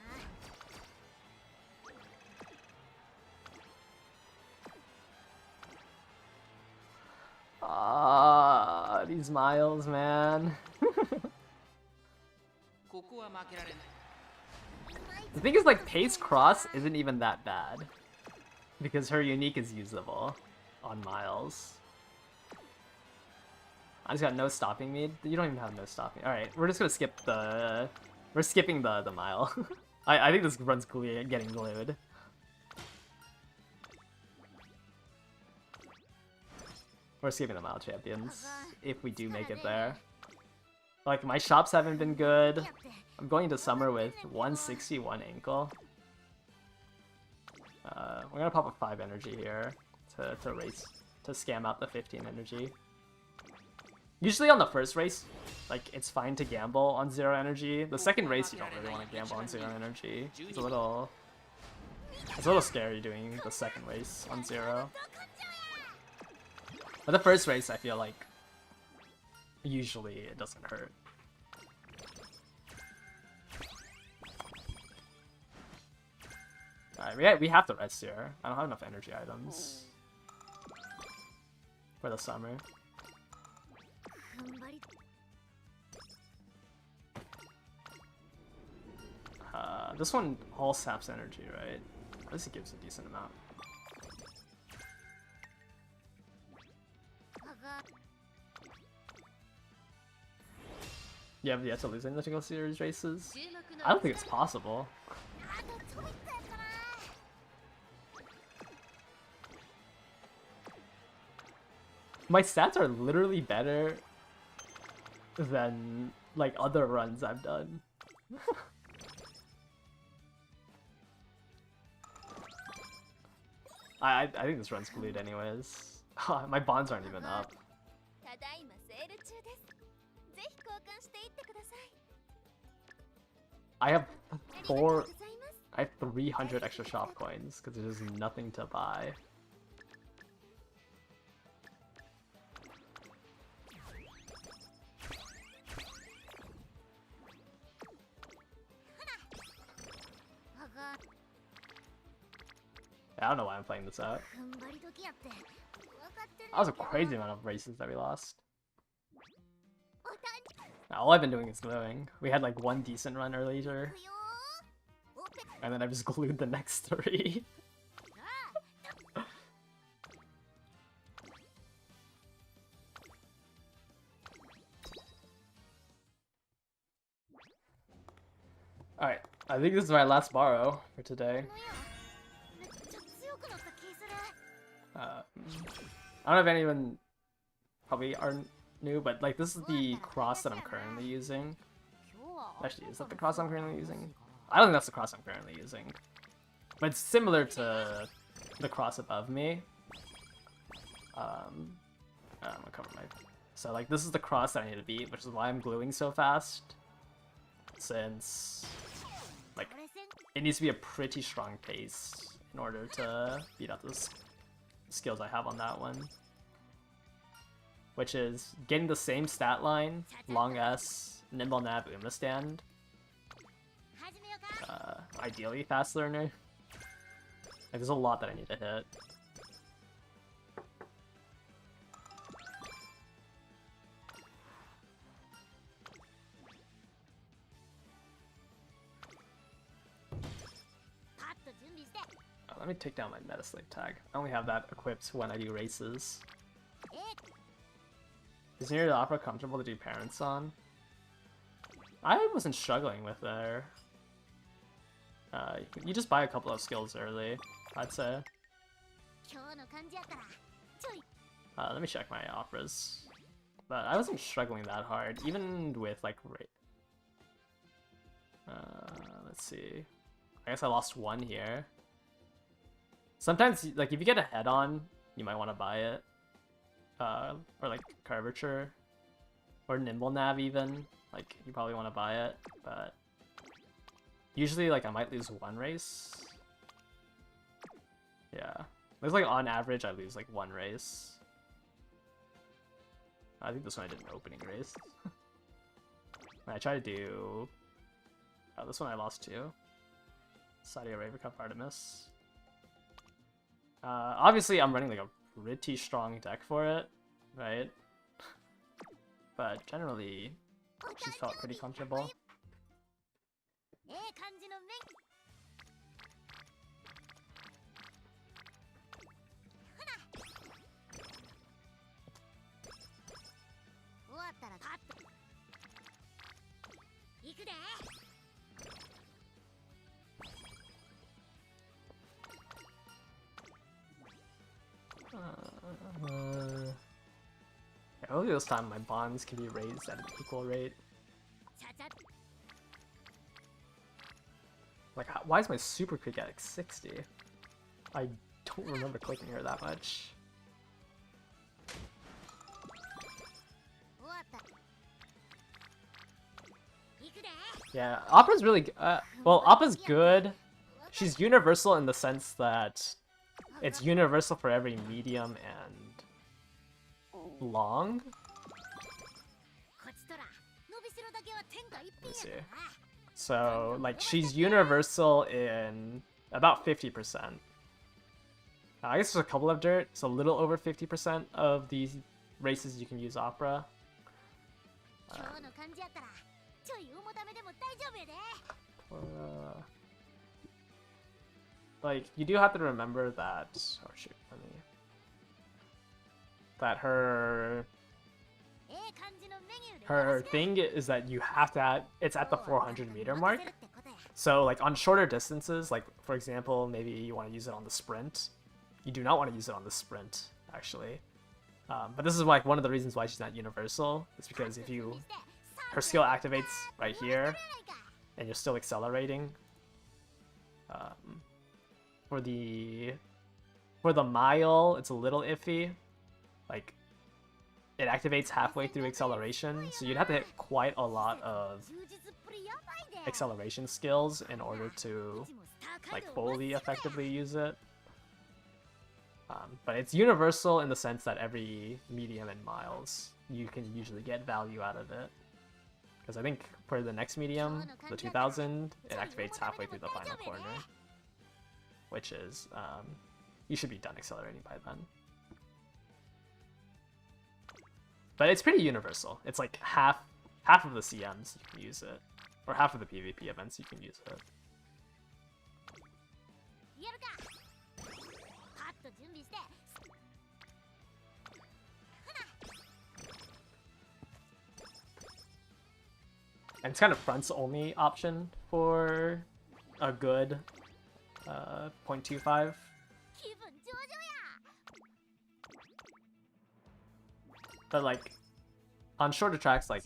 Ah, these miles, man. The thing is, like, Pace Cross isn't even that bad because her unique is usable on Miles. I just got no stopping me. You don't even have no stopping. All right, we're just gonna skip the. We're skipping the mile. I think this run's getting glued. We're skipping the mile champions if we do make it there. Like, my shops haven't been good. I'm going into summer with 161 ankle. We're gonna pop a 5 energy here to scam out the 15 energy. Usually on the first race, like, it's fine to gamble on 0 energy. The second race, you don't really want to gamble on 0 energy. It's a little scary doing the second race on 0. But the first race, I feel like, usually it doesn't hurt. Alright, we have to rest here. I don't have enough energy items for the summer. This one all saps energy, right? At least it gives a decent amount. You have yet to lose any Mythical Series races? I don't think it's possible. My stats are literally better than, like, other runs I've done. I think this run's glued anyways. My bonds aren't even up. I have 300 extra shop coins because there's nothing to buy. I don't know why I'm playing this out. That was a crazy amount of races that we lost. All I've been doing is gluing. We had like 1 decent run earlier, and then I just glued the next 3. Alright, I think this is my last borrow for today. I don't know if anyone probably aren't new, but like this is the cross that I'm currently using. Actually, is that the cross I'm currently using? I don't think that's the cross I'm currently using. But it's similar to the cross above me. I'm gonna cover my So like this is the cross that I need to beat, which is why I'm gluing so fast. Since like it needs to be a pretty strong pace in order to beat out those skills I have on that one. Which is getting the same stat line, long S, nimble nav, Uma stand. Ideally fast learner. Like, there's a lot that I need to hit. Let me take down my Metaslave tag. I only have that equipped when I do races. Is Near the Opera comfortable to do parents on? I wasn't struggling with there. You just buy a couple of skills early, I'd say. Let me check my operas. But I wasn't struggling that hard, even with like let's see. I guess I lost one here. Sometimes, like, if you get a head-on, you might want to buy it. Or like curvature. Or nimble nav even. Like, you probably want to buy it, but usually, like, I might lose one race. Yeah. Looks like on average I lose like one race. I think this one I did an opening race. I try to do... Oh, this one I lost too. Saudi Arabia Cup Artemis. Obviously I'm running like a pretty strong deck for it, right? But generally, she's felt pretty comfortable. Hopefully this time my bonds can be raised at an equal rate. Like, why is my super quick at like 60? I don't remember clicking her that much. Yeah, Opera's really well, Oppa's good. She's universal in the sense that it's universal for every medium and long. Let's see. So, like, she's universal in about 50%. I guess there's a couple of dirt, so a little over 50% of these races you can use Opera. Like, you do have to remember that... Oh shoot, let me... That her thing is that you have to have... It's at the 400 meter mark. So, like, on shorter distances, like, for example, maybe you want to use it on the sprint. You do not want to use it on the sprint, actually. But this is, like, one of the reasons why she's not universal. It's because if you... Her skill activates right here, and you're still accelerating. For the mile, it's a little iffy. Like, it activates halfway through acceleration, so you'd have to hit quite a lot of acceleration skills in order to, like, fully effectively use it. But it's universal in the sense that every medium and miles, you can usually get value out of it. Because I think for the next medium, the 2000, it activates halfway through the final corner. Which is, you should be done accelerating by then. But it's pretty universal. It's like half of the CMs you can use it. Or half of the PvP events you can use it. And it's kind of fronts only option for a good 0.25. But like on shorter tracks like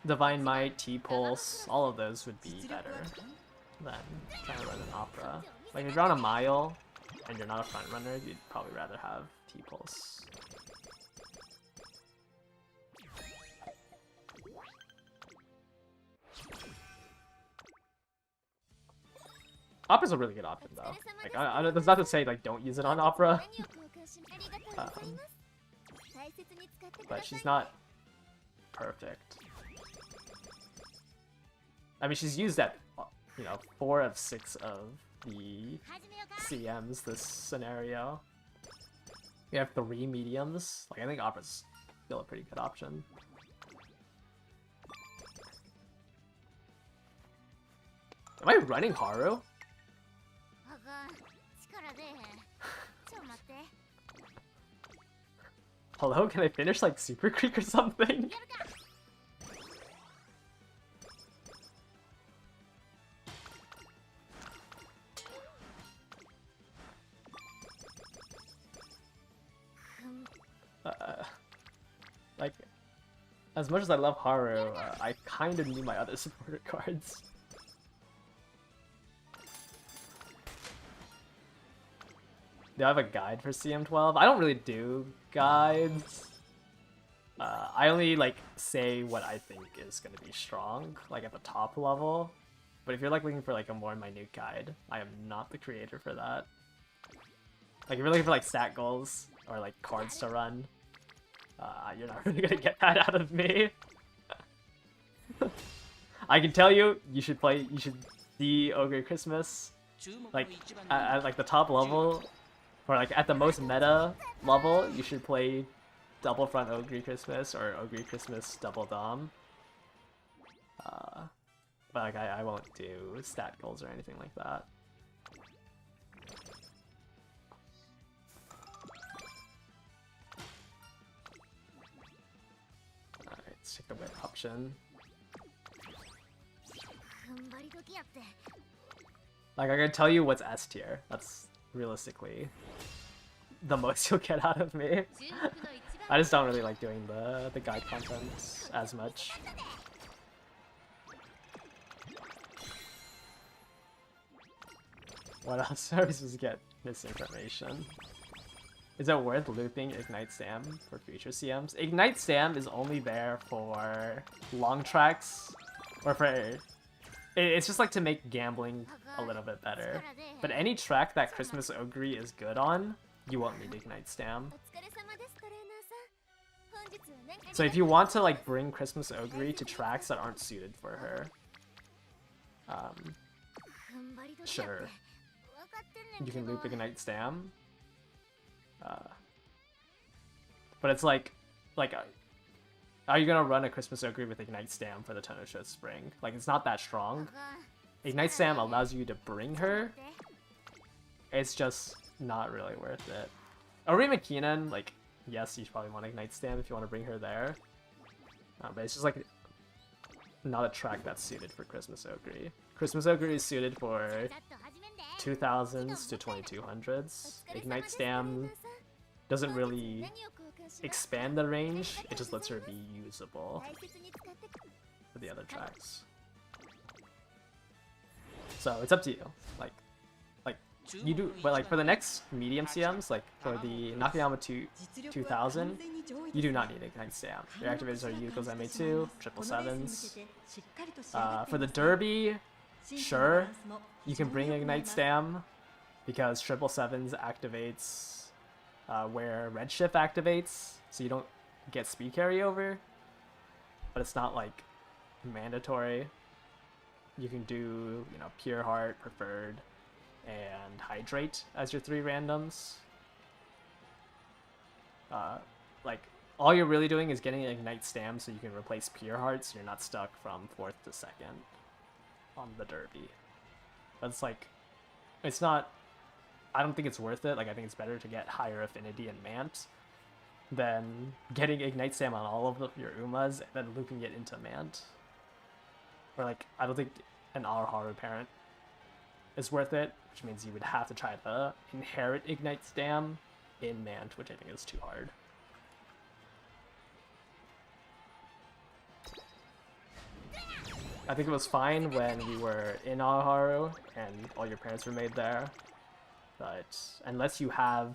Divine Might, T-Pulse, all of those would be better than trying to run an Opera. Like if you're on a mile and you're not a front runner, you'd probably rather have T-Pulse. Opera's a really good option though. Like, that's not to say like don't use it on Opera, but she's not perfect. I mean, she's used at, you know, 4 of 6 of the CMs this scenario. We have 3 mediums. Like, I think Opera's still a pretty good option. Am I running Haru? Hello, can I finish like Super Creek or something? Like, as much as I love Haru, I kind of need my other supporter cards. Do I have a guide for CM12? I don't really do guides. I only like say what I think is gonna be strong, like at the top level. But if you're like looking for like a more minute guide, I am not the creator for that. Like if you're looking for like stat goals or like cards to run, you're not really gonna get that out of me. I can tell you, you should see Ogre Christmas, like at like the top level, or like at the most meta level, you should play double front Ogre Christmas or Ogre Christmas double dom. But like I won't do stat goals or anything like that. Alright, let's take the whip option. Like I can tell you what's S tier. That's realistically the most you'll get out of me. I just don't really like doing the guide content as much. What else? I always just get misinformation. Is it worth looping Ignite Sam for future CMs? Ignite Sam is only there for long tracks, or for... It's just like to make gambling a little bit better. But any track that Christmas Ogre is good on, you won't need Ignite Stam. So if you want to like bring Christmas Ogre to tracks that aren't suited for her, sure, you can loop Ignite Stam. But it's like, are you gonna run a Christmas Ogre with Ignite Stam for the Tonosho Spring? Like, it's not that strong. Ignite Stam allows you to bring her. It's just not really worth it. Orima Keenan, like, yes, you should probably want Ignite Stam if you want to bring her there. But it's just like not a track that's suited for Christmas Ogre. Christmas Ogre is suited for 2000s to 2200s. Ignite Stam doesn't really expand the range, it just lets her be usable for the other tracks. So it's up to you. Like you do, but like for the next medium CMs, like for the Nakayama 2000, you do not need Ignite Stam. Your activators are Yuko's MA2, 777s. For the Derby, sure, you can bring Ignite Stam because 777s activates where Redshift activates, so you don't get speed carryover, but it's not like mandatory. You can do, you know, Pure Heart, Preferred, and Hydrate as your 3 randoms. Like, all you're really doing is getting an Ignite Stam so you can replace Pure Heart so you're not stuck from 4th to 2nd on the Derby. But it's like, it's not, I don't think it's worth it. Like, I think it's better to get higher affinity in Mant than getting Ignite Stam on all of your Umas and then looping it into Mant. Or like, I don't think an Haru parent is worth it, which means you would have to try to inherit Ignite Stam in Mant, which I think is too hard. I think it was fine when we were in Haru and all your parents were made there, but unless you have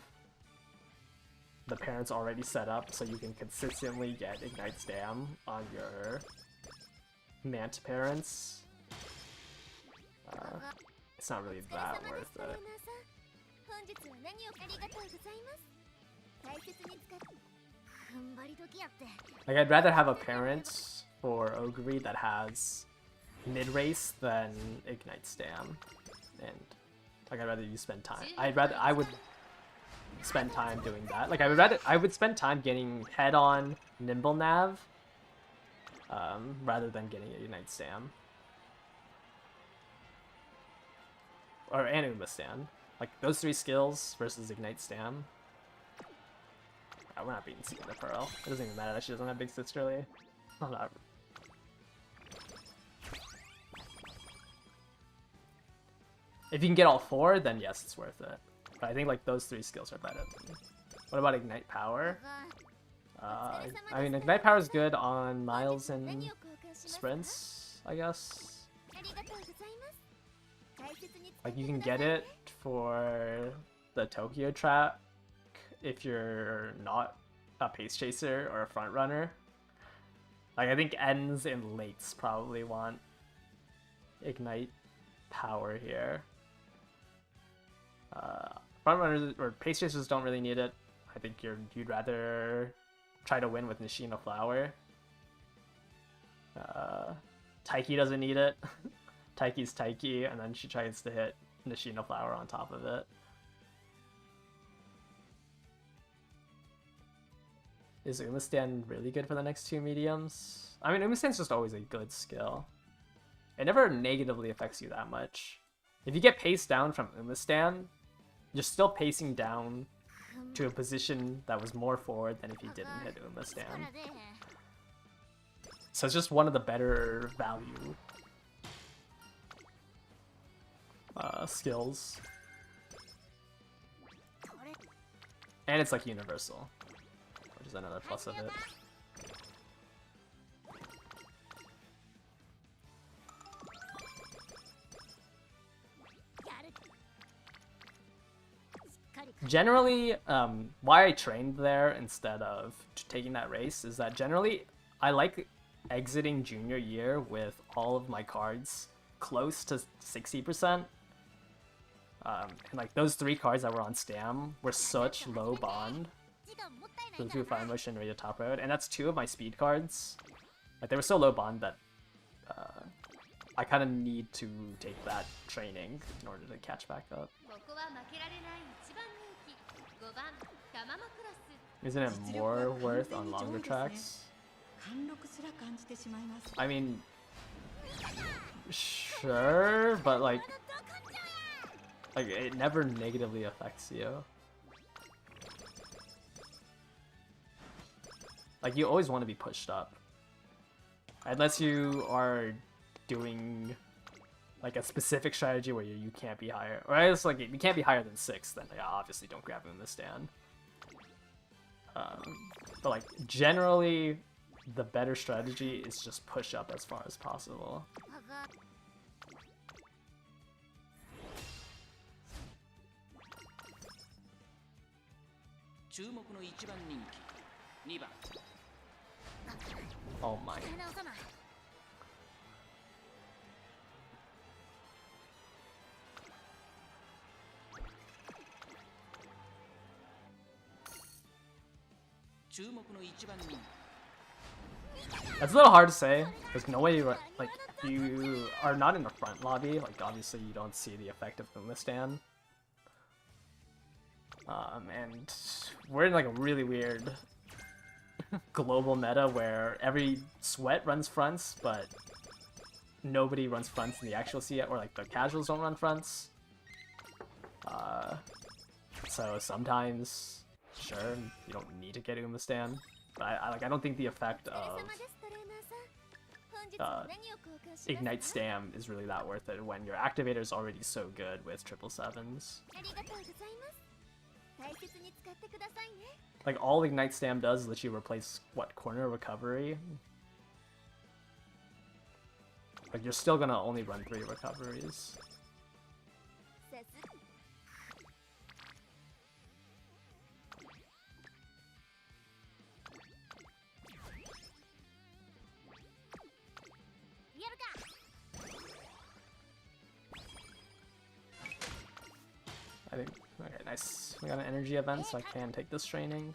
the parents already set up so you can consistently get Ignite Stam on your Mant parents, it's not really that worth it. 本日は何をありがとうございます。大切に使って踏ん張り時やって。 Like, I'd rather have a parent for Ogre that has mid race than Ignite Stam, and like I'd rather you spend time. I would spend time doing that. Like I would spend time getting head on Nimble Nav, rather than getting Ignite Stam or Anuma Stam. Like those three skills versus Ignite Stam. Oh, we're not beating Secret Pearl. It doesn't even matter that she doesn't have Big Sisterly. Oh, no. If you can get all four, then yes, it's worth it. But I think like those three skills are better. What about Ignite Power? I mean, Ignite Power is good on miles and sprints, I guess. Like you can get it for the Tokyo track if you're not a pace chaser or a front runner. Like I think ends and lates probably want Ignite Power here. Front runners or pace chasers don't really need it. I think you'd rather try to win with Nishino Flower. Taiki doesn't need it. Taiki's Taiki, and then she tries to hit Nishino Flower on top of it. Is Umastan really good for the next two mediums? I mean, Umastan's just always a good skill. It never negatively affects you that much. If you get paced down from Umastan, you're still pacing down to a position that was more forward than if you didn't hit Umastan. So it's just one of the better value skills. And it's like universal, which is another plus of it. Generally, why I trained there instead of taking that race is that generally I like exiting junior year with all of my cards close to 60%. And like those three cards that were on Stam were such low bond. So through Fire Motion, Radio Top Road, and that's two of my speed cards. Like they were so low bond that I kind of need to take that training in order to catch back up. Isn't it more worth on longer tracks? I mean, sure, but like it never negatively affects you. Like you always want to be pushed up, unless you are doing like a specific strategy where you can't be higher, or else like you can't be higher than 6, then yeah, obviously don't grab him in the stand. But like generally, the better strategy is just push up as far as possible. Oh my. That's a little hard to say, because no way you, like, you are not in the front lobby, like obviously you don't see the effect of Umastan. And we're in like a really weird global meta where every sweat runs fronts, but nobody runs fronts in the actual CF, or like the casuals don't run fronts. So sometimes, sure, you don't need to get Umastan, but I don't think the effect of Ignite Stam is really that worth it when your activator is already so good with 777s. Like all Ignite Stam does is literally replace what, corner recovery? Like you're still gonna only run 3 recoveries. think. Okay, nice. We got an energy event, so I can take this training.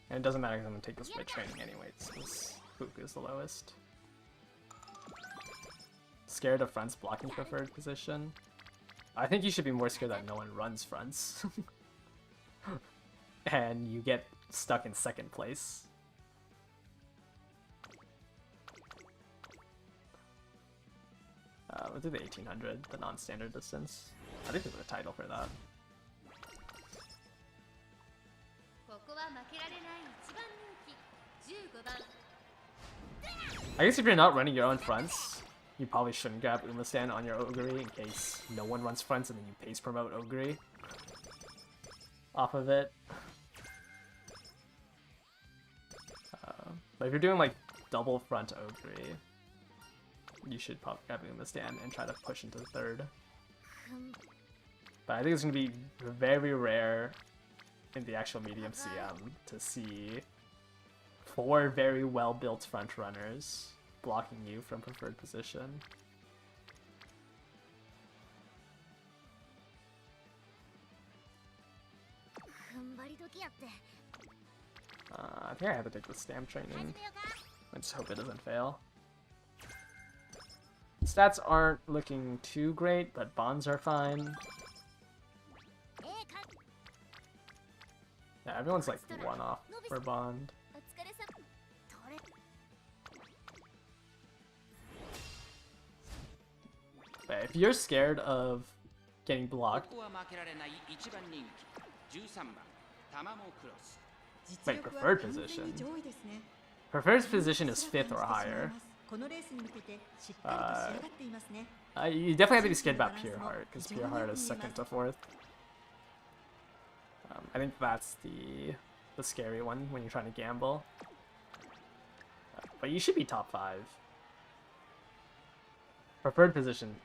And it doesn't matter because I'm gonna take this with training anyway, since Fuku is the lowest. Scared of fronts blocking preferred position. I think you should be more scared that no one runs fronts. And you get stuck in second place. We'll do the 1800, the non-standard distance. I think there's a title for that. ここは負けられない一番人気15番 I guess if you're not running your own fronts, you probably shouldn't grab Umastan on your Ogre in case no one runs fronts and then you pace promote Ogre off of it. But if you're doing like double front Ogre, you should probably grab Umastan and try to push into the third. But I think it's going to be very rare in the actual medium CM to see 4 very well-built front runners blocking you from preferred position. I think I have to take the stamp training. I just hope it doesn't fail. Stats aren't looking too great, but bonds are fine. Yeah, everyone's like 1 off for bond. But if you're scared of getting blocked, ここは負けられない一番人気13番タマモクロス wait, preferred position. Preferred position is 5th or higher. You definitely have to be scared about Pure Heart, because Pure Heart is 2nd to 4th. I think that's the scary one when you're trying to gamble. But you should be top 5. Preferred position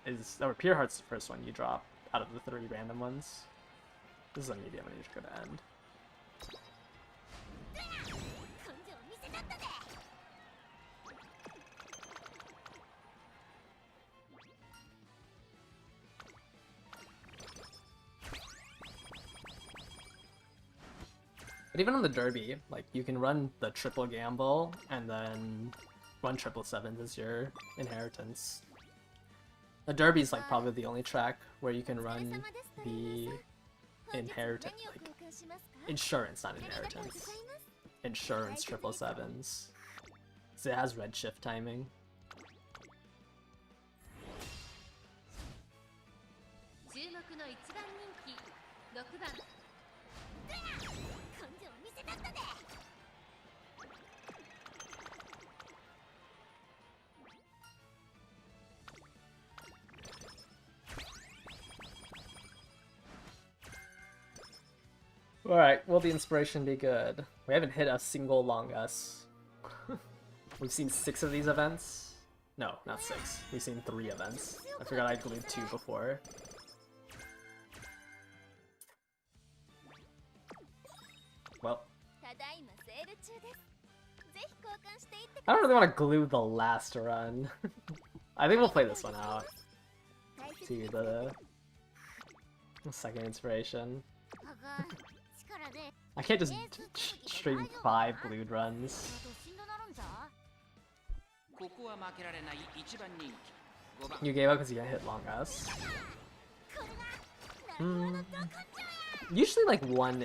is, or Pure Heart's the first one you drop out of the 3 random ones. This is a medium and you should go to end. But even on the Derby, like, you can run the triple gamble and then run 777s as your inheritance. The Derby is like probably the only track where you can run the inheritance, like insurance, not inheritance. Insurance 777s. So it has red shift timing. Alright, will the inspiration be good? We haven't hit a single long S. We've seen 6 of these events. No, not 6. We've seen 3 events. I forgot I glued 2 before. Well. I don't really want to glue the last run. I think we'll play this one out. See the second inspiration. I can't just stream 5 glued runs. ここは負けられない一番人気5番 You gave up because you got hit long S. Usually like one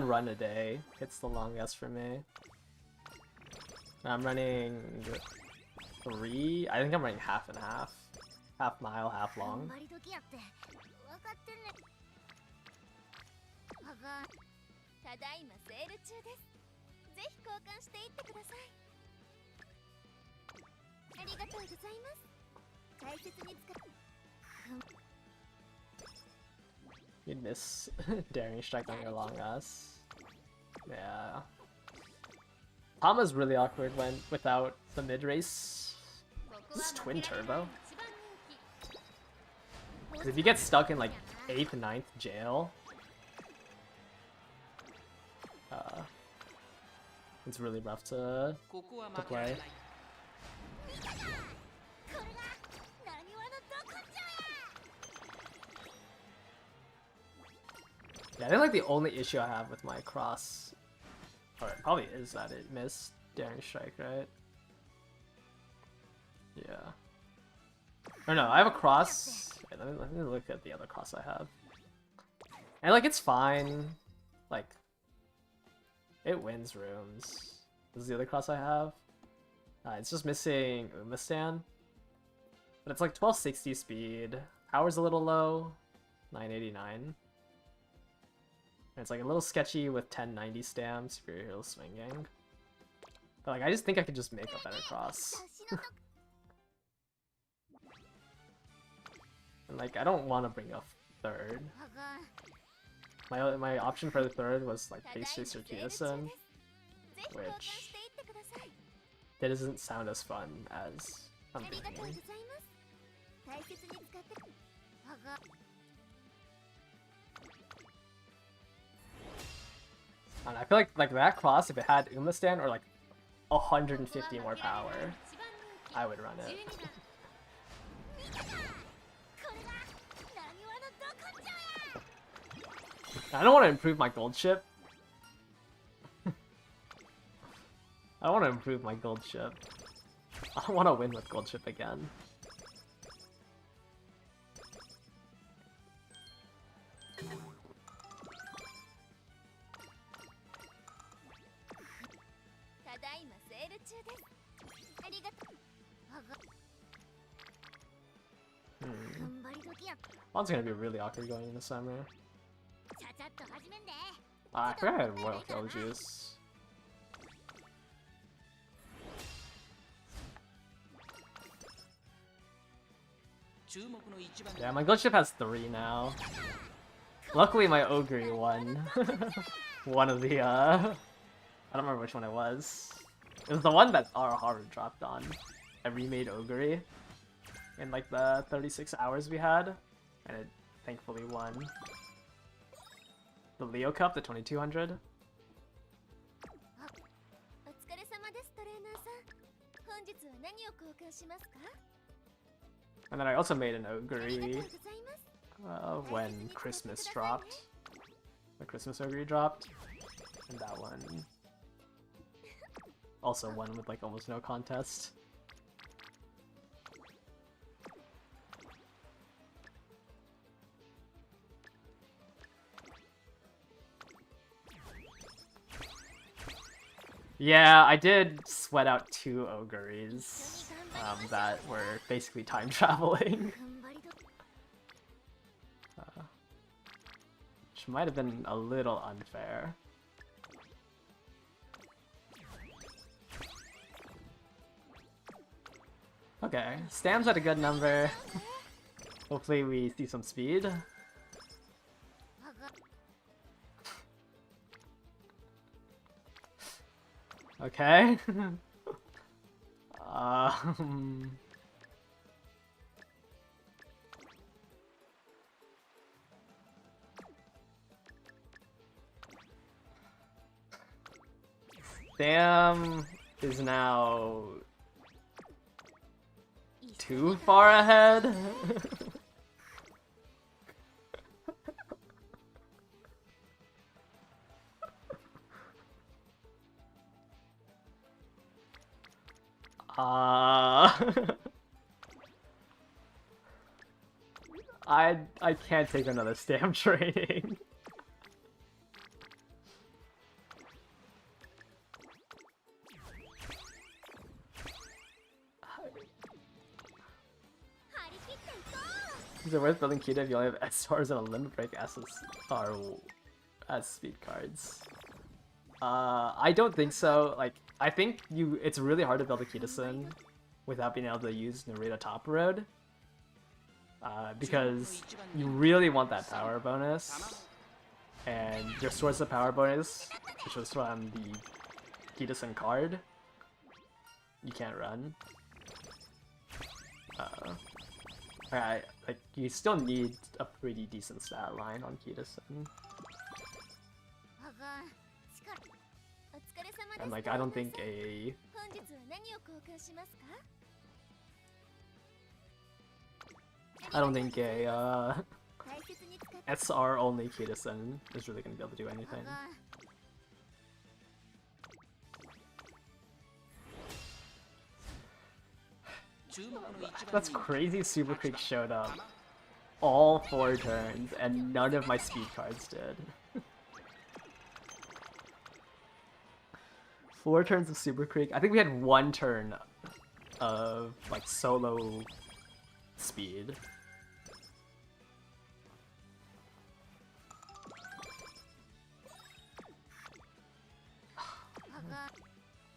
run a day hits the long S for me. I'm running 3. I think I'm running half and half. Half mile, half long. You'd miss daring strike on your long ass. Yeah. Tama's really awkward when without the mid race. Is this twin turbo? Because if you get stuck in like 8th, 9th jail, it's really rough to play. Yeah, I think like the only issue I have with my cross, or it probably is that it missed Daring Strike, right? Yeah. Or no, I have a cross. Wait, let me look at the other cross I have. And like it's fine. Like it wins rooms. This is the other cross I have. It's just missing Umastan. But it's like 1260 speed. Power's a little low. 989. And it's like a little sketchy with 1090 stam, Superior Hero swinging. But like I just think I could just make a better cross. And like I don't want to bring a third. My option for the third was like base Jace or Kidison, which that doesn't sound as fun as I'm thinking. And I feel like that cross, if it had Umastan or like 150 more power, I would run it. I don't want to improve my Goldship. I don't want to improve my Goldship. I don't want to win with Goldship again. One's gonna be really awkward going into summer. I forgot I had Royal Kill Juice. Yeah, my Goldship has 3 now. Luckily my Ogre won. One of the I don't remember which one it was. It was the one that our Haru dropped on. I remade Ogre in like the 36 hours we had, and it thankfully won. The Leo Cup, the 2200. And then I also made an Ogre when Christmas dropped. The Christmas Ogre dropped. And that one also won with like almost no contest. Yeah, I did sweat out 2 Ogres that were basically time traveling. Which might have been a little unfair. Okay, Stam's at a good number. Hopefully we see some speed. Okay. Sam is now too far ahead. I can't take another stamp training. Is it worth building Kita if you only have S stars and a limit break S's are as speed cards? I don't think so. Like, I think it's really hard to build a Kitasun without being able to use Narita Top Road. Because you really want that power bonus. And your source of power bonus, which was from the Kitasun card, you can't run. Alright, like, you still need a pretty decent stat line on Kitasun. And like, I don't think a... に使って SR only Kitasen is really gonna be able to do anything. That's crazy. Super Creek showed up all 4 turns and none of my speed cards did. 4 turns of Super Creek. I think we had 1 turn of like solo speed.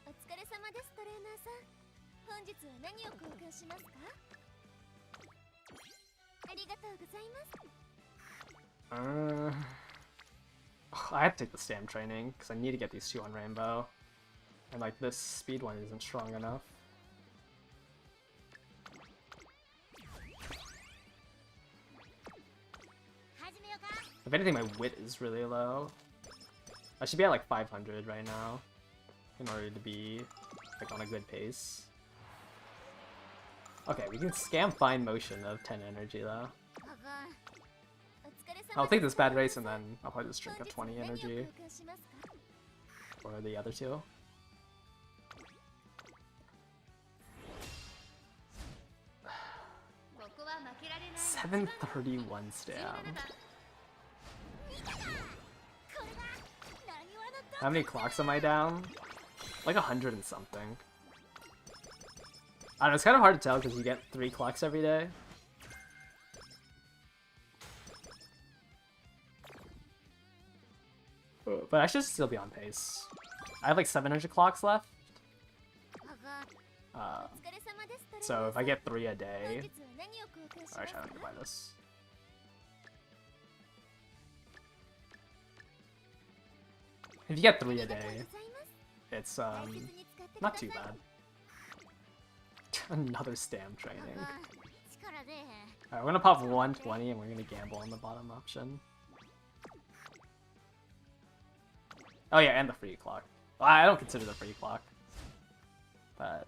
お疲れ様ですトレーナーさん。本日は何を交換しますか？ありがとうございます。I have to take the stamp training because I need to get these 2 on Rainbow. And like this speed one isn't strong enough. If anything, my wit is really low. I should be at like 500 right now in order to be like on a good pace. Okay, we can scam fine motion of 10 energy though. I'll take this bad race and then I'll probably just drink a 20 energy for the other 2. $731 stam. How many clocks am I down? Like 100 and something. I don't know, it's kind of hard to tell because you get 3 clocks every day. But I should still be on pace. I have like 700 clocks left. So if I get 3 a day... Actually, I don't need to buy this. If you get 3 a day, it's not too bad. Another stamp training. Alright, we're gonna pop 120 and we're gonna gamble on the bottom option. Oh yeah, and the free clock. Well, I don't consider the free clock. But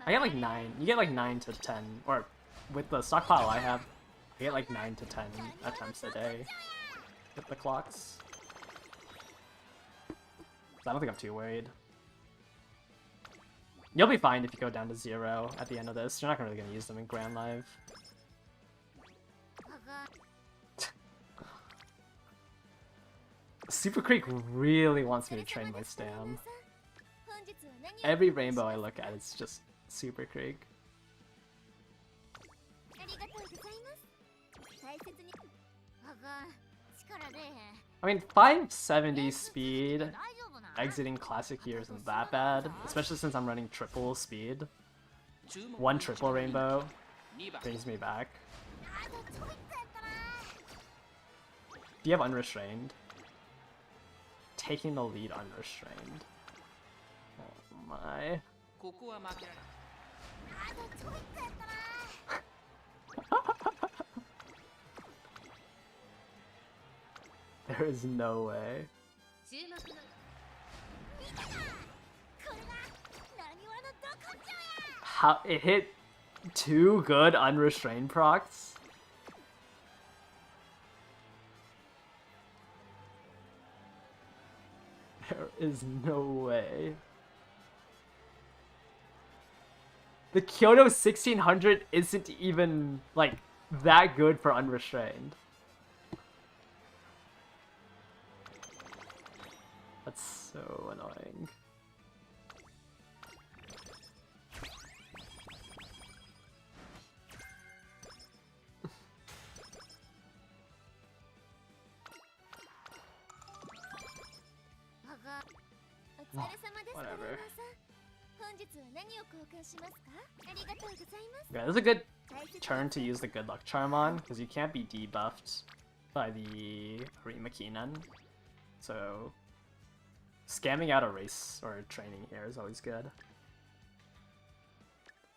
I get like 9. You get like 9 to 10, or with the stockpile I have, I get like 9 to 10 attempts a day with the clocks. So I don't think I'm too worried. You'll be fine if you go down to 0 at the end of this. You're not really gonna use them in Grand Live. Super Creek really wants me to train my stam. Every rainbow I look at is just Super Creek. I mean, 570 speed exiting classic year isn't that bad, especially since I'm running triple speed. 1 triple rainbow brings me back. Do you have unrestrained? Taking the lead unrestrained. Oh my. There is no way. How it hit 2 good unrestrained procs? There is no way. The Kyoto 1600 isn't even like that good for unrestrained. That's so annoying. Whatever. Yeah, this is a good turn to use the good luck charm on, because you can't be debuffed by the Arima Kinan. So scamming out a race or a training here is always good.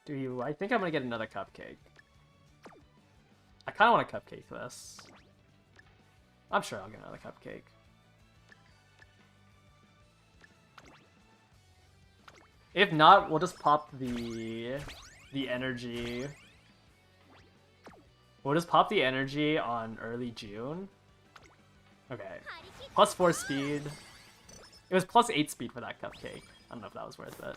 I think I'm gonna get another cupcake. I kinda want a cupcake this. I'm sure I'll get another cupcake. If not, we'll just pop the energy We'll just pop the energy on early June. Okay. +4 speed. It was +8 speed for that cupcake. I don't know if that was worth it.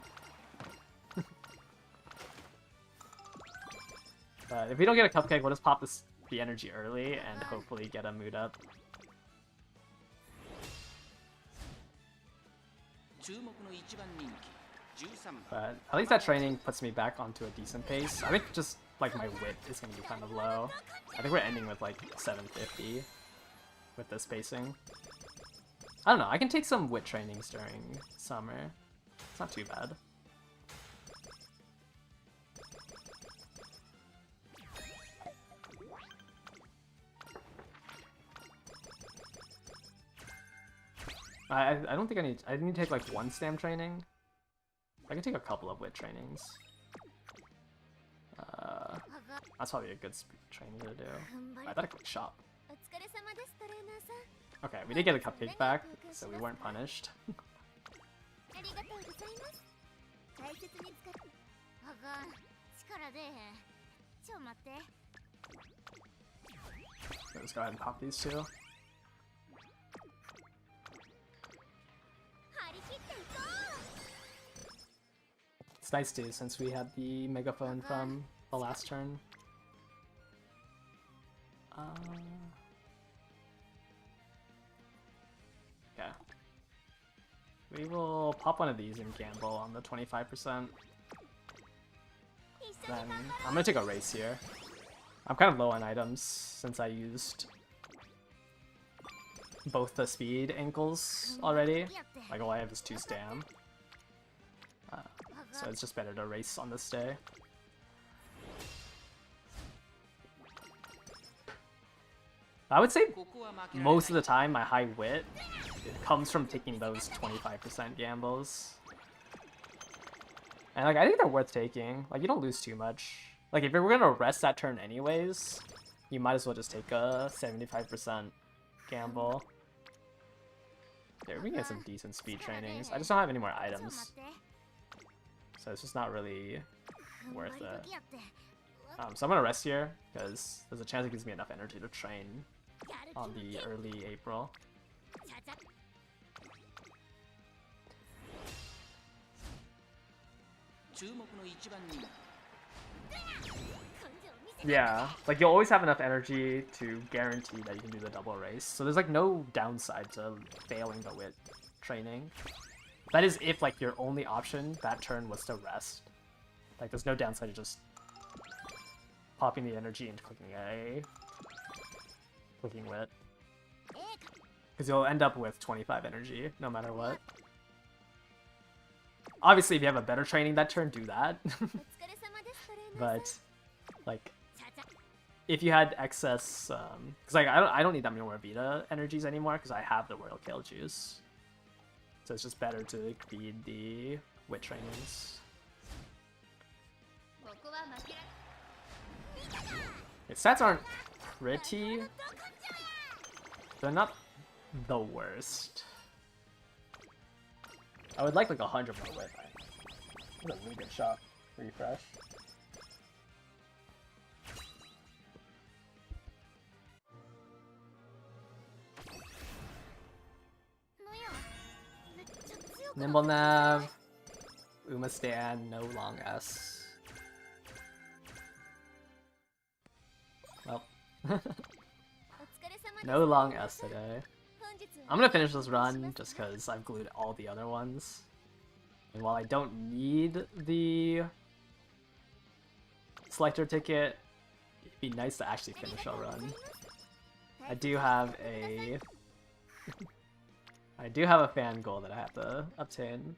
But if we don't get a cupcake, we'll just pop the energy early and hopefully get a mood up. But at least that training puts me back onto a decent pace. I think just like my wit is going to be kind of low. I think we're ending with like 750 with this pacing. I don't know, I can take some wit trainings during summer. It's not too bad. I don't think I need to take like one stam training. I can take a couple of wit trainings. That's probably a good training to do. I better click shop. Okay, we did get a cupcake back, so we weren't punished. Let's go ahead and pop these two. It's nice too, since we had the megaphone from the last turn. Yeah. We will pop one of these and gamble on the 25%. Then I'm gonna take a race here. I'm kind of low on items since I used both the speed ankles already. Like all I have is 2 stam. So it's just better to race on this day. I would say most of the time my high wit comes from taking those 25% gambles. And like I think they're worth taking. Like you don't lose too much. Like if you're gonna rest that turn anyways, you might as well just take a 75% gamble. There, we can get some decent speed trainings. I just don't have any more items. So it's just not really worth it. So I'm gonna rest here, because there's a chance it gives me enough energy to train on the early April. Yeah, like you'll always have enough energy to guarantee that you can do the double race. So there's like no downside to failing the wit training. That is if like your only option that turn was to rest. Like there's no downside to just popping the energy and clicking wit. Because you'll end up with 25 energy no matter what. Obviously if you have a better training that turn, do that. But like if you had excess because like I don't need that many more Vita energies anymore because I have the Royal Kale juice. So it's just better to feed the wit trainings. Its stats aren't pretty. They're not the worst. I would like 100 more wit. That's a really good shot. Refresh. Nimble Nav, Uma Stan, no long S. Well, no long S today. I'm gonna finish this run just because I've glued all the other ones. And while I don't need the selector ticket, it'd be nice to actually finish a run. I do have a fan goal that I have to obtain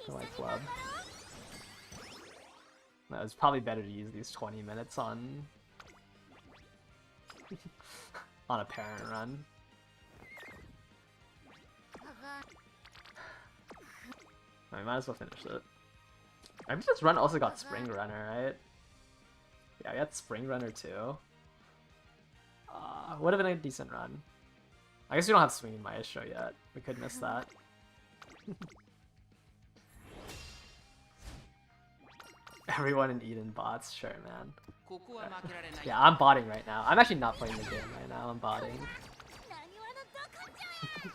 for my club. No, it's probably better to use these 20 minutes on on a parent run. I might as well finish it. I think this run also got Spring Runner, right? Yeah, I got Spring Runner too. Would have been a decent run. I guess we don't have Swinging Maestro yet. We could miss that. Everyone in Eden bots, sure, man. ここは負けられない Yeah, I'm botting right now. I'm actually not playing the game right now. I'm botting. なにわのど根性や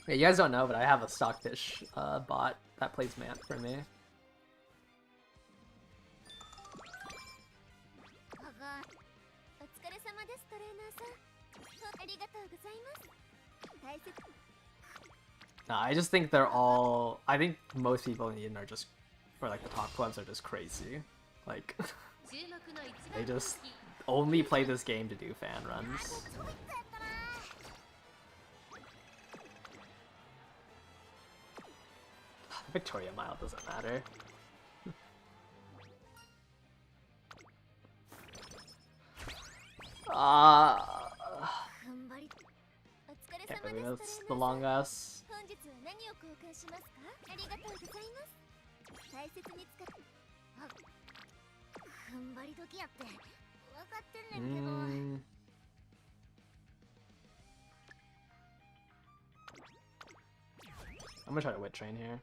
Yeah, you guys don't know, but I have a Stockfish bot that plays Mant for me. お疲れ様ですトレーナーさんありがとうございます大切 No, I just think they're all. I think most people in Eden are just, or like the top clubs are just crazy. Like, they just only play this game to do fan runs. Victoria Mile doesn't matter. Okay, maybe that's the long ass. 本日は何を交換しますかありがとうございます大切に使ってあ踏ん張り時やって分かってんねんけど I'm gonna try to wit train here.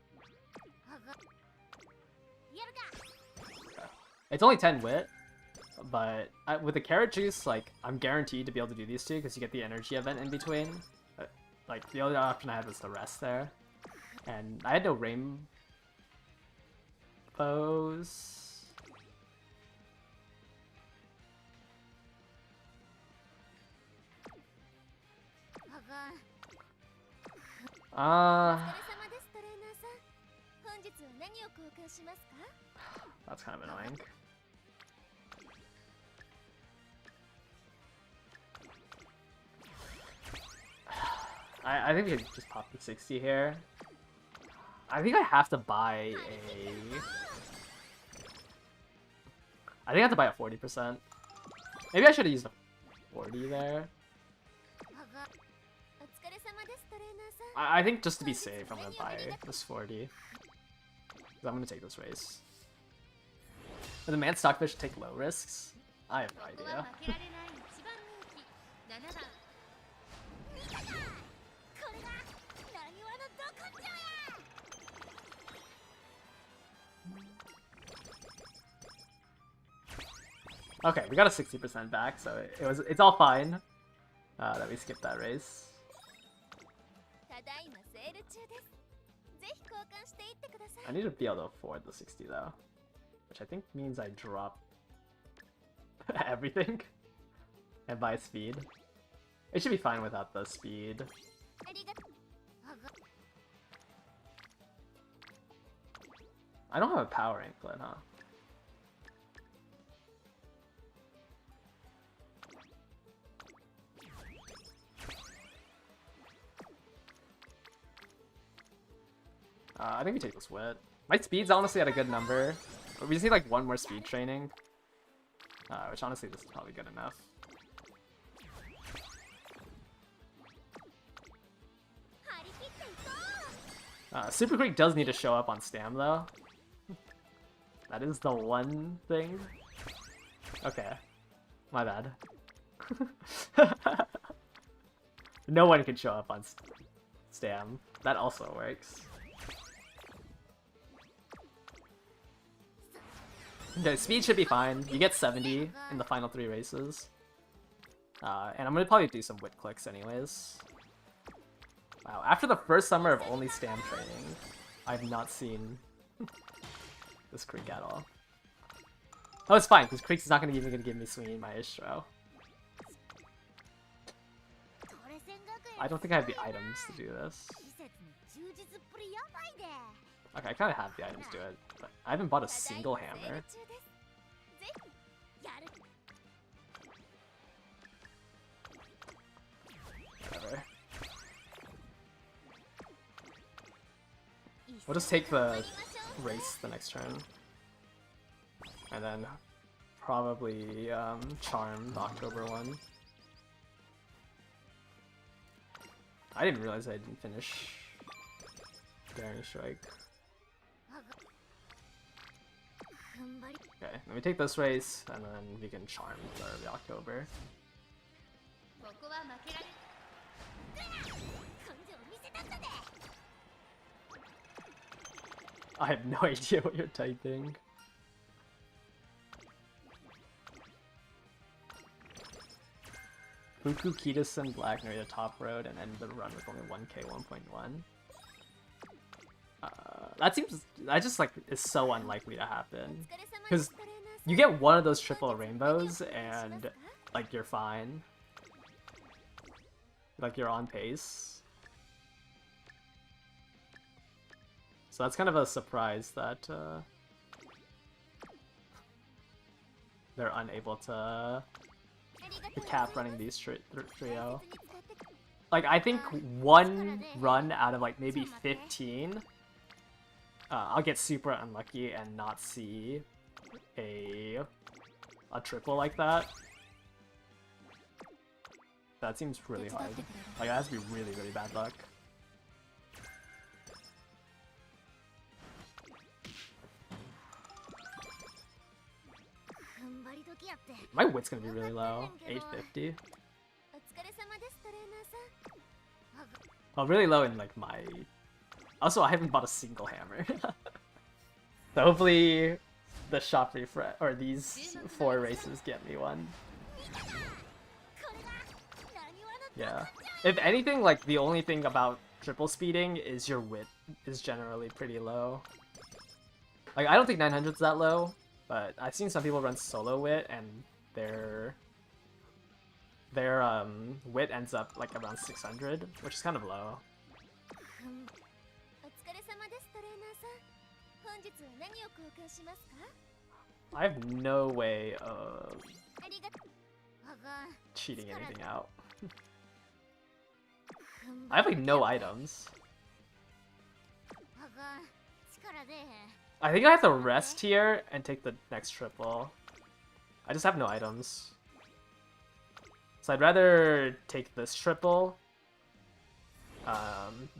やるか It's only 10 wit, but with the carrot juice, like, I'm guaranteed to be able to do these two because you get the energy event in between. Like, the only option I had was the rest there. And I had no rainbows. Uh, お疲れ様ですトレーナーさん本日は何を交換しますか that's kind of annoying. I think we could just pop the 60 here. I think I have to buy a... I think I have to buy a 40%. Maybe I should have used a 40 there. お疲れ様ですトレーナーさん I think just to be safe, I'm gonna buy this 40. 'Cause I'm gonna take this race. But the man Stockfish take low risks? I have no ここは idea. 負けられない一番人気7番これがなにわのど根性や Okay, we got a 60% back, so it's all fine that we skipped that race. ただいまセール中ですぜひ交換していってください I need to be able to afford the 60 though, which I think means I drop everything and buy speed. It should be fine without the speed. ありがとう I don't have a power anklet, huh? I think we take this wit. My speed's honestly at a good number. But we just need like one more speed training. Which honestly this is probably good enough. Super Creek does need to show up on Stam though. That is the one thing. Okay. My bad. No one can show up on Stam. That also works. Okay, speed should be fine. You get 70 in the final 3 races. And I'm gonna probably do some wit clicks anyways. Wow, after the first summer of only Stam training, I've not seen this Creek at all. Oh, it's fine, because Creek's not even gonna give me Sweeney my Istro. I don't think I have the items to do this. 施設の充実っぷりやばいで Okay, I kind of have the items to do it, but I haven't bought a ただい single まセール hammer. 中ですぜひやる Whatever. We'll just take the race the next turn. And then probably charm the October one. I didn't realize I didn't finish Daring Strike. Okay, let me take this race, and then we can charm the October. ここは負けられ根性 I have no idea what you're typing. Fuku, Kitasen, Black near the top road and end the run with only 1k 1.1. That just like is so unlikely to happen. Because you get one of those triple rainbows and like you're fine. Like you're on pace. So that's kind of a surprise that they're unable to cap running these trio. Like I think one run out of like maybe 15, I'll get super unlucky and not see a triple like that. That seems really hard. Like, that has to be really, really bad luck. My wit's gonna be really low. 850. Well, really low in, like, my... Also, I haven't bought a single hammer. So hopefully the shop refresh, or these 4 races get me one. Yeah. If anything, like, the only thing about triple speeding is your wit is generally pretty low. Like, I don't think 900's that low, but I've seen some people run solo wit and their wit ends up like around 600, which is kind of low. I have no way of cheating anything out. I have like no items. I think I have to rest here and take the next triple. I just have no items. So I'd rather take this triple.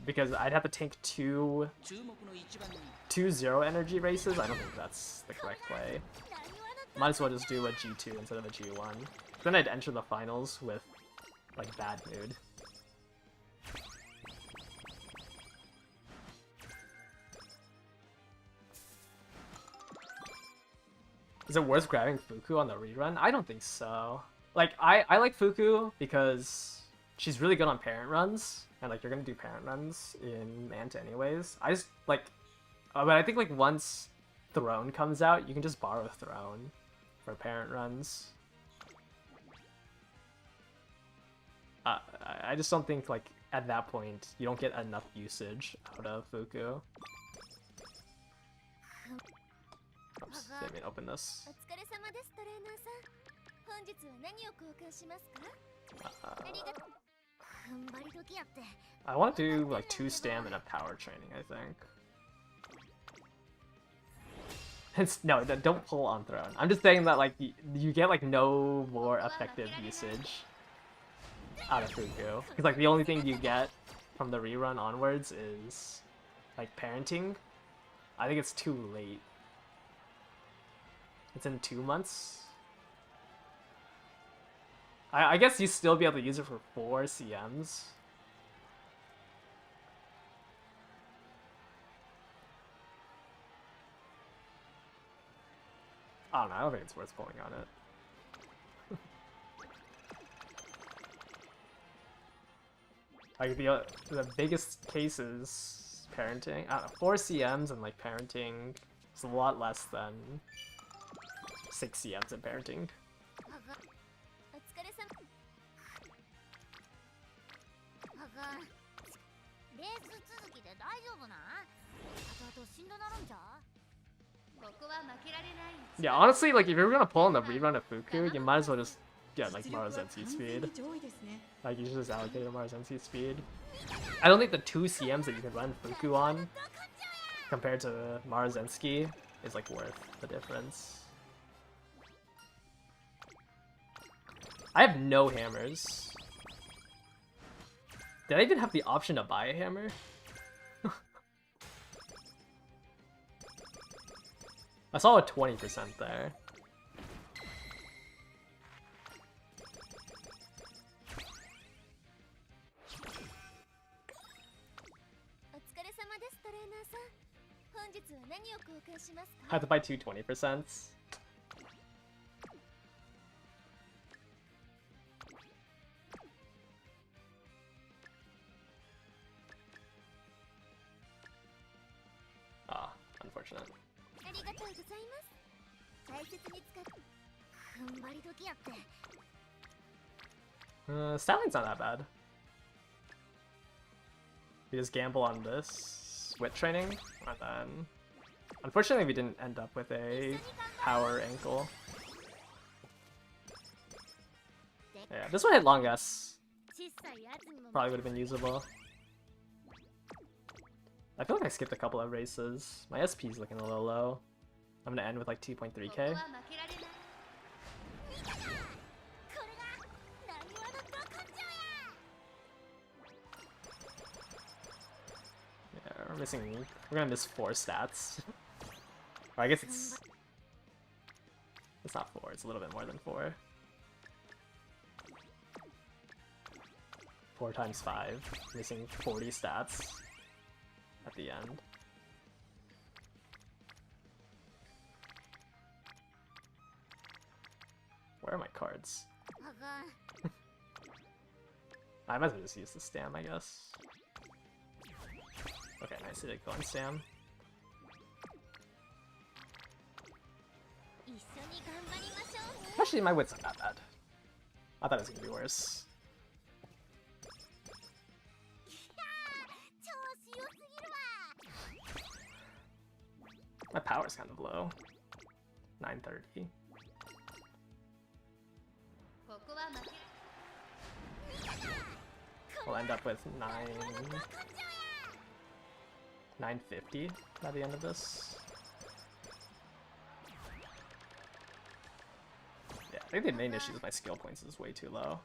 Because I'd have to take two 0 energy races. I don't think that's the correct play. Might as well just do a G2 instead of a G1. Then I'd enter the finals with like bad mood. Is it worth grabbing Fuku on the rerun? I don't think so. Like, I like Fuku because she's really good on parent runs, and like you're gonna do parent runs in Manta anyways. I just like, but I think like once Throne comes out, you can just borrow Throne for parent runs. I just don't think like at that point you don't get enough usage out of Fuku. Oops, didn't mean to open this. I want to do like 2 stamina power training, I think. No, don't pull on Throne. I'm just saying that like you get like no more effective usage out of Fuku. Because like the only thing you get from the rerun onwards is like parenting. I think it's too late. It's in 2 months. I guess you still be able to use it for 4 CMs. I don't know, I don't think it's worth pulling on it. Like the biggest case is parenting. I don't know, 4 CMs and like parenting is a lot less than 6 CMs in parenting. Yeah, honestly, like if you're gonna pull on the rerun of Fuku, you might as well just get like Mara Zenshi speed. Like you should just allocate a Mara Zenshi speed. I don't think the 2 CMs that you can run Fuku on compared to Mara Zenshi is like worth the difference. I have no hammers. Did I even have the option to buy a hammer? I saw a 20% there. 日は何を交換しますか？ I have to buy two 20%. Ah, unfortunate. ありがとうございます。大切に使って踏ん張り時やって。Stallion's not that bad. We just gamble on this wit training, and then unfortunately we didn't end up with a power ankle. Yeah, this one hit long S. 小さいやつにも Probably would have been usable. I feel like I skipped a couple of races. My SP is looking a little low. I'm gonna end with like 2.3k. ここは負けられない。見たか。これが浪速のど根性や。 Yeah, we're missing. We're gonna miss 4 stats. Or I guess it's not 4. It's a little bit more than 4. 4 times 5, missing 40 stats at the end. Where are my cards? あかん。 I might as well just use the stam, I guess. Okay, nice. Did it go on stam? 一緒に頑張りましょうね。 Actually, my wit's not that bad. I thought it was gonna be worse. 調子良すぎるわ。 My power's kind of low. 930. ここは負け。見たか。 We'll end up with 浪速のど根性や。 950 by the end of this. Yeah, I think the main issue with my skill points is way too low.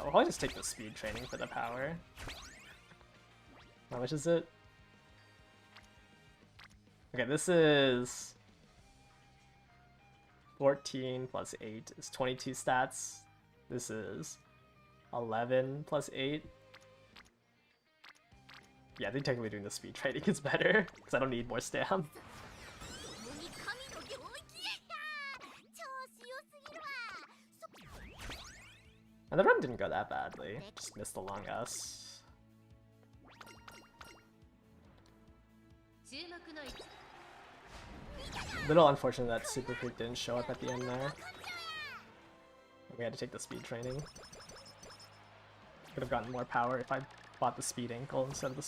We'll probably just take the speed training for the power. How much is it? Okay, this is 14 plus 8 is 22 stats. This is 11 plus 8. Yeah, I think technically doing the speed training is better, because I don't need more stam. 共に神の領域や。調子良すぎるわ。 And the run didn't go that badly, just missed the long S. 注目の位置。 Little unfortunate that Super Creep didn't show up at the end there. We had to take the speed training. Could have gotten more power if I bought the speed ankle instead of the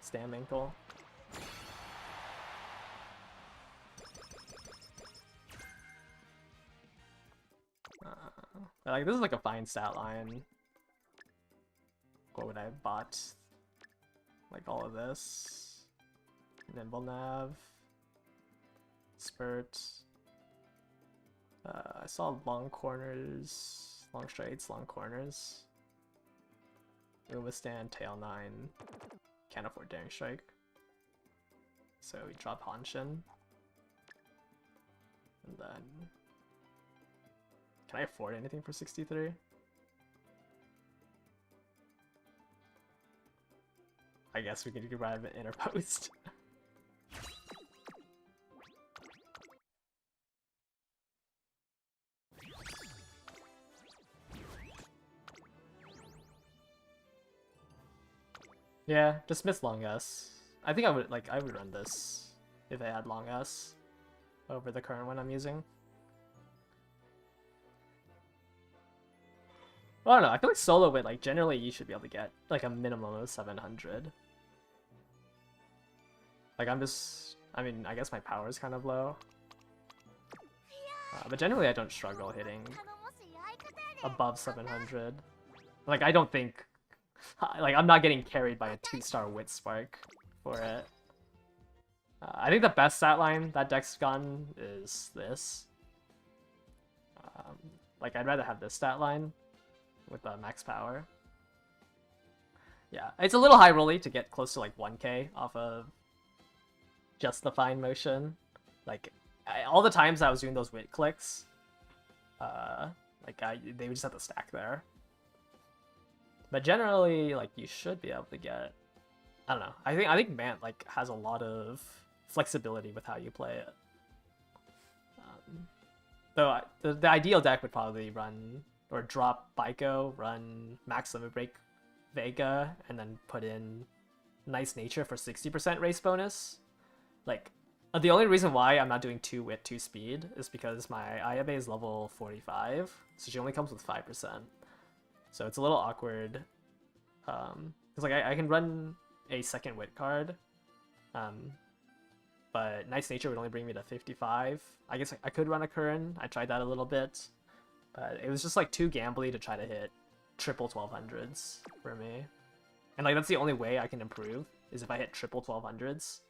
stam ankle. Like, this is like a fine stat line. What would I have bought? Like all of this. Nimble Nav. Spurt. I saw long corners, long straights, long corners. We'll withstand tail 9. Can't afford daring strike. So we drop Hanshin. And then... Can I afford anything for 63? I guess we could grab an inner post. Yeah, just miss long S. I think I would run this if I had long S over the current one I'm using. I don't know, I feel like solo wit, like, generally you should be able to get, like, a minimum of 700. Like, I mean, I guess my power is kind of low. But generally I don't struggle hitting above 700. Like, I don't think... Like, I'm not getting carried by a 2-star wit spark for it. I think the best stat line that deck's gotten is this. Like, I'd rather have this stat line with max power. Yeah, it's a little high rolly to get close to like 1k off of just the fine motion. Like, all the times I was doing those wit clicks, they would just have to stack there. But generally, like, you should be able to get I don't know. I think Man like has a lot of flexibility with how you play it. Though the ideal deck would probably run or drop Baiko, run Max Limit Break Vega, and then put in Nice Nature for 60% race bonus. Like, the only reason why I'm not doing 2 wit, 2 speed is because my Ayabe is level 45, so she only comes with 5%. So it's a little awkward. Because like I can run a second wit card, but Nice Nature would only bring me to 55. I guess I could run a Curran. I tried that a little bit, but it was just like too gambly to try to hit triple 1200s for me. And like that's the only way I can improve is if I hit triple 1200s.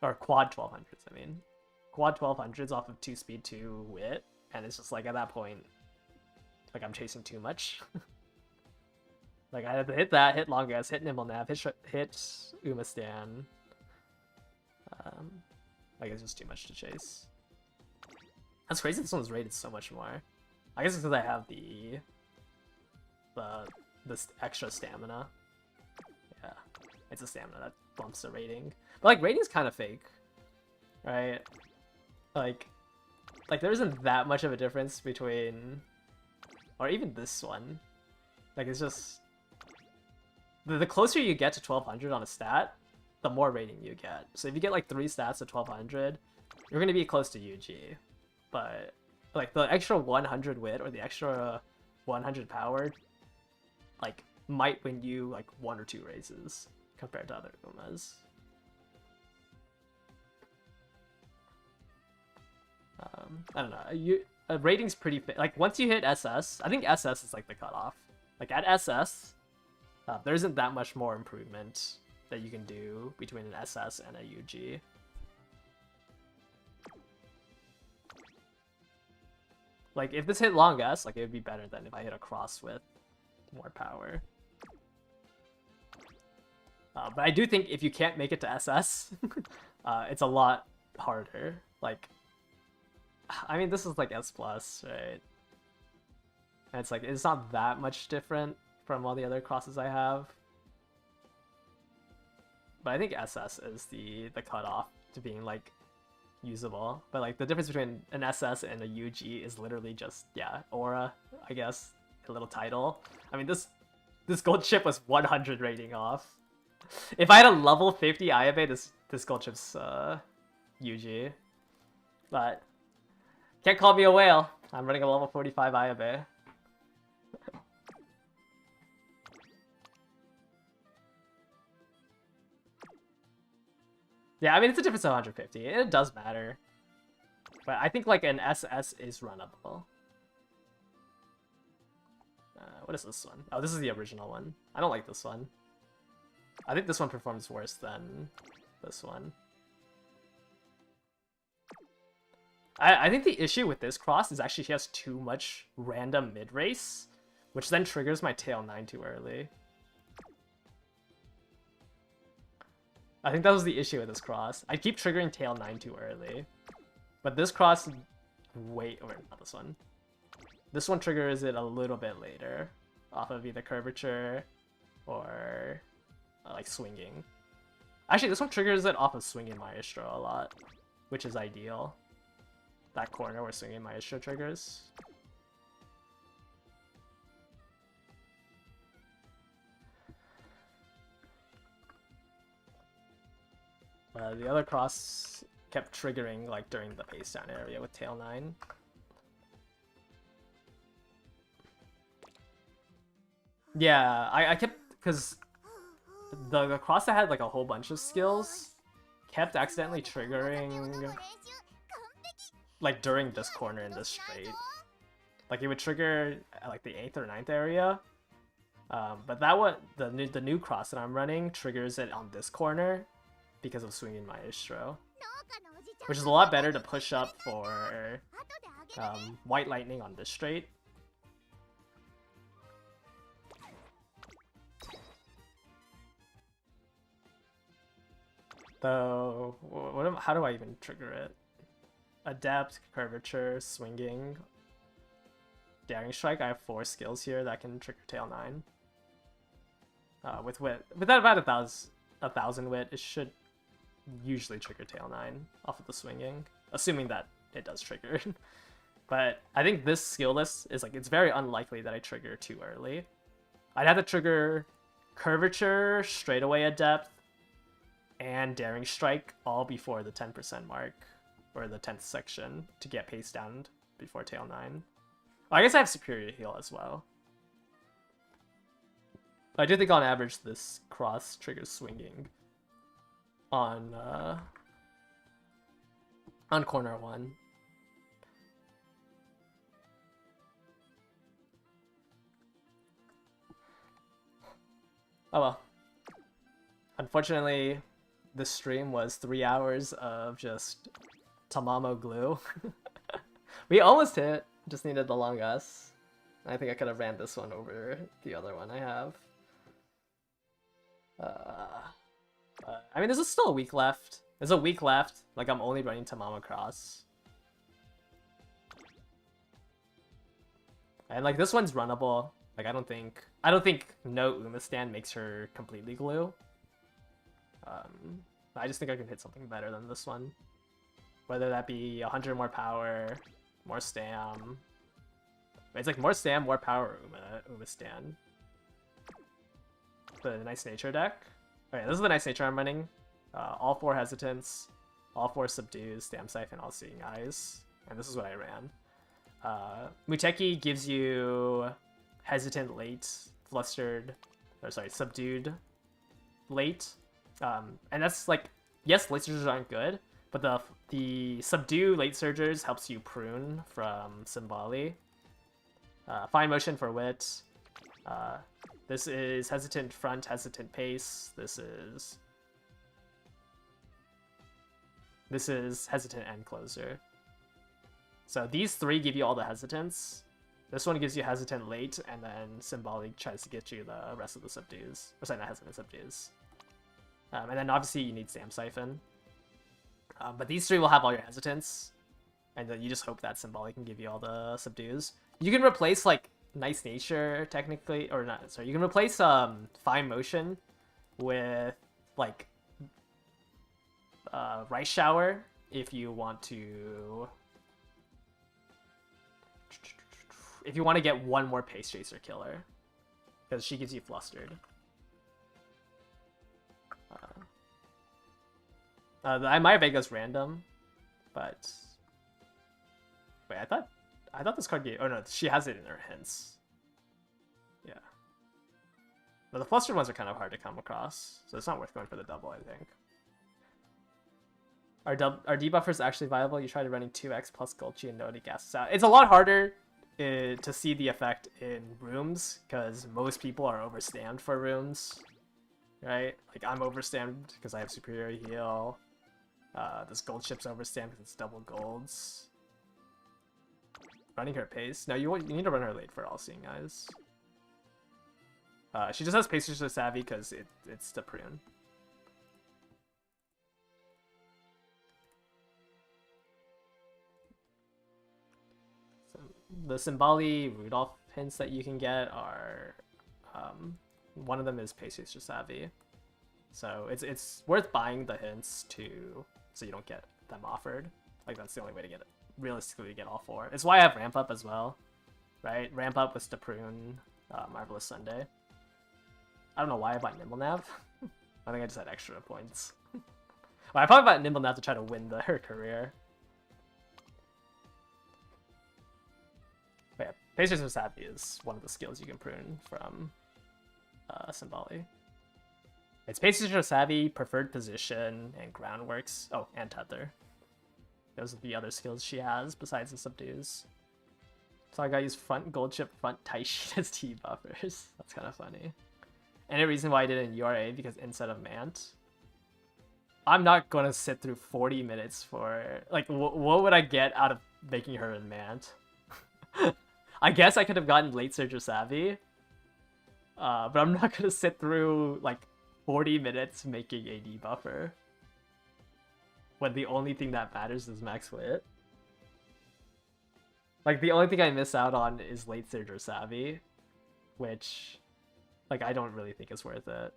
Or quad 1200s, I mean. Quad 1200s off of 2 speed, 2 wit, and it's just like at that point, like I'm chasing too much. Like I had to hit that, hit Longus, hit Nimble Nav, hit Umastan. Like it's just too much to chase. That's crazy. This one's rated so much more. I guess it's because I have this extra stamina. Yeah, it's a stamina that bumps the rating. But like rating's kind of fake, right? Like there isn't that much of a difference between, or even this one. Like it's just the closer you get to 1200 on a stat, the more rating you get. So if you get like 3 stats to 1200, you're gonna be close to UG. But like the extra 100 wit or the extra 100 power, like might win you like 1 or 2 races compared to other Umas. I don't know. Rating's pretty like once you hit SS, I think SS is like the cutoff. Like at SS, there isn't that much more improvement that you can do between an SS and a UG. Like if this hit long S, like it would be better than if I hit a cross with more power. But I do think if you can't make it to SS, it's a lot harder. Like, I mean, this is like S+, right? And it's like, it's not that much different from all the other crosses I have. But I think SS is the cutoff to being like usable. But like the difference between an SS and a UG is literally just, yeah, aura, I guess, a little title. I mean, this Goldship was 100 rating off. If I had a level 50 Ayabe, this Goldship's UG. But can't call me a whale. I'm running a level 45 Ayabe. Yeah, I mean, it's a difference of 150. It does matter. But I think like an SS is runnable. What is this one? Oh, this is the original one. I don't like this one. I think this one performs worse than this one. I think the issue with this cross is actually he has too much random mid-race, which then triggers my tail 9 too early. I think that was the issue with this cross. I keep triggering tail 9 too early. But this cross, wait, or not this one. This one triggers it a little bit later, off of either curvature or like swinging. Actually, this one triggers it off of swinging Maestro a lot, which is ideal. That corner where swinging Maestro triggers. The other cross kept triggering like during the pace down area with tail 9. Yeah, I kept, because the cross that had like a whole bunch of skills kept accidentally triggering like during this corner in this straight. Like it would trigger at like the 8th or 9th area. But that one, the new cross that I'm running triggers it on this corner because of swinging Maestro, which is a lot better to push up for White Lightning on this straight. Though, how do I even trigger it? Adept, curvature, swinging, daring strike. I have 4 skills here that can trigger tail 9. With about 1000 wit, it should usually trigger tail 9 off of the swinging, assuming that it does trigger. But I think this skill list is like, it's very unlikely that I trigger too early. I'd have to trigger Curvature, Straightaway Adept, and Daring Strike all before the 10% mark, or the 10th section, to get pace down before tail 9. I guess I have Superior Heal as well. I do think on average this cross triggers swinging on corner 1. Oh well. Unfortunately, this stream was 3 hours of just Tamamo glue. We almost hit, just needed the long S. I think I could have ran this one over the other one I have. I mean, there's still a week left. There's a week left. Like, I'm only running Tamamo Cross. And like, this one's runnable. Like, I don't think no Uma stand makes her completely glue. I just think I can hit something better than this one. Whether that be 100 more power, more stam. It's like more stam, more power Uma stand. The Nice Nature deck. Okay, this is the Nice Nature I'm running. All 4 Hesitance, all 4 Subdues, Stam Siphon, all Seeing Eyes. And this is what I ran. Muteki gives you Hesitant late, Flustered, or sorry, Subdued late. And that's like, yes, late surgers aren't good, but the Subdue late surgers helps you prune from Symboli. Fine Motion for Wit. This is Hesitant Front, Hesitant Pace. This is Hesitant End Closer. So these 3 give you all the Hesitance. This one gives you Hesitant late, and then Symbolic tries to get you the rest of the Subdues. Or sorry, not Hesitant, Subdues. And then obviously you need Stam Siphon. But these 3 will have all your Hesitance, and then you just hope that Symbolic can give you all the Subdues. You can replace, like, Nice Nature, technically, or not, sorry, you can replace Fine Motion with, like, Rice Shower if you want to... If you want to get one more Pace Chaser killer, because she gives you Flustered. My Vega's random, but wait, I thought this card gave. Oh no, she has it in her hints. Yeah, but the Flustered ones are kind of hard to come across, so it's not worth going for the double, I think. Are debuffers actually viable? You tried running 2x plus Goldship and nobody gasses out. It's a lot harder to see the effect in rooms, because most people are overstammed for rooms, right? Like, I'm overstammed because I have Superior Heal. This Goldship's overstammed because it's double golds. Running her pace? No, you need to run her late for All Seeing Eyes. She just has Pace Chaser Savvy because it's to prune. The Symboli Rudolph hints that you can get are, one of them is Pace Chaser Savvy, so it's worth buying the hints so you don't get them offered. Like, that's the only way to get it, realistically, to get all 4. It's why I have Ramp Up as well, right? Ramp Up was to prune Marvelous Sunday. I don't know why I bought Nimble Nav. I think I just had extra points. Well, I probably bought Nimble Nav to try to win her career. But yeah, Pace Chaser Savvy is one of the skills you can prune from Symboli. It's Pace Chaser Savvy, Preferred Position, and Groundworks. Oh, and Tether. Those are the other skills she has besides the Subdues. So I gotta use front Goldship, front Taishi as T buffers. That's kind of funny. Any reason why I did it in URA? Because instead of Mant, I'm not gonna sit through 40 minutes for, like, what would I get out of making her in Mant? I guess I could have gotten Late Surger Savvy, but I'm not gonna sit through like 40 minutes making a debuffer when the only thing that matters is max wit. Like, the only thing I miss out on is Late Surger Savvy, which, like, I don't really think is worth it.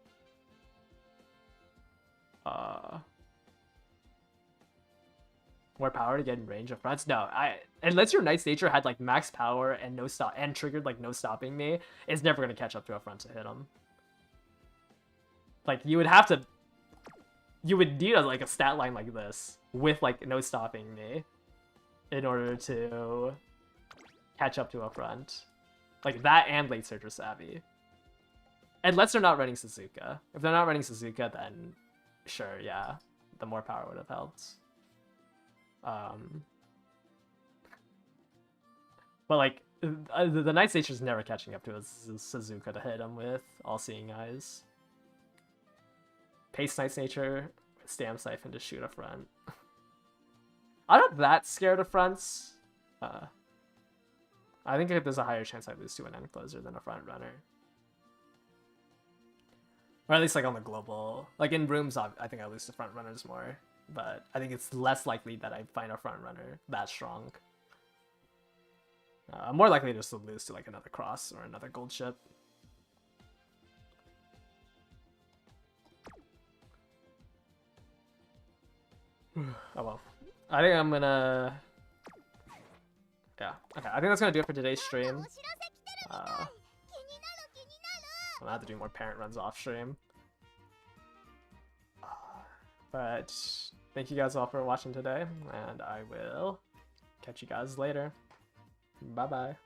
More power to get in range of fronts? No, unless your Knight's Nature had like max power and no stop and triggered like no stopping me, it's never gonna catch up to a front to hit him. Like you would need like a stat line like this with like no stopping me in order to catch up to a front. Like that and Late Surger Savvy. Unless they're not running Suzuka. If they're not running Suzuka, then sure, yeah, the more power would have helped. But like the Knight's Nature is never catching up to a Suzuka to hit him with All-Seeing Eyes. Pace Knight's Nature, Stam Siphon to shoot a front. I'm not that scared of fronts. I think there's a higher chance I lose to an end closer than a front runner. Or at least like on the global, like in rooms, I think I lose to front runners more. But I think it's less likely that I find a front runner that strong. I'm more likely just to lose to like another cross or another Goldship. Oh well. I think I'm gonna... Yeah, okay. I think that's gonna do it for today's stream. I'm gonna have to do more parent runs off stream. But thank you guys all for watching today, and I will catch you guys later. Bye bye.